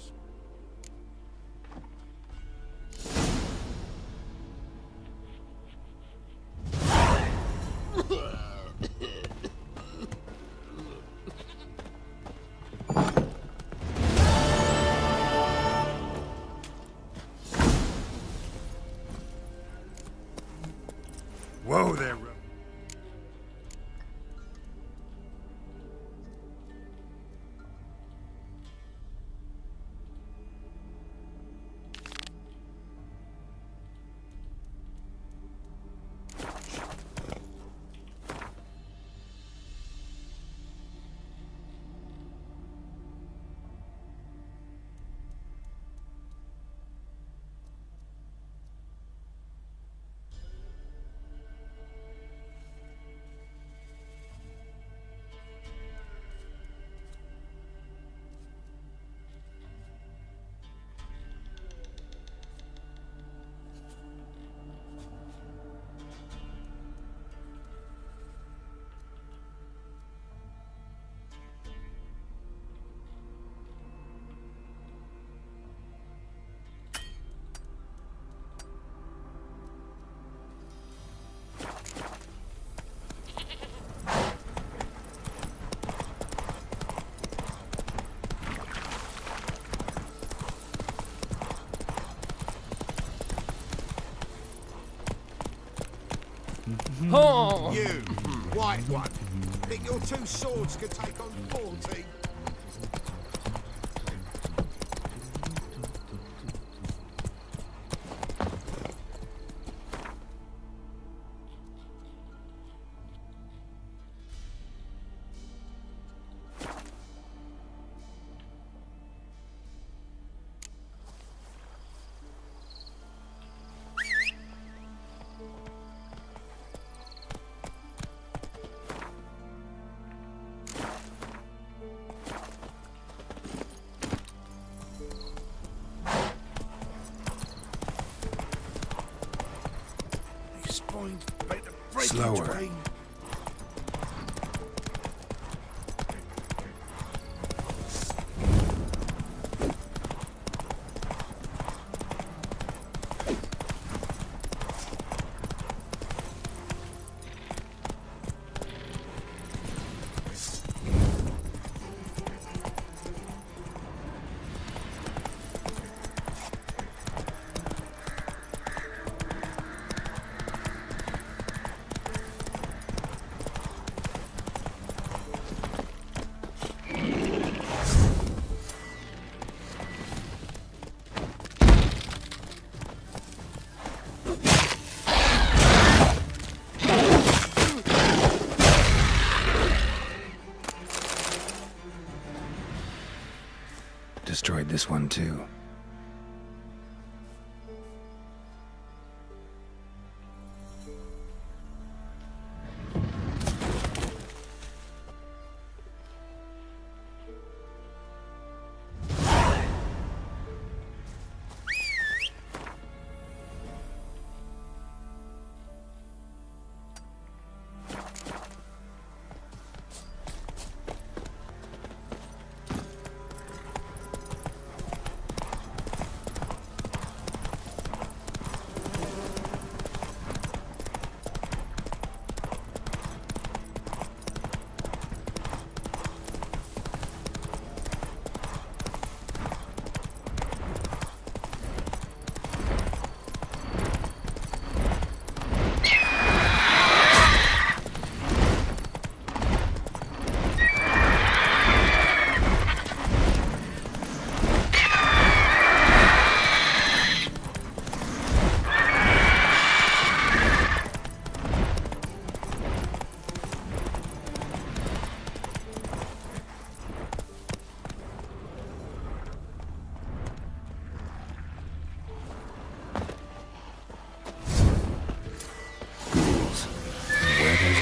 Whoa there, Oh. You, white one, think your two swords could take on 40? Slower. destroyed this one too.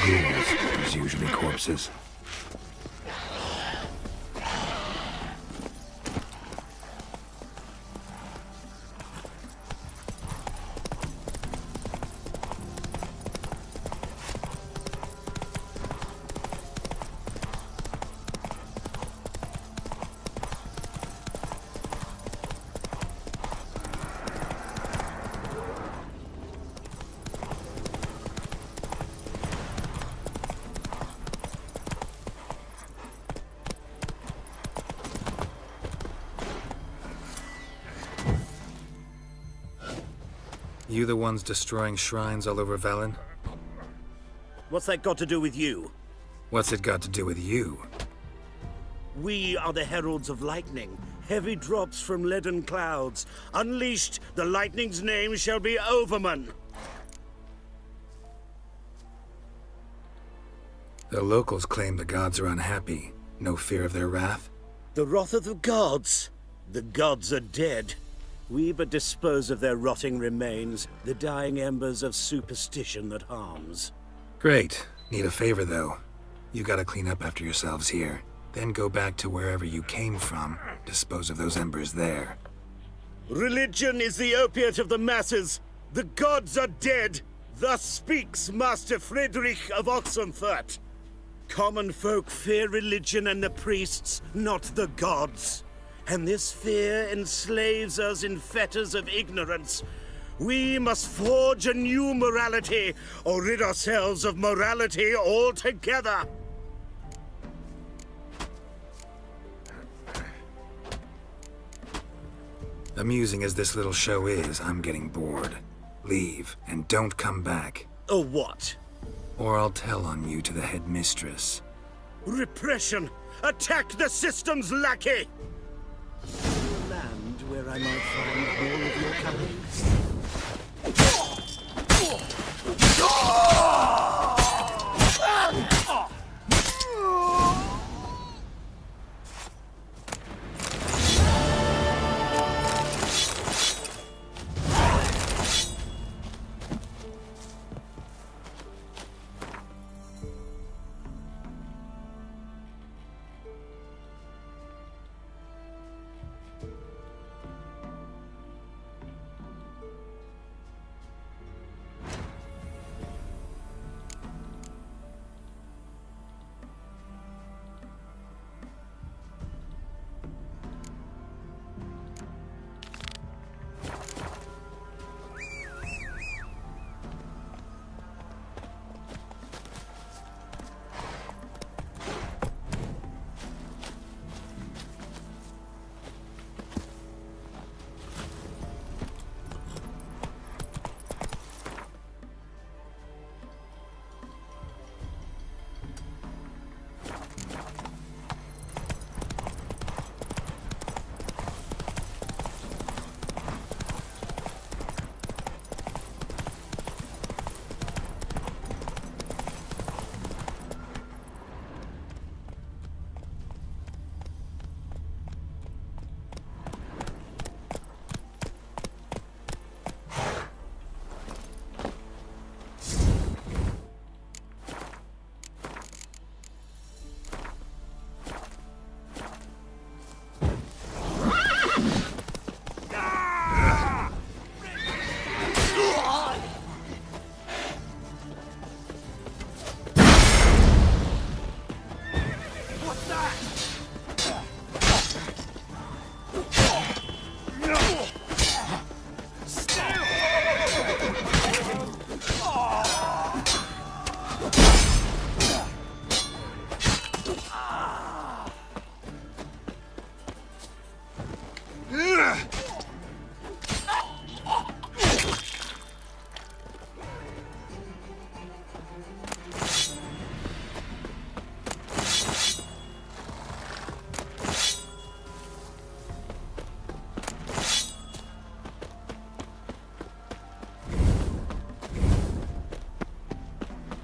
There's usually corpses. You the ones destroying shrines all over Velen? What's that got to do with you? What's it got to do with you? We are the heralds of lightning. Heavy drops from leaden clouds. Unleashed, the lightning's name shall be Overman. The locals claim the gods are unhappy. No fear of their wrath? The wrath of the gods? The gods are dead. We but dispose of their rotting remains, the dying embers of superstition that harms. Great. Need a favor, though. You gotta clean up after yourselves here. Then go back to wherever you came from. Dispose of those embers there. Religion is the opiate of the masses. The gods are dead. Thus speaks Master Friedrich of Oxenfurt. Common folk fear religion and the priests, not the gods. And this fear enslaves us in fetters of ignorance. We must forge a new morality, or rid ourselves of morality altogether. Amusing as this little show is, I'm getting bored. Leave, and don't come back. Or what? Or I'll tell on you to the headmistress. Repression! Attack the system's lackey! Land where I might find all of your colleagues.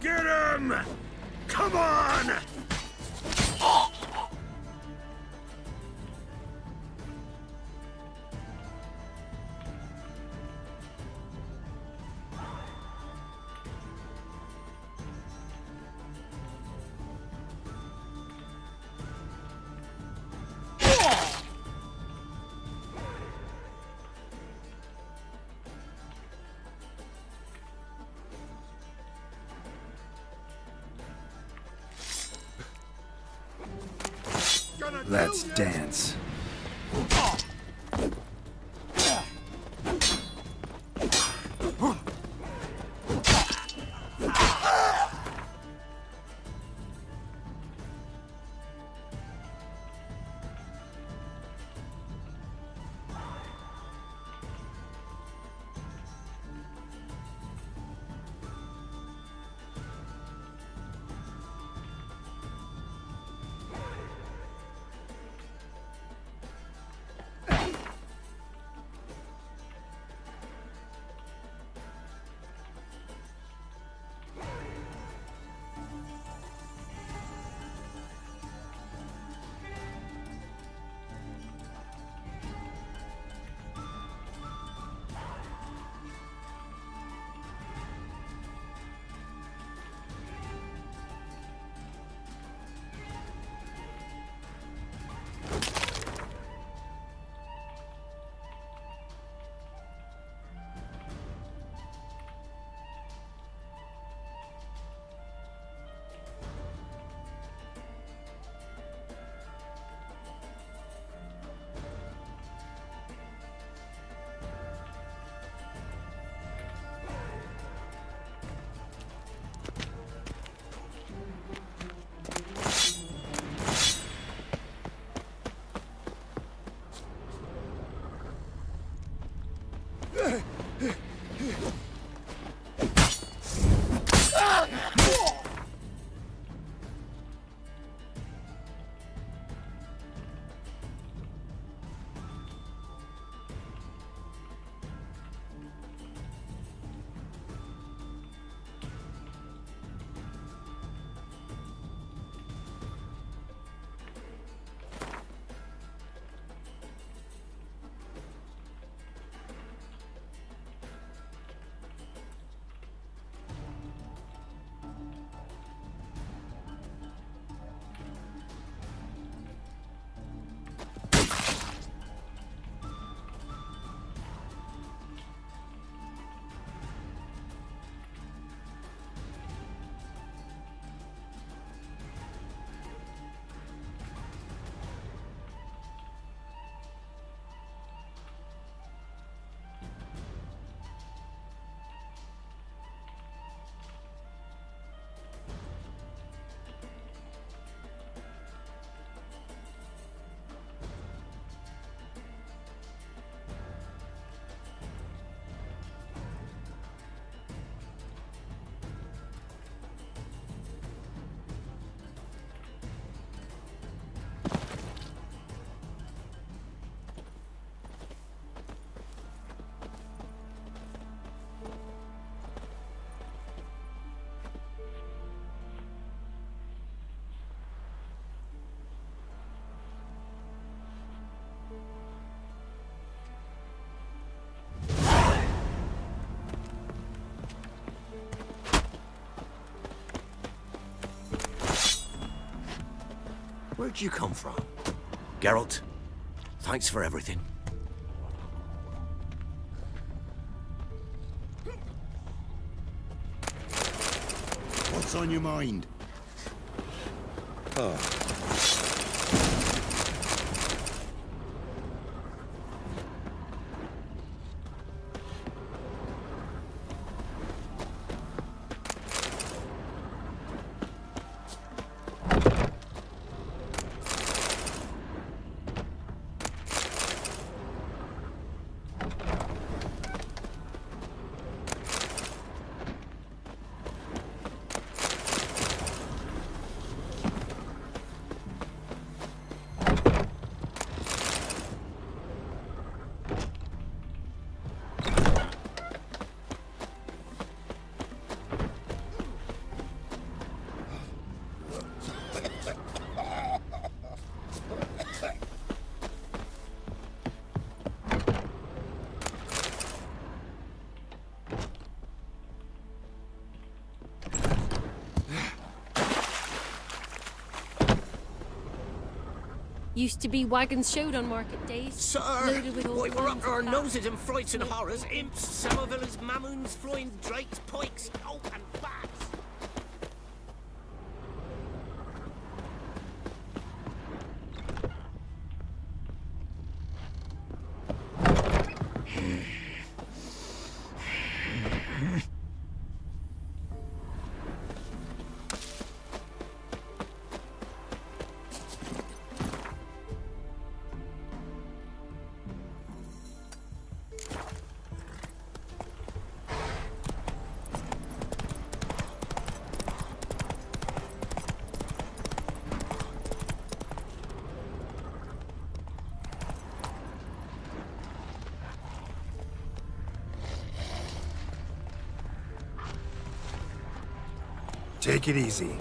Get him! Come on! Let's dance. Where'd you come from? Geralt, thanks for everything. What's on your mind? Oh, Used to be wagons showed on market days. Sir, loaded with all we were up kinds to our of noses in frights and horrors. Imps, Somervillas, Mamoons, flying drakes, pikes, oak and bats. Take it easy.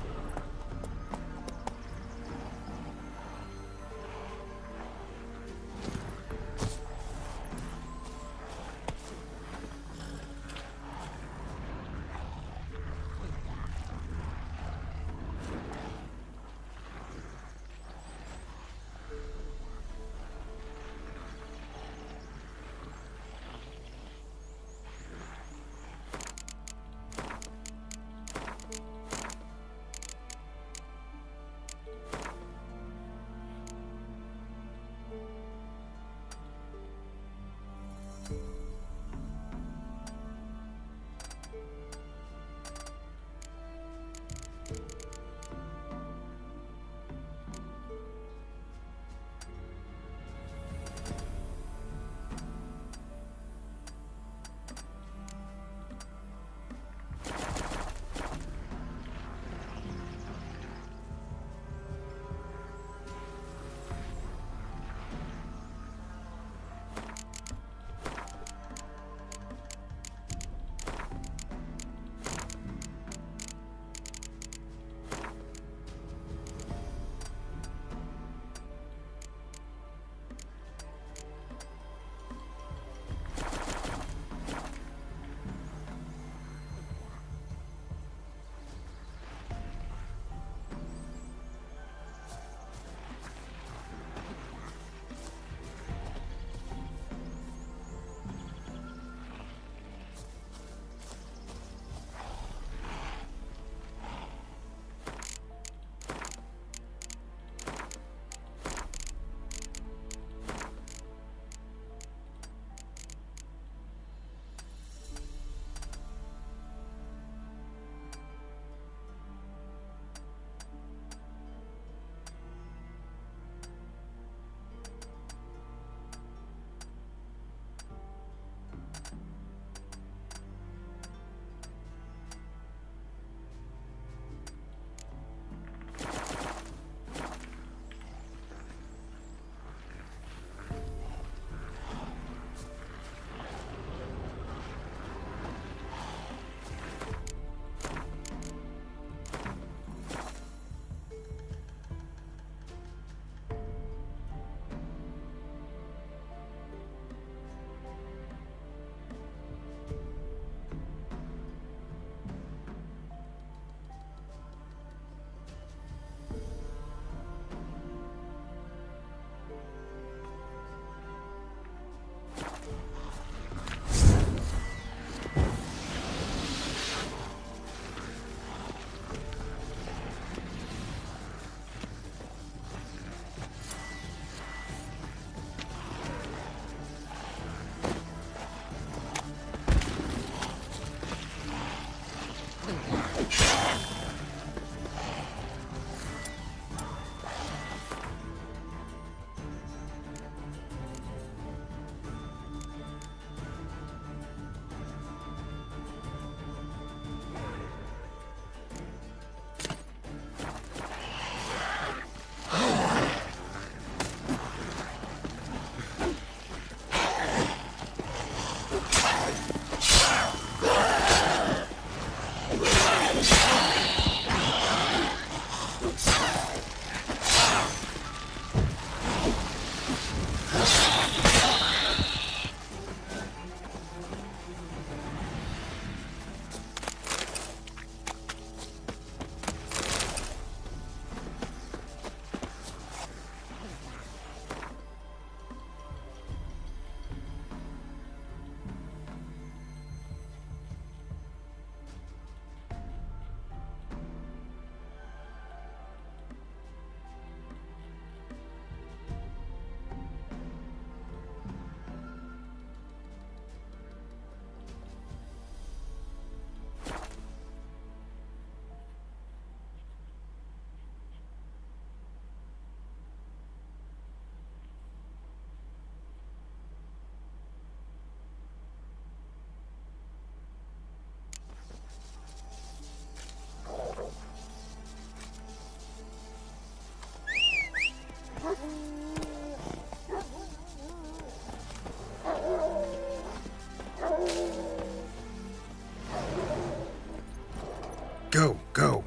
Go, go.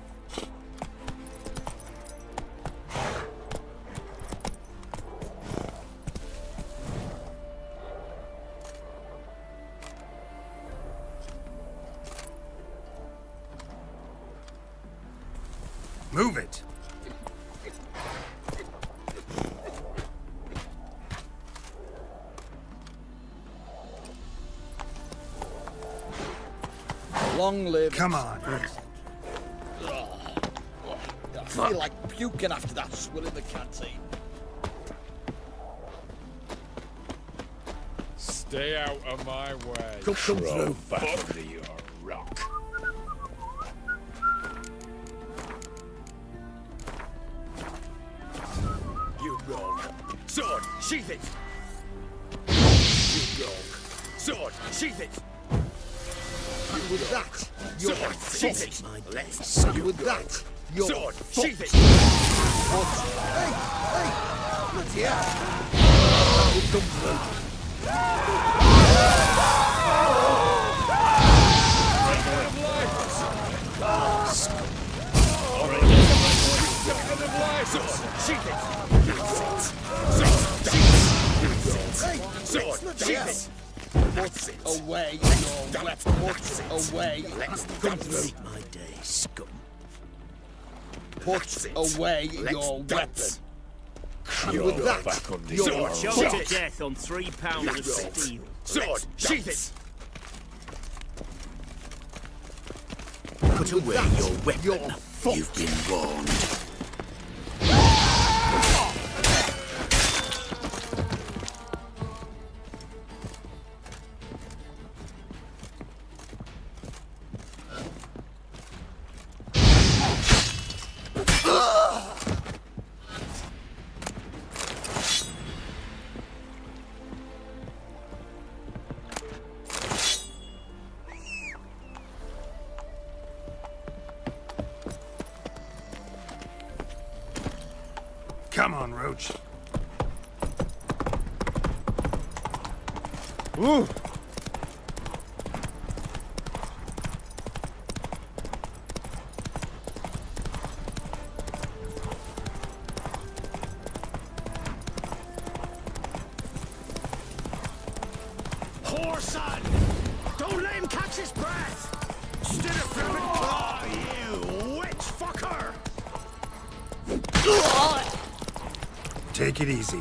Move it. Long live. Come on. I feel like puking after that swill in the canteen. Stay out of my way. Come through. Back under your rock. You rogue. Sword, sheath it! You rogue. Sword, sheath it! And with that, you're Sword, sheath it! Let's and with that, you're Sword, sheath it! Hey, hey! Bloody hell! We'll come through. Put away your weapon. Put away. Come through. My day, scum. Put away your weapon. And with that, you're Sword, shot to death on 3 pounds of steel. Sword, sheath it! Put away your weapon. You've been warned. Come on, Roach. Ooh. Poor son! Don't let him catch his breath! Steer it from it! Oh, you witch fucker! Take it easy.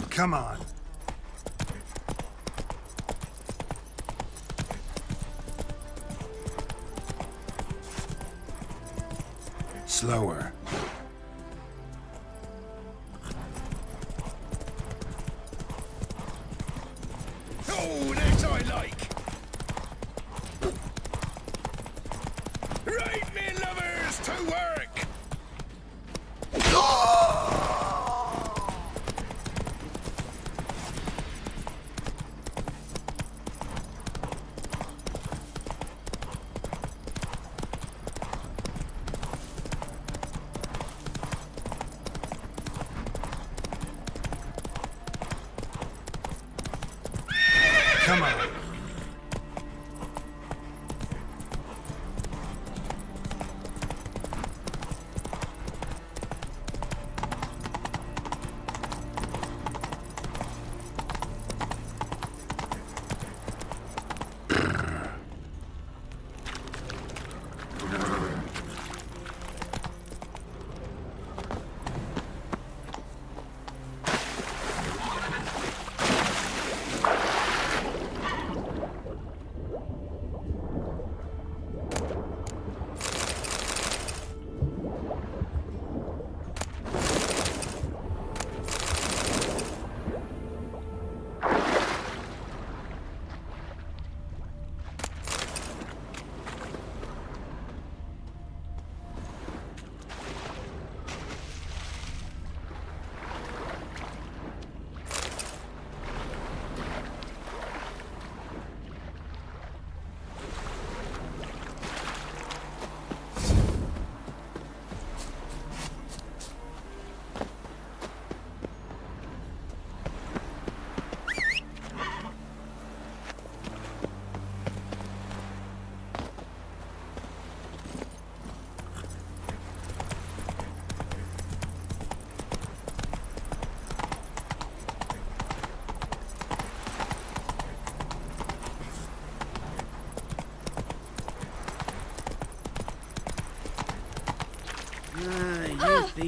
Come on. Slower. Oh, that I like! Right, me lovers, to work! Come on.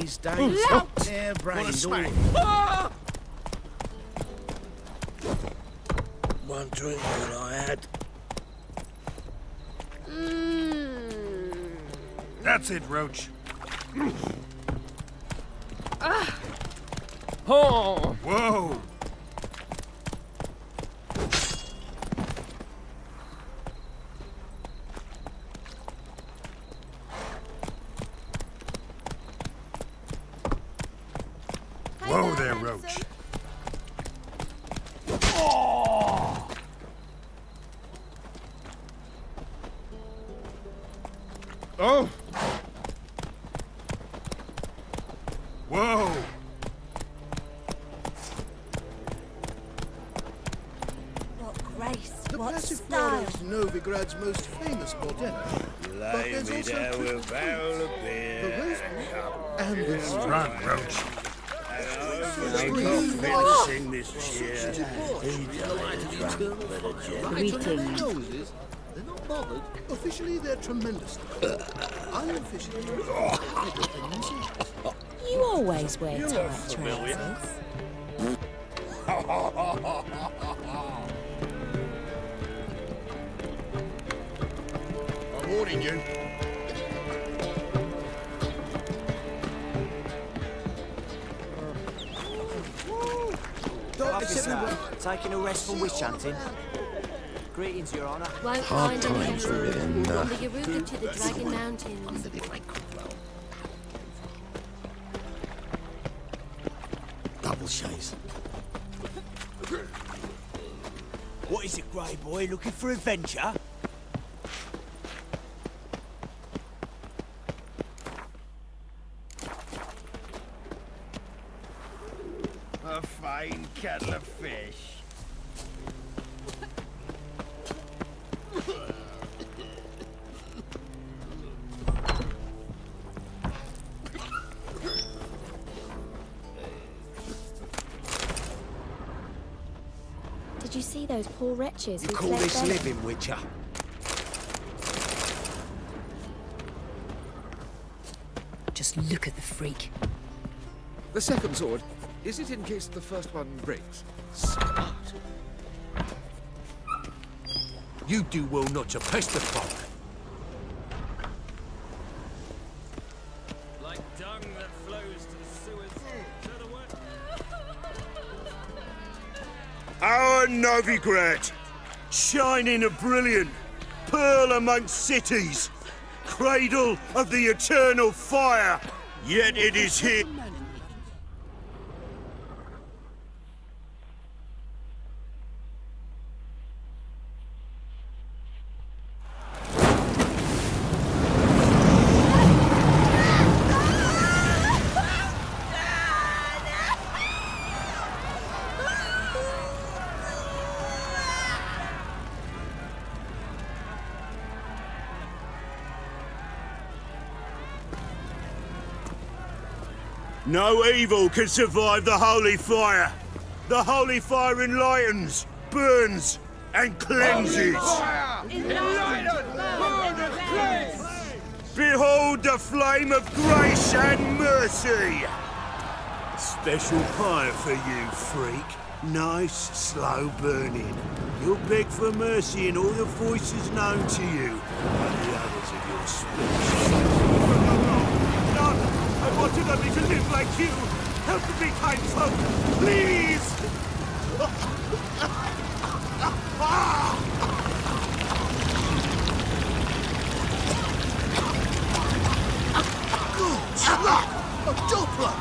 these days. Lout! Their brains all... Ah! One drink all I had. That's it, Roach. Oh! Whoa! Whoa there, Roach. Oh! Oh! Whoa! What grace, The what Passive style. is Novigrad's most famous bordello. But there's also the Rosewood and the Run, Roach. Finishing this cheer. Greetings. They're not bothered. Officially, they're tremendous. Unofficially, You always wear tight trousers. I'm warning you. Taking a rest from witch hunting. Greetings, Your Honor. Won't Hard find times any were in from the Yaruga to the Dragon Mountains. Double chase. What is it, Grey Boy? Looking for adventure? A fine kettle of fish. Did you see those poor wretches who Call fled this there? living, Witcher? Just look at the freak. The second sword, is it in case the first one breaks? Smart. You do well not to pester folk. Like dung that flows to the sewers. Our Novigrad, shining a brilliant pearl amongst cities, cradle of the eternal fire, yet it is here. No evil can survive the holy fire. The holy fire enlightens, burns, and cleanses. Behold the flame of grace and mercy. Special fire for you, freak. Nice, slow burning. You'll beg for mercy in all the voices known to you, and the others of your species. I wanted only to live like you. Help me, kind folk, please! Good slap! A Doppler!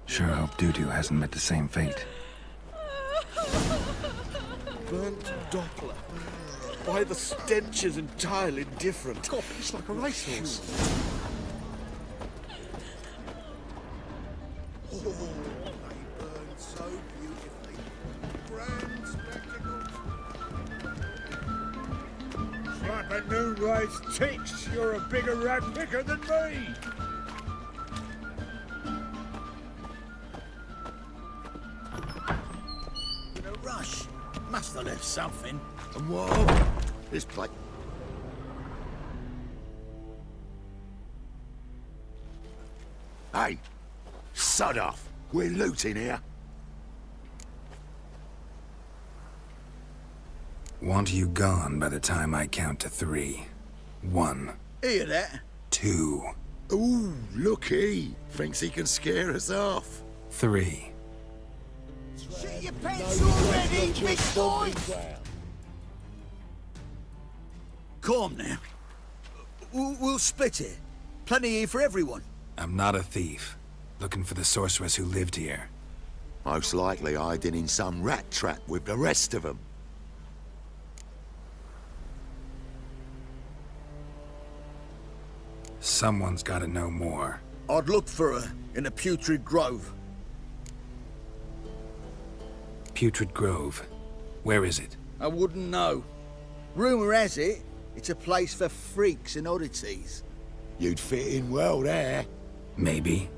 Sure hope Dudu hasn't met the same fate. Burnt Doppler. Why, the stench is entirely different. God, it's like a racehorse. Oh, they burn so beautifully. Brands Papa Noonrise ticks, you're a bigger rat picker than me! In a rush. Must have left something. And what? This place... Hey, sod off. We're looting here. Want you gone by the time I count to 3. 1. Hear that? 2. Ooh, looky. Thinks he can scare us off. 3. Shit your pants already, big boy! Calm now. We'll split it. Plenty here for everyone. I'm not a thief. Looking for the sorceress who lived here. Most likely hiding in some rat trap with the rest of them. Someone's gotta know more. I'd look for her in the Putrid Grove. Putrid Grove. Where is it? I wouldn't know. Rumour has it, it's a place for freaks and oddities. You'd fit in well there. Maybe.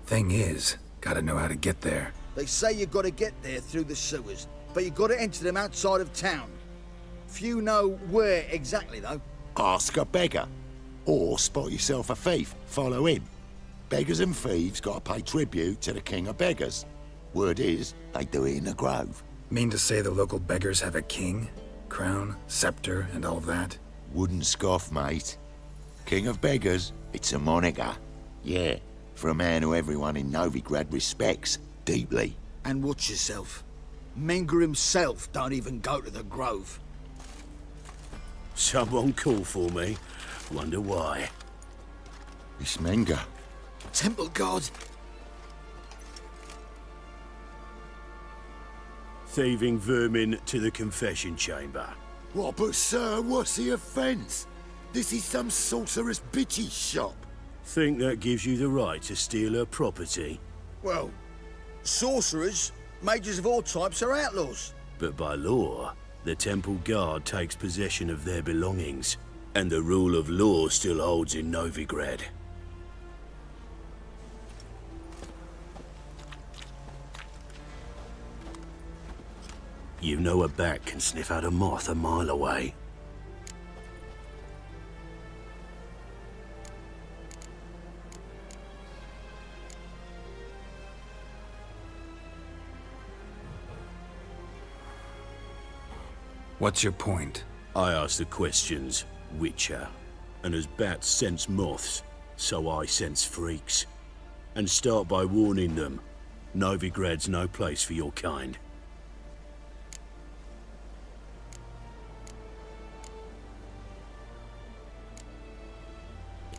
Thing is, gotta know how to get there. They say you gotta get there through the sewers, but you gotta enter them outside of town. Few know where exactly, though. Ask a beggar. Or spot yourself a thief, follow him. Beggars and thieves gotta pay tribute to the king of beggars. Word is, they do it in the grove. Mean to say the local beggars have a king? Crown, scepter, and all that? Wouldn't scoff, mate. King of beggars, it's a moniker. Yeah, for a man who everyone in Novigrad respects deeply. And watch yourself. Menger himself don't even go to the grove. Someone call for me. Wonder why. It's Menger. Temple God. Thieving vermin to the confession chamber. What, but sir, what's the offence? This is some sorceress bitch's shop. Think that gives you the right to steal her property? Well, sorcerers, mages of all types are outlaws. But by law, the temple guard takes possession of their belongings, and the rule of law still holds in Novigrad. You know a bat can sniff out a moth a mile away. What's your point? I ask the questions, Witcher. And as bats sense moths, so I sense freaks. And start by warning them, Novigrad's no place for your kind.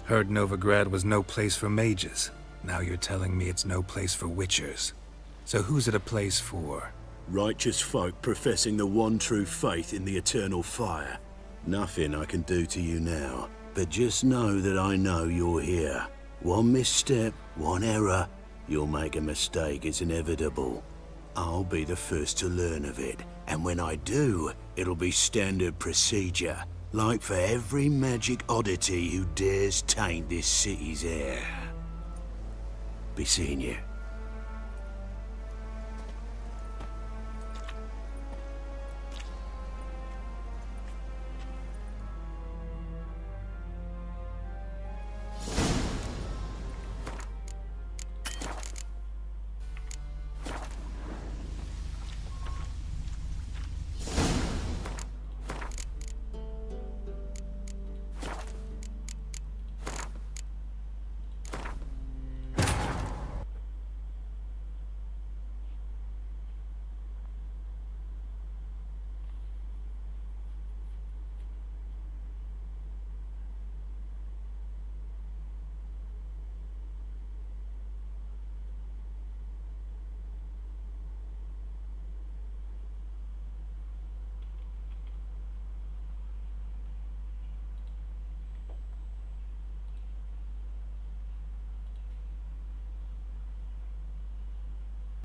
Heard Novigrad was no place for mages. Now you're telling me it's no place for witchers. So who's it a place for? Righteous folk professing the one true faith in the eternal fire. Nothing I can do to you now, but just know that I know you're here. One misstep, one error, you'll make a mistake, it's inevitable. I'll be the first to learn of it, and when I do, it'll be standard procedure, like for every magic oddity who dares taint this city's air. Be seeing you.